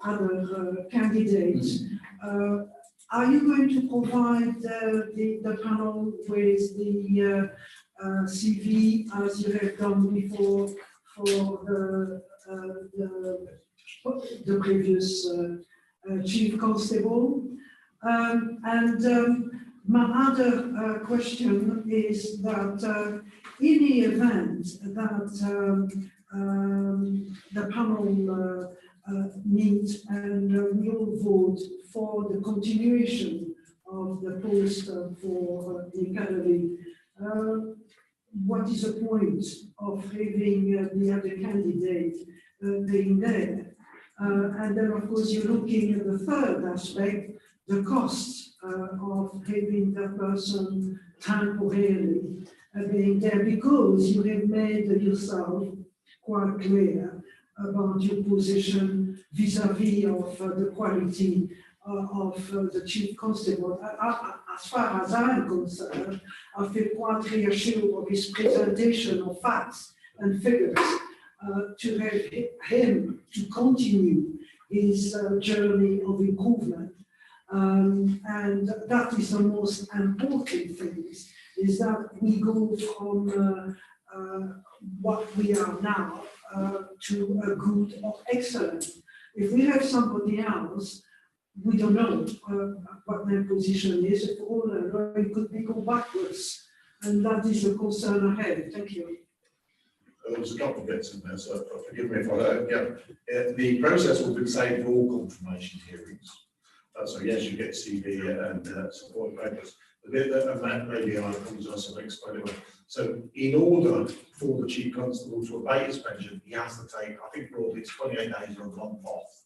other candidates. Are you going to provide the panel with the CV as you have done before for the previous chief constable? My other question is that in the event that the panel meet and will vote for the continuation of the post for the academy, what is the point of having the other candidate being there? And then, of course, you're looking at the third aspect, the cost of having that person temporarily being there, because you have made yourself quite clear about your position vis-à-vis of the quality of the chief constable. As far as I'm concerned, I feel quite reassured of his presentation of facts and figures to have him to continue his journey of improvement. And that is the most important thing, is that we go from what we are now to a good or excellent. If we have somebody else, we don't know what their position is. If all it could be go backwards, and that is a concern I have. Thank you. There was a couple of bits in there, so forgive me if I don't. Yeah, the process will be the same for all confirmation hearings. So yes, you get CV and support papers. The bit that maybe I apologise if I explain it well. So in order for the chief constable to abate his pension, he has to take, I think broadly it's 28 days or a month off.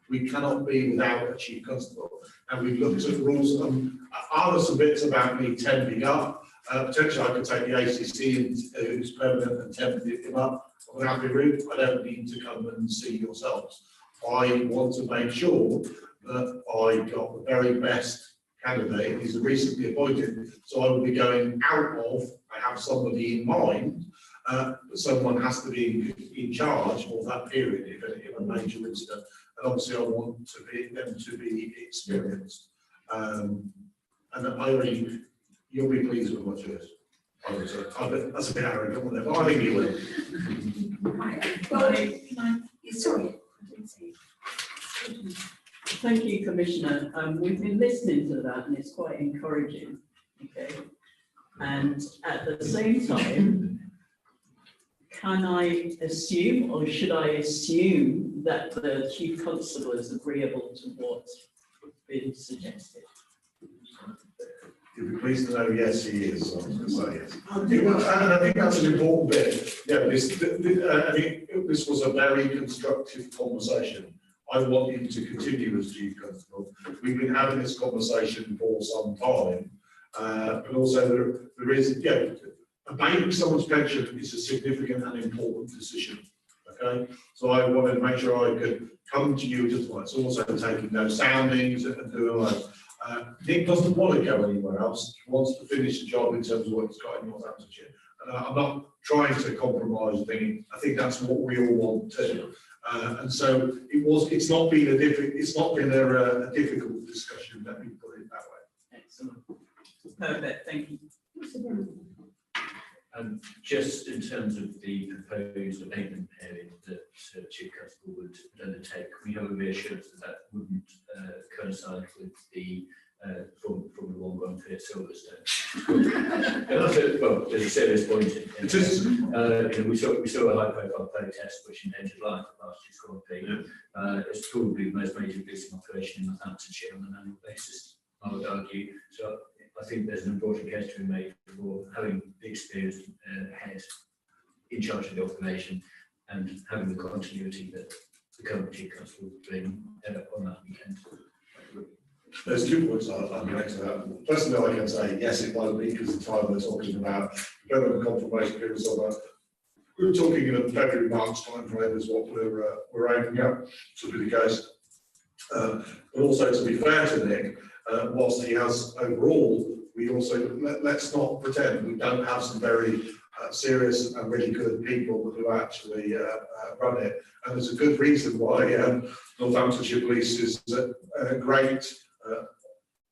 We cannot be without a chief constable. And we've looked at rules. Are there some bits about me temping up? Potentially I could take the ACC who's permanent and temp him up on a happy route. I don't need to come and see yourselves. I want to make sure that I got the very best candidate. He's recently appointed, so I will be going out of, I have somebody in mind, but someone has to be in charge of that period if a major incident. And obviously I want them to be experienced. And you'll be pleased with my choice. That's a bit arrogant, wasn't it? But I think you will. Well, sorry, I didn't see. Thank you, Commissioner. We've been listening to that and it's quite encouraging, okay? And at the same time, can I assume, or should I assume, that the Chief Constable is agreeable to what's been suggested? You'll be pleased to know, yes, he is. So I'm going to say yes. And I think that's an important bit. Yeah, I think this was a very constructive conversation. I want him to continue as Chief Constable. We've been having this conversation for some time, but also there is, abating someone's pension is a significant and important decision. Okay, Okay, so I wanted to make sure I could come to you just once, also taking those soundings and doing all that. Nick doesn't want to go anywhere else. He wants to finish the job in terms of what he's got in Northamptonshire. I'm not trying to compromise things. I think that's what we all want to. And so it's not been a difficult discussion, let me put it that way. Excellent. Perfect, thank you. Just in terms of the proposed abatement period that Chief Constable would undertake, we have a reassurance that that wouldn't coincide with the from the one gone for Silverstone. Well, there's a serious point in we saw a high profile protest which endangered life at last year's Grand Prix. It's probably the most major policing operation in Northamptonshire on an annual basis, I would argue. So I think there's an important case to be made for having the experienced head in charge of the operation and having the continuity that the current Chief Constable will bring on that weekend. There's 2 points I'll make to that. Personally, I can say yes, it won't be because the time we're talking about, depending on the confirmation period, so that we're talking in a February, March time frame is what we're aiming at to be the case. But also to be fair to Nick, whilst he has overall, we also let's not pretend we don't have some very serious and really good people who actually run it. And there's a good reason why Northamptonshire Police is a great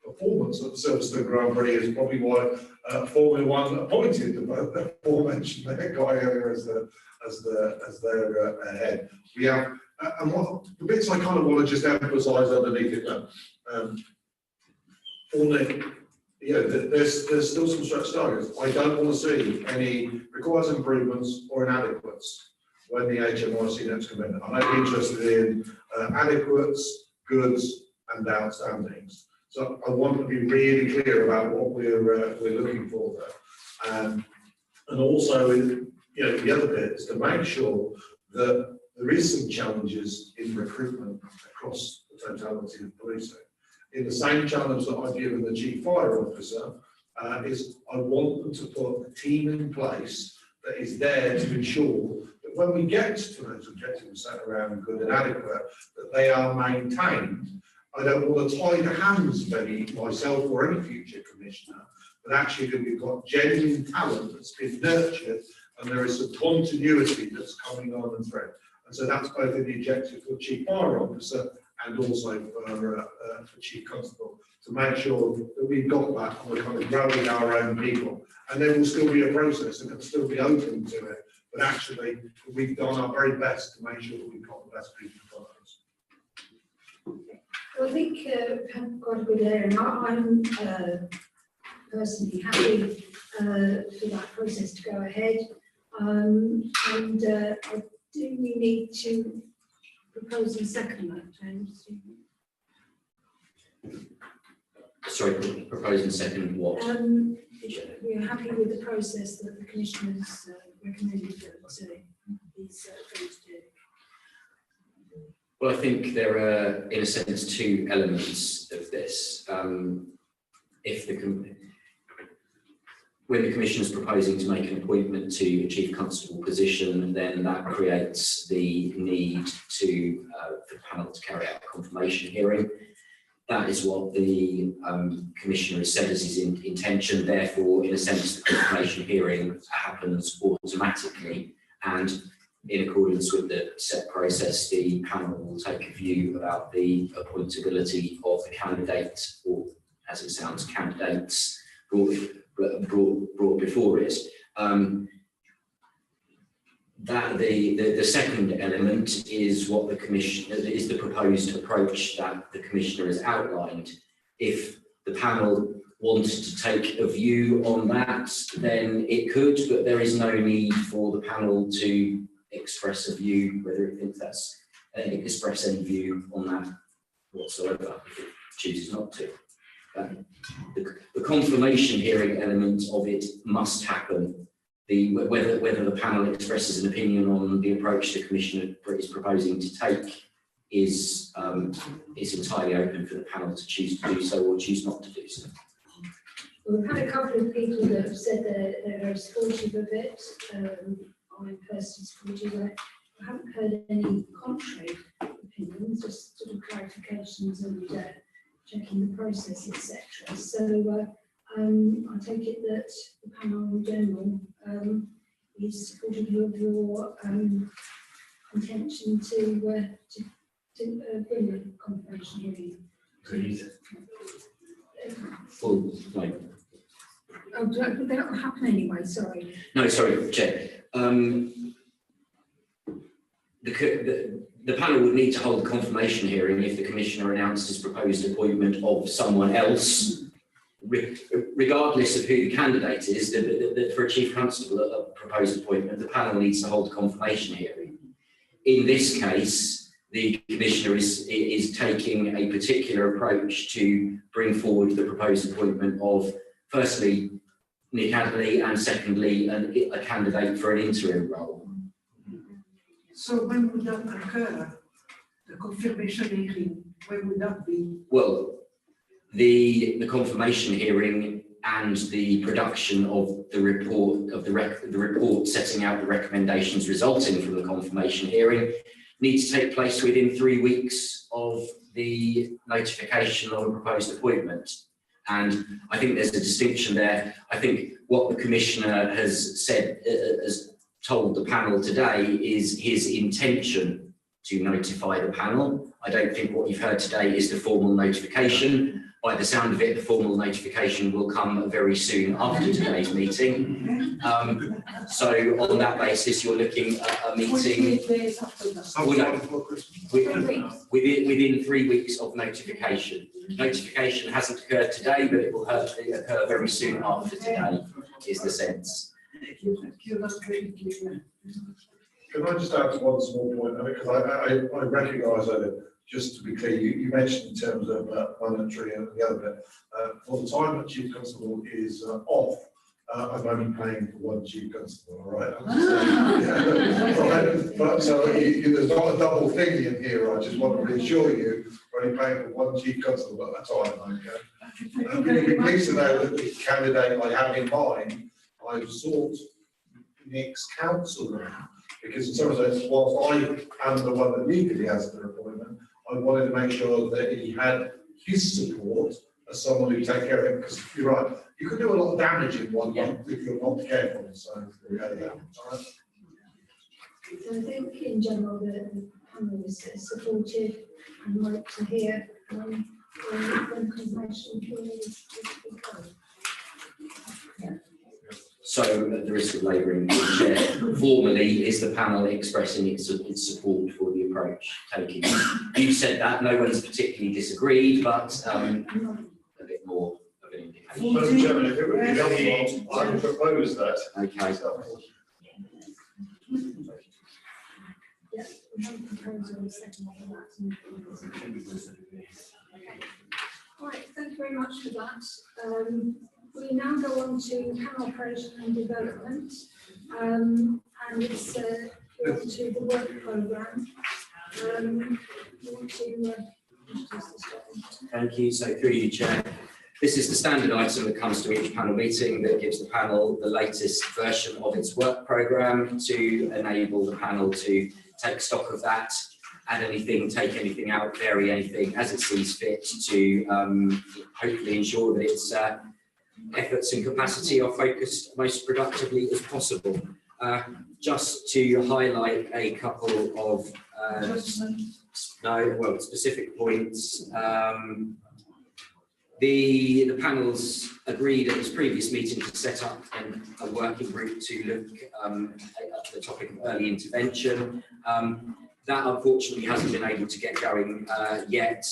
performance at the Silverstone Grand Prix is probably why Formula One appointed the aforementioned guy earlier as their head. We have, and what the bits I kind of want to just emphasise underneath it, for Nick, there's still some stretch targets. I don't want to see any requires improvements or inadequates when the HMRC next come in. I may be interested in adequates, goods, and outstandings. So I want to be really clear about what we're looking for there, and also the other bit is to make sure that there is some challenges in recruitment across the totality of policing. In the same challenge that I've given the Chief Fire Officer, is I want them to put a team in place that is there to ensure that when we get to those objectives set around good and adequate, that they are maintained. I don't want to tie the hands of any myself or any future commissioner, but actually that we've got genuine talent that's been nurtured and there is some continuity that's coming on and through. And so that's both in the objective for Chief Fire Officer and also for Chief Constable, to make sure that we've got that and we're kind of growing our own people. And there will still be a process and can still be open to it, but actually we've done our very best to make sure that we've got the best people for us. Well, I think we've had quite a good area, and I'm personally happy for that process to go ahead. Do we need to propose and second that, James? Sorry, propose and second what? We're happy with the process that the Commissioner's recommended that he's going to do. Well, I think there are, in a sense, 2 elements of this. When the Commissioner is proposing to make an appointment to a Chief Constable position, then that creates the need for the panel to carry out a confirmation hearing. That is what the Commissioner has said as his intention. Therefore, in a sense, the confirmation hearing happens automatically, and in accordance with the set process, the panel will take a view about the appointability of the candidate, or as it sounds, candidates brought before it. That the second element is what the Commissioner is the proposed approach that the Commissioner has outlined. If the panel wanted to take a view on that, then it could, but there is no need for the panel to express a view, whether it thinks that's express any view on that whatsoever, if it chooses not to. The confirmation hearing element of it must happen. Whether the panel expresses an opinion on the approach the Commissioner is proposing to take is entirely open for the panel to choose to do so or choose not to do so. Well, we've had a couple of people that have said they're very supportive of it. I'm personally supportive of it. I haven't heard any contrary opinions, just sort of clarifications and checking the process, etc. So I take it that the panel in general is supportive of your intention to bring a confirmation hearing. Agreed. Full, like, Oh, but that will happen anyway, sorry. no, sorry, Chair. The panel would need to hold a confirmation hearing if the Commissioner announced his proposed appointment of someone else, regardless of who the candidate is. For a Chief Constable, a proposed appointment, the panel needs to hold a confirmation hearing. In this case, the Commissioner is taking a particular approach to bring forward the proposed appointment of, firstly, Nick Adley, and secondly, a candidate for an interim role. So when would that occur? The confirmation hearing, when would that be? Well, the confirmation hearing and the production of the report the report setting out the recommendations resulting from the confirmation hearing needs to take place within 3 weeks of the notification of a proposed appointment. And I think there's a distinction there. I think what the Commissioner has said, has told the panel today, is his intention to notify the panel. I don't think what you've heard today is the formal notification. By the sound of it, the formal notification will come very soon after today's meeting. So on that basis, you're looking at a meeting within 3 weeks of notification. Notification hasn't occurred today, but it will occur very soon after today, is the sense. Can I just add one small point? I mean, because I recognise that, just to be clear, you mentioned in terms of monetary and the other bit, for the time that Chief Constable is off, I'm only paying for one Chief Constable, all right? Right. But so there's not a double thing in here. I just want to reassure you, we're only paying for one Chief Constable at a time. Okay? You'll be pleased to know that the candidate I have in mind, I've sought Nick's counsel on, because in some sense, whilst I am the one that legally has the appointment, I wanted to make sure that he had his support as someone who take care of him, because you're right, you could do a lot of damage in 1 month if you're not careful. So we had that. All right. So I think in general the panel is supportive and like to hear when confirmation hearing is coming. So, at the risk of labouring the chair, formally, is the panel expressing its support for the approach taken? You've said that, no one's particularly disagreed, but a bit more of an indication. Madam Chairman, if it would be helpful, I would propose that. Okay. Yeah, we have a proposal and a second on that. Okay. All right, thank you very much for that. We now go on to panel operation and development, and it's we're on to the work programme. You want to introduce this document? Thank you. So, through you, Chair. This is the standard item that comes to each panel meeting that gives the panel the latest version of its work programme to enable the panel to take stock of that, add anything, take anything out, vary anything as it sees fit to hopefully ensure that its efforts and capacity are focused most productively as possible. Just to highlight a couple of specific points. The panel's agreed at its previous meeting to set up a working group to look at the topic of early intervention. That unfortunately hasn't been able to get going yet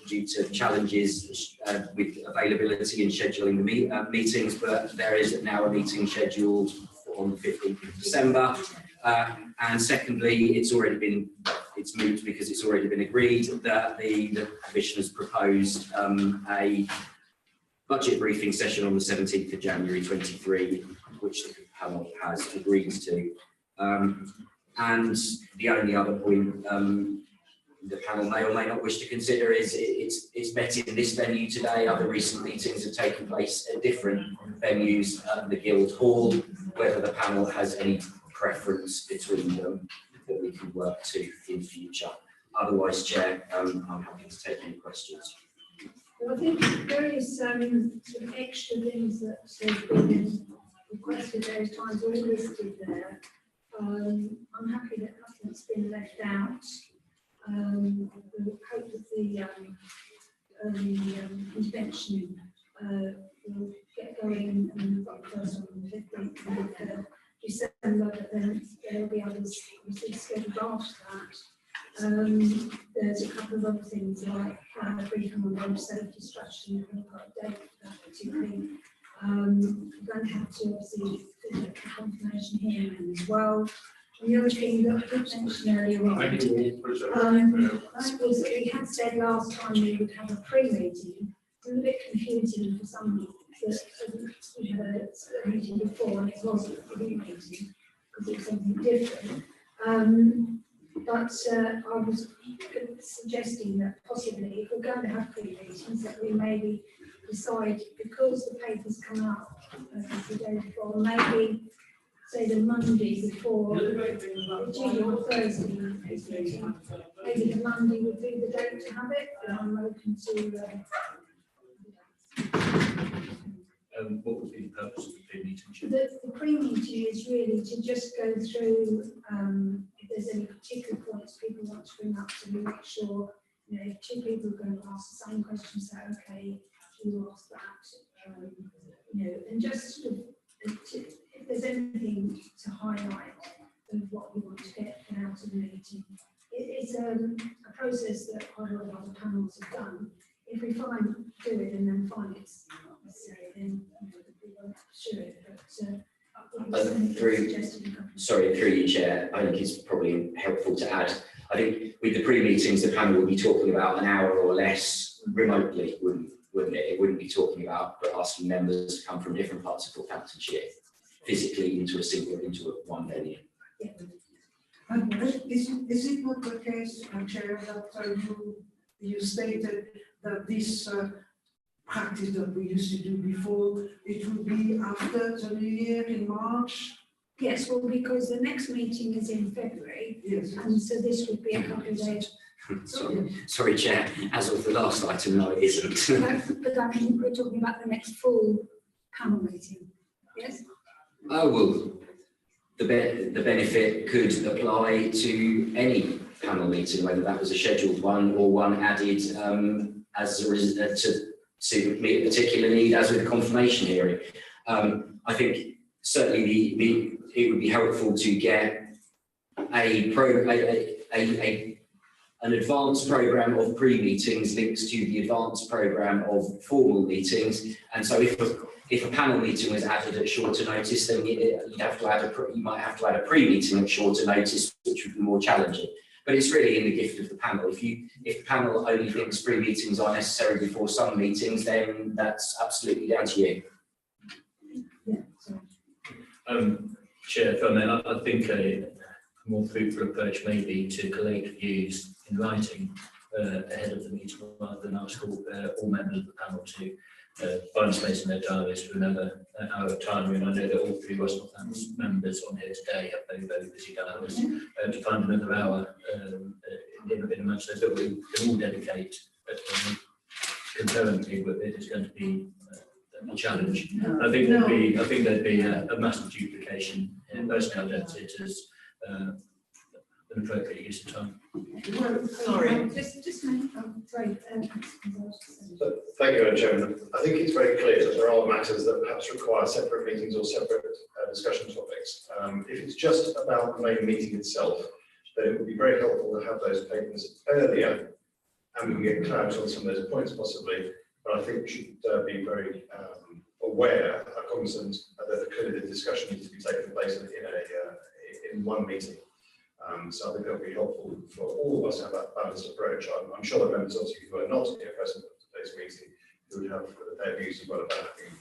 due to challenges with availability and scheduling the meetings, but there is now a meeting scheduled on the 15th of December. And secondly, it's moved because it's already been agreed that the Commissioner's proposed a budget briefing session on the 17th of January 23, which the panel has agreed to. And the only other point the panel may or may not wish to consider is it's met in this venue today. Other recent meetings have taken place at different venues at the Guildhall. Whether the panel has any preference between them that we can work to in future. Otherwise, Chair, I'm happy to take any questions. Well, I think various sort of extra things that have been requested those times all listed there. I'm happy that nothing's been left out. We hope that the intervention will get going and we've got the first one on the 15th of December, but then there will be others obviously scheduled after that. There's a couple of other things like briefing on road safety strategy. We've got a date for that particularly. We're going to have to obviously do the confirmation hearing as well. And the other thing that I did mention earlier on was that we had said last time we would have a pre-meeting. It was a bit confusing for some that we had a meeting before and it wasn't a pre-meeting because it was something different. But I was suggesting that possibly if we're going to have pre-meetings that we maybe decide, because the papers come out the day before, maybe say the Monday before, Tuesday or Thursday meeting, maybe the Monday would be the date to have it, and I'm open to what would be the purpose of the pre-meeting? the pre-meeting is really to just go through if there's any particular points people want to bring up, so we make sure, you know, if two people are going to ask the same question, say, okay, you ask that, you know, and just sort of, if there's anything to highlight of what we want to get out of the meeting. It's a process that quite a lot of other panels have done. If we do it and then find it's not necessary, then we won't pursue it. But through you, Chair, I think it's probably helpful to add. I think with the pre-meetings, the panel will be talking about an hour or less remotely, wouldn't it? It wouldn't be talking about asking members to come from different parts of Northamptonshire physically into one venue. yeah. Is it not the case, Chair, that you stated that this practice that we used to do before, it would be after the New Year in March? Yes, well, because the next meeting is in February, Yes. and so this would be a couple of days. Sorry, Chair, as of the last item, no, it isn't. But I mean, we're talking about the next full panel meeting, yes? Oh, well, the benefit could apply to any panel meeting, whether that was a scheduled one or one added as to meet a particular need, as with the confirmation hearing. I think certainly it would be helpful to get an advanced programme of pre-meetings linked to the advanced programme of formal meetings. And so if a panel meeting was added at shorter notice, then you might have to add a pre-meeting at shorter notice, which would be more challenging. But it's really in the gift of the panel. If the panel only thinks pre-meetings are necessary before some meetings, then that's absolutely down to you. Yeah, Chair, if I may, I think a more fruitful approach may be to collate views in writing ahead of the meeting, rather than ask all members of the panel to find space in their diaries for another hour of time. And I know that all three West Northampton members on here today have very, very busy diaries. To find another hour in a month, so that we can all dedicate concurrently, but it is going to be a challenge. I think there'd be a massive duplication in personally identity as an appropriate use of time. well, Sorry. Just a minute, sorry. So, thank you, Madam Chairman. I think it's very clear that there are matters that perhaps require separate meetings or separate discussion topics. If it's just about the main meeting itself, then it would be very helpful to have those papers earlier, and we can get clarity on some of those points possibly. But I think we should be very aware, cognizant that clearly the discussion needs to be taking place in one meeting. So I think that would be helpful for all of us to have that balanced approach. I'm sure the members obviously who are not here present at today's meeting who would have their views as well about having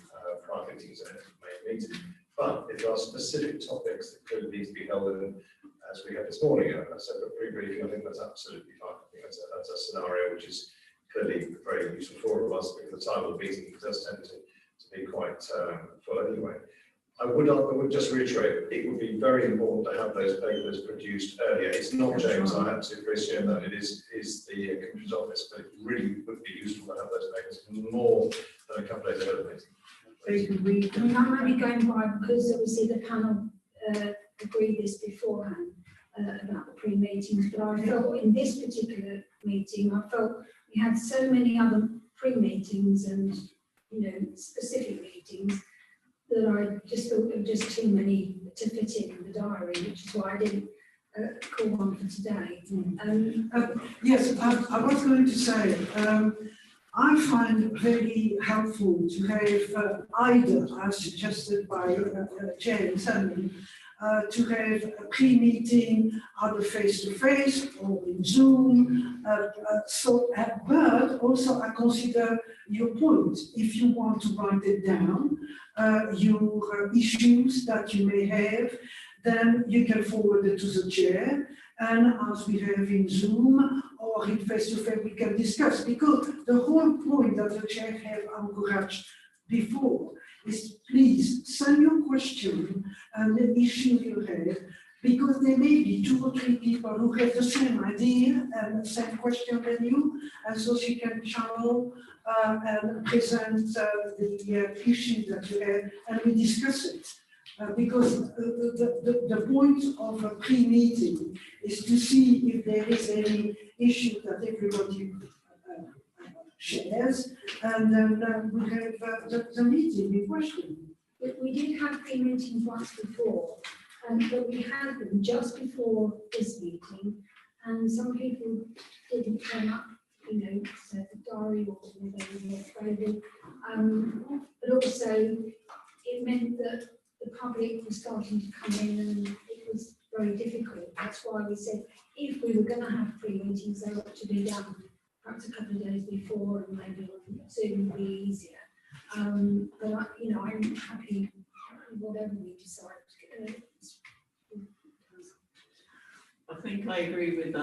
private meetings and main meeting. But if there are specific topics that clearly need to be held in, as we had this morning, a separate pre-briefing, I think that's absolutely fine. I think that's a scenario which is clearly very useful for all of us, because the time of the meeting does tend to be quite full anyway. I would just reiterate, it would be very important to have those papers produced earlier. It's not James, I have to appreciate that, it is the Commissioner's office, but it really would be useful to have those papers more than a couple of days ahead of the meeting. I mean, I'm only going by because obviously the panel agreed this beforehand about the pre-meetings, but I felt in this particular meeting, I felt we had so many other pre-meetings and, you know, specific meetings that I just thought there were just too many to fit in the diary, which is why I didn't call one for today. Yes, I was going to say, I find it very helpful to have either, as suggested by James Hanlon, to have a pre-meeting either face-to-face or in Zoom. But also I consider your point. If you want to write it down, your issues that you may have, then you can forward it to the chair. And as we have in Zoom or in face-to-face, we can discuss. Because the whole point that the chair have encouraged before is please send your question and the issue you have, because there may be 2 or 3 people who have the same idea and the same question than you, and so she can channel and present the issue that you have, and we discuss it. Because the point of a pre-meeting is to see if there is any issue that everybody shares, and then we have the meeting in question. We did have pre-meetings once before, but we had them just before this meeting, and some people didn't turn up, you know, so the diary or they were available. But also, it meant that the public was starting to come in, and it was very difficult. That's why we said if we were going to have pre-meetings, they ought to be done perhaps a couple of days before, and maybe Zoom would be easier. But you know, I'm happy whatever we decide. I think I agree with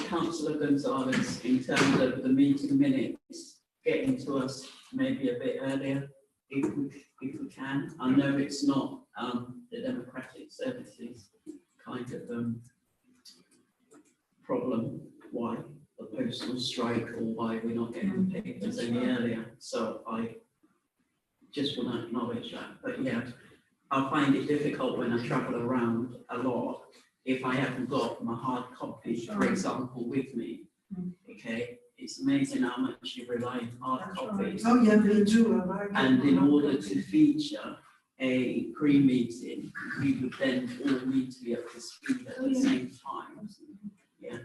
Councillor Gonzalez in terms of the meeting minutes getting to us maybe a bit earlier if we can. I know it's not the Democratic Services kind of problem why the postal strike or why we're not getting the papers any earlier. So I just want to acknowledge that. But yeah, I find it difficult when I travel around a lot if I haven't got my hard copy, for example, with me. Okay, it's amazing how much you rely on hard copies. Oh yeah, they do. And in order to feature a pre-meeting, we would then all need to be up to speed at the same time. Yeah.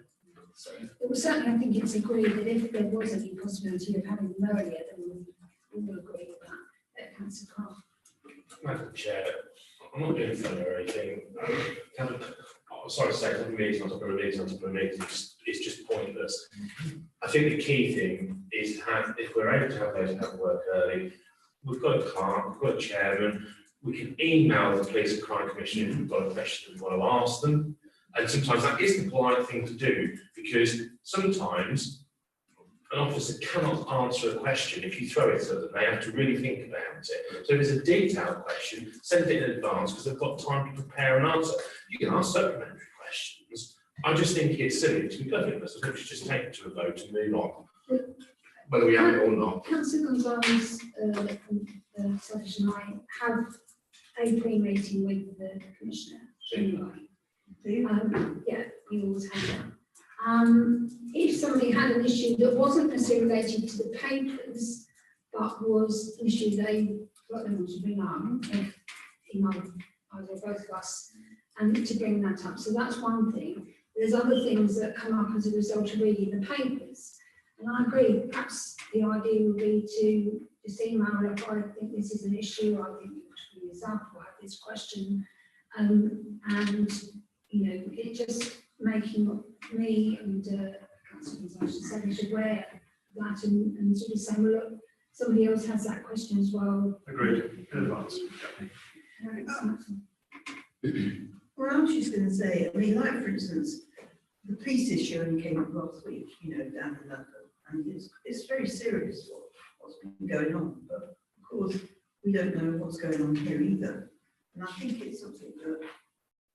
So it was certainly, I think it's agreed that if there was any possibility of having them earlier, then we will agree with that. Councillor Carr. Madam Chair, I'm not doing fun or anything. Sorry to say, it's not a meeting on top of a meeting on top of a meeting. It's just pointless. I think the key thing is to have, if we're able to have those have work early, we've got a clerk, we've got a chairman, we can email the Police and Crime Commission if we've got a question we want to ask them. And sometimes that is the polite thing to do, because sometimes an officer cannot answer a question if you throw it at them. They have to really think about it. So if it's a detailed question, send it in advance because they've got time to prepare an answer. You can ask supplementary questions. I just think it's silly to be perfectly honest. I think we should just take it to a vote and move on, whether we have it or not. Councillor Gonzalez, Selfish and I have a pre-meeting with the Commissioner. Yeah, we always have that. If somebody had an issue that wasn't necessarily related to the papers, but was an issue they wanted to bring up, email either both of us, and to bring that up. So that's one thing. There's other things that come up as a result of reading the papers. And I agree, perhaps the idea would be to just email if I think this is an issue, I think you should bring this up, or have this question, and you know, it just making me and Councillor aware of that, and sort of saying, well, look, somebody else has that question as well. Agreed. In advance. Well, I was just going to say, I mean, like for instance, the police issue only came up last week, you know, down in London, and it's very serious what's been going on. But of course, we don't know what's going on here either. And I think it's something that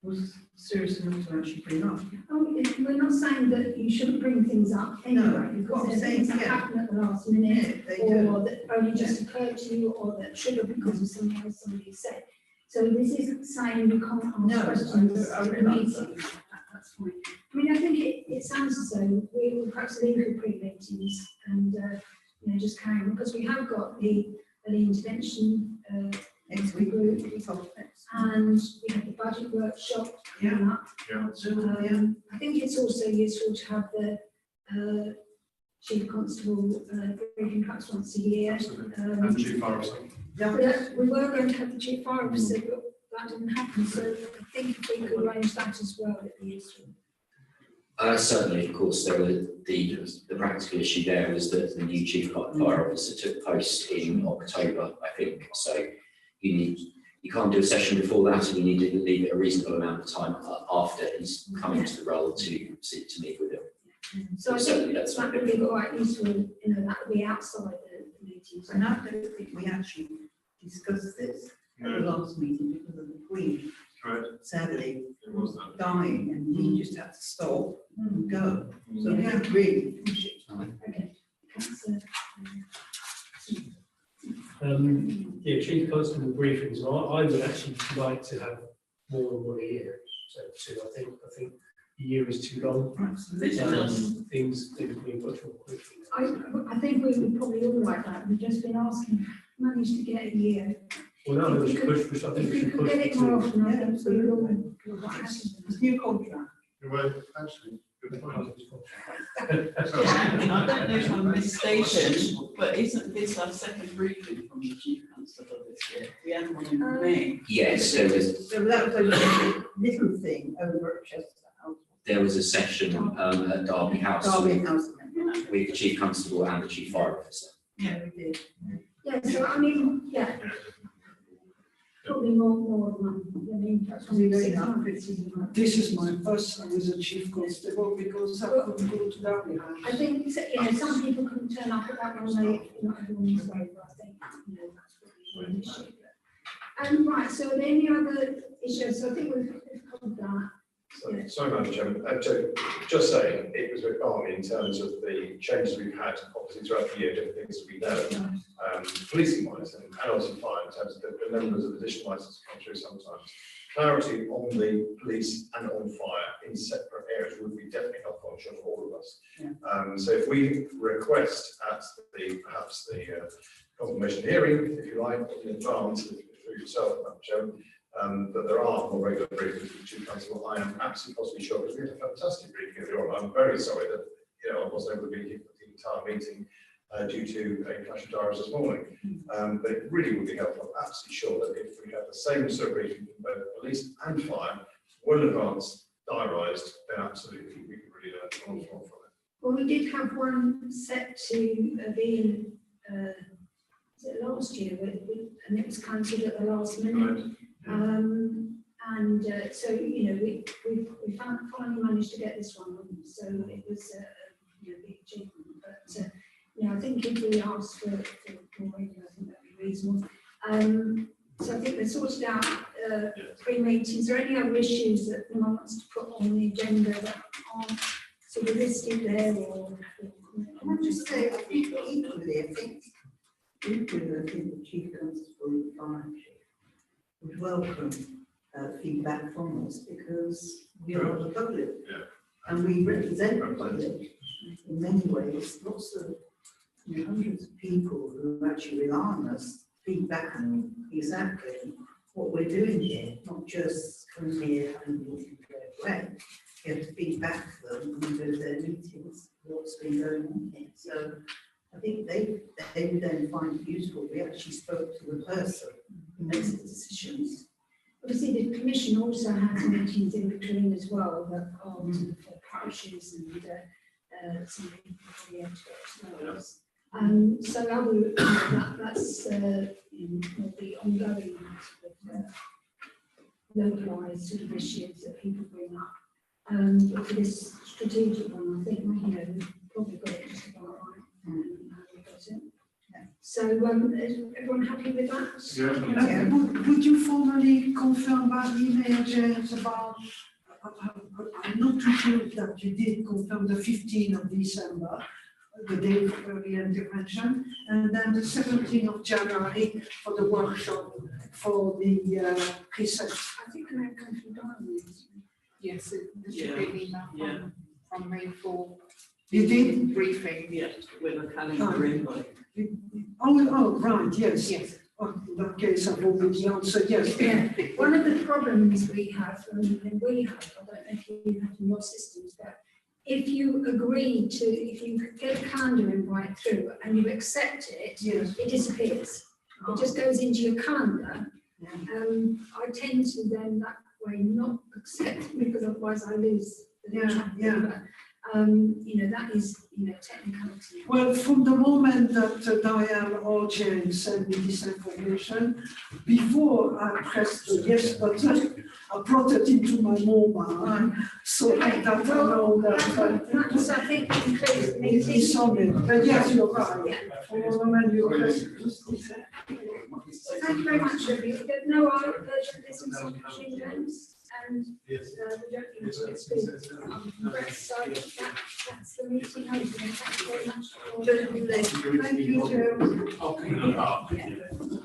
was serious enough to actually bring up. Oh, we're not saying that you shouldn't bring things up anyway, No, because what I'm there's saying, things that yeah. happen at the last minute, They do. or that only just occurred to you, or that should have because of something else somebody said. So this isn't saying you can't ask No, questions I at the realise meeting. That's fine. I mean, I think it sounds as though we will perhaps leave the pre-meetings and, just carry on, because we have got the intervention, Next week, group, next. and we have the budget workshop coming up. I think it's also useful to have the chief constable briefing perhaps once a year. And chief fire officer. We were going to have the chief fire officer, but that didn't happen, so I think if we could arrange that as well, it'd be useful. Certainly, of course, there were the practical issue there was that the new chief fire officer took post in October, I think. So you can't do a session before that, and you need to leave it a reasonable amount of time after he's come into the role to meet with him. So I Certainly, think that would be quite useful, that would be outside the meetings. And I don't think we actually discussed this at the last meeting because of the Queen Correct. sadly It was that. dying, and he just had to stop and go. So we have really finished it. Okay. Councillor, Yeah, chief constable briefings, I would actually like to have more than one a year, so two, I think a year is too long. Things move much more quickly. I think we would probably all like that. We've just been asking, managed to get a year. Well, no, we should push, I think If we we should could push get it more to. often, I think we will. What happens? It's new contract. Well, actually, good point. I don't know if I'm mistaken, but isn't this our second briefing from the chief constable this year? We had one in May. Yes, there was So that was a little thing over at Chester House. a session at Derby House Derby with House. the chief constable and the chief fire officer. Yeah, we did. Yeah, so I mean, yeah. Probably more than one. I mean, perhaps Was he very 6 happy? months. This is my first time as a chief constable because I couldn't go to Derby House. I think, some people couldn't turn up at that one, not everyone was there, but I think, that's probably an issue. Right, so are there any other issues? So I think we've covered that. Sorry, Madam Chairman, just saying, it was required in terms of the changes we've had, obviously throughout the year, different things that we know, policing wise and also fire in terms of the numbers of additional licenses come through sometimes. Clarity on the police and on fire in separate areas would be definitely helpful, I'm sure, for all of us. Yeah. So if we request at perhaps the confirmation hearing, if you like, in advance through yourself, Madam Chairman, that there are more regular briefings with the chief constable. I am absolutely positively sure because we had a fantastic briefing earlier on. I'm very sorry that I wasn't able to be here for the entire meeting due to a clash of diaries this morning. But it really would be helpful. I'm absolutely sure that if we have the same sort of briefing from both police and fire, well advanced, diarised, then absolutely we can really learn from it. Well, we did have one set to be in last year, and it was cancelled at the last minute. So we finally managed to get this one, so it was a big achievement. But I think if we ask for more regular, I think that'd be reasonable. So I think they sorted out pre-meetings. Is there any other issues that anyone wants to put on the agenda that aren't sort of listed there, or? Can I just say, I think equally, I think the chief constable and the fire chief would welcome feedback from us because we are the public and we represent the public in many ways. Lots of hundreds of people who actually rely on us feedback on exactly what we're doing here, not just come here and walk away. You have to feed back to them and go to their meetings, what's been going on here. So I think they would then find it useful. We actually spoke to the person who makes the decisions. Obviously, the commission also has meetings in between as well, that are for parishes and some people probably have to go to those. So that's will be ongoing localised sort of issues that people bring up. But for this strategic one, I think we've probably got it just about right. So So, is everyone happy with that? Yeah. Would you formally confirm by email, James, about, I'm not too sure that you did confirm the 15th of December, the day for early intervention, and then the 17th of January for the workshop for the research. I think I may have come through diaries. Yes, there should be an email Yeah. from me for You did? briefing. Yeah, with a calendar invite. Oh, right, yes. Yes. Oh, in that case, I've already answered, yes. Yeah, one of the problems we have, and we have, I don't know if you have in your systems, but if you agree to, if you get a calendar invite through and you accept it, Yes. it disappears. It just goes into your calendar. I tend to then that way not accept because otherwise I lose the Yeah, track. yeah. But, you know, that is, you know, technicality. Well, from the moment that Diane or Jane sent me this information, before I pressed the yes button, I brought it into my mobile, so that I know that That's, I think, includes it meetings. is on it. But yes, you're right. Yeah. From the moment you press it, Thank you very much, Ruby. There's no urgent business on pushing James, and we don't need to speak. So that's the meeting open. Thank you very much. Thank you, Jane. Yeah.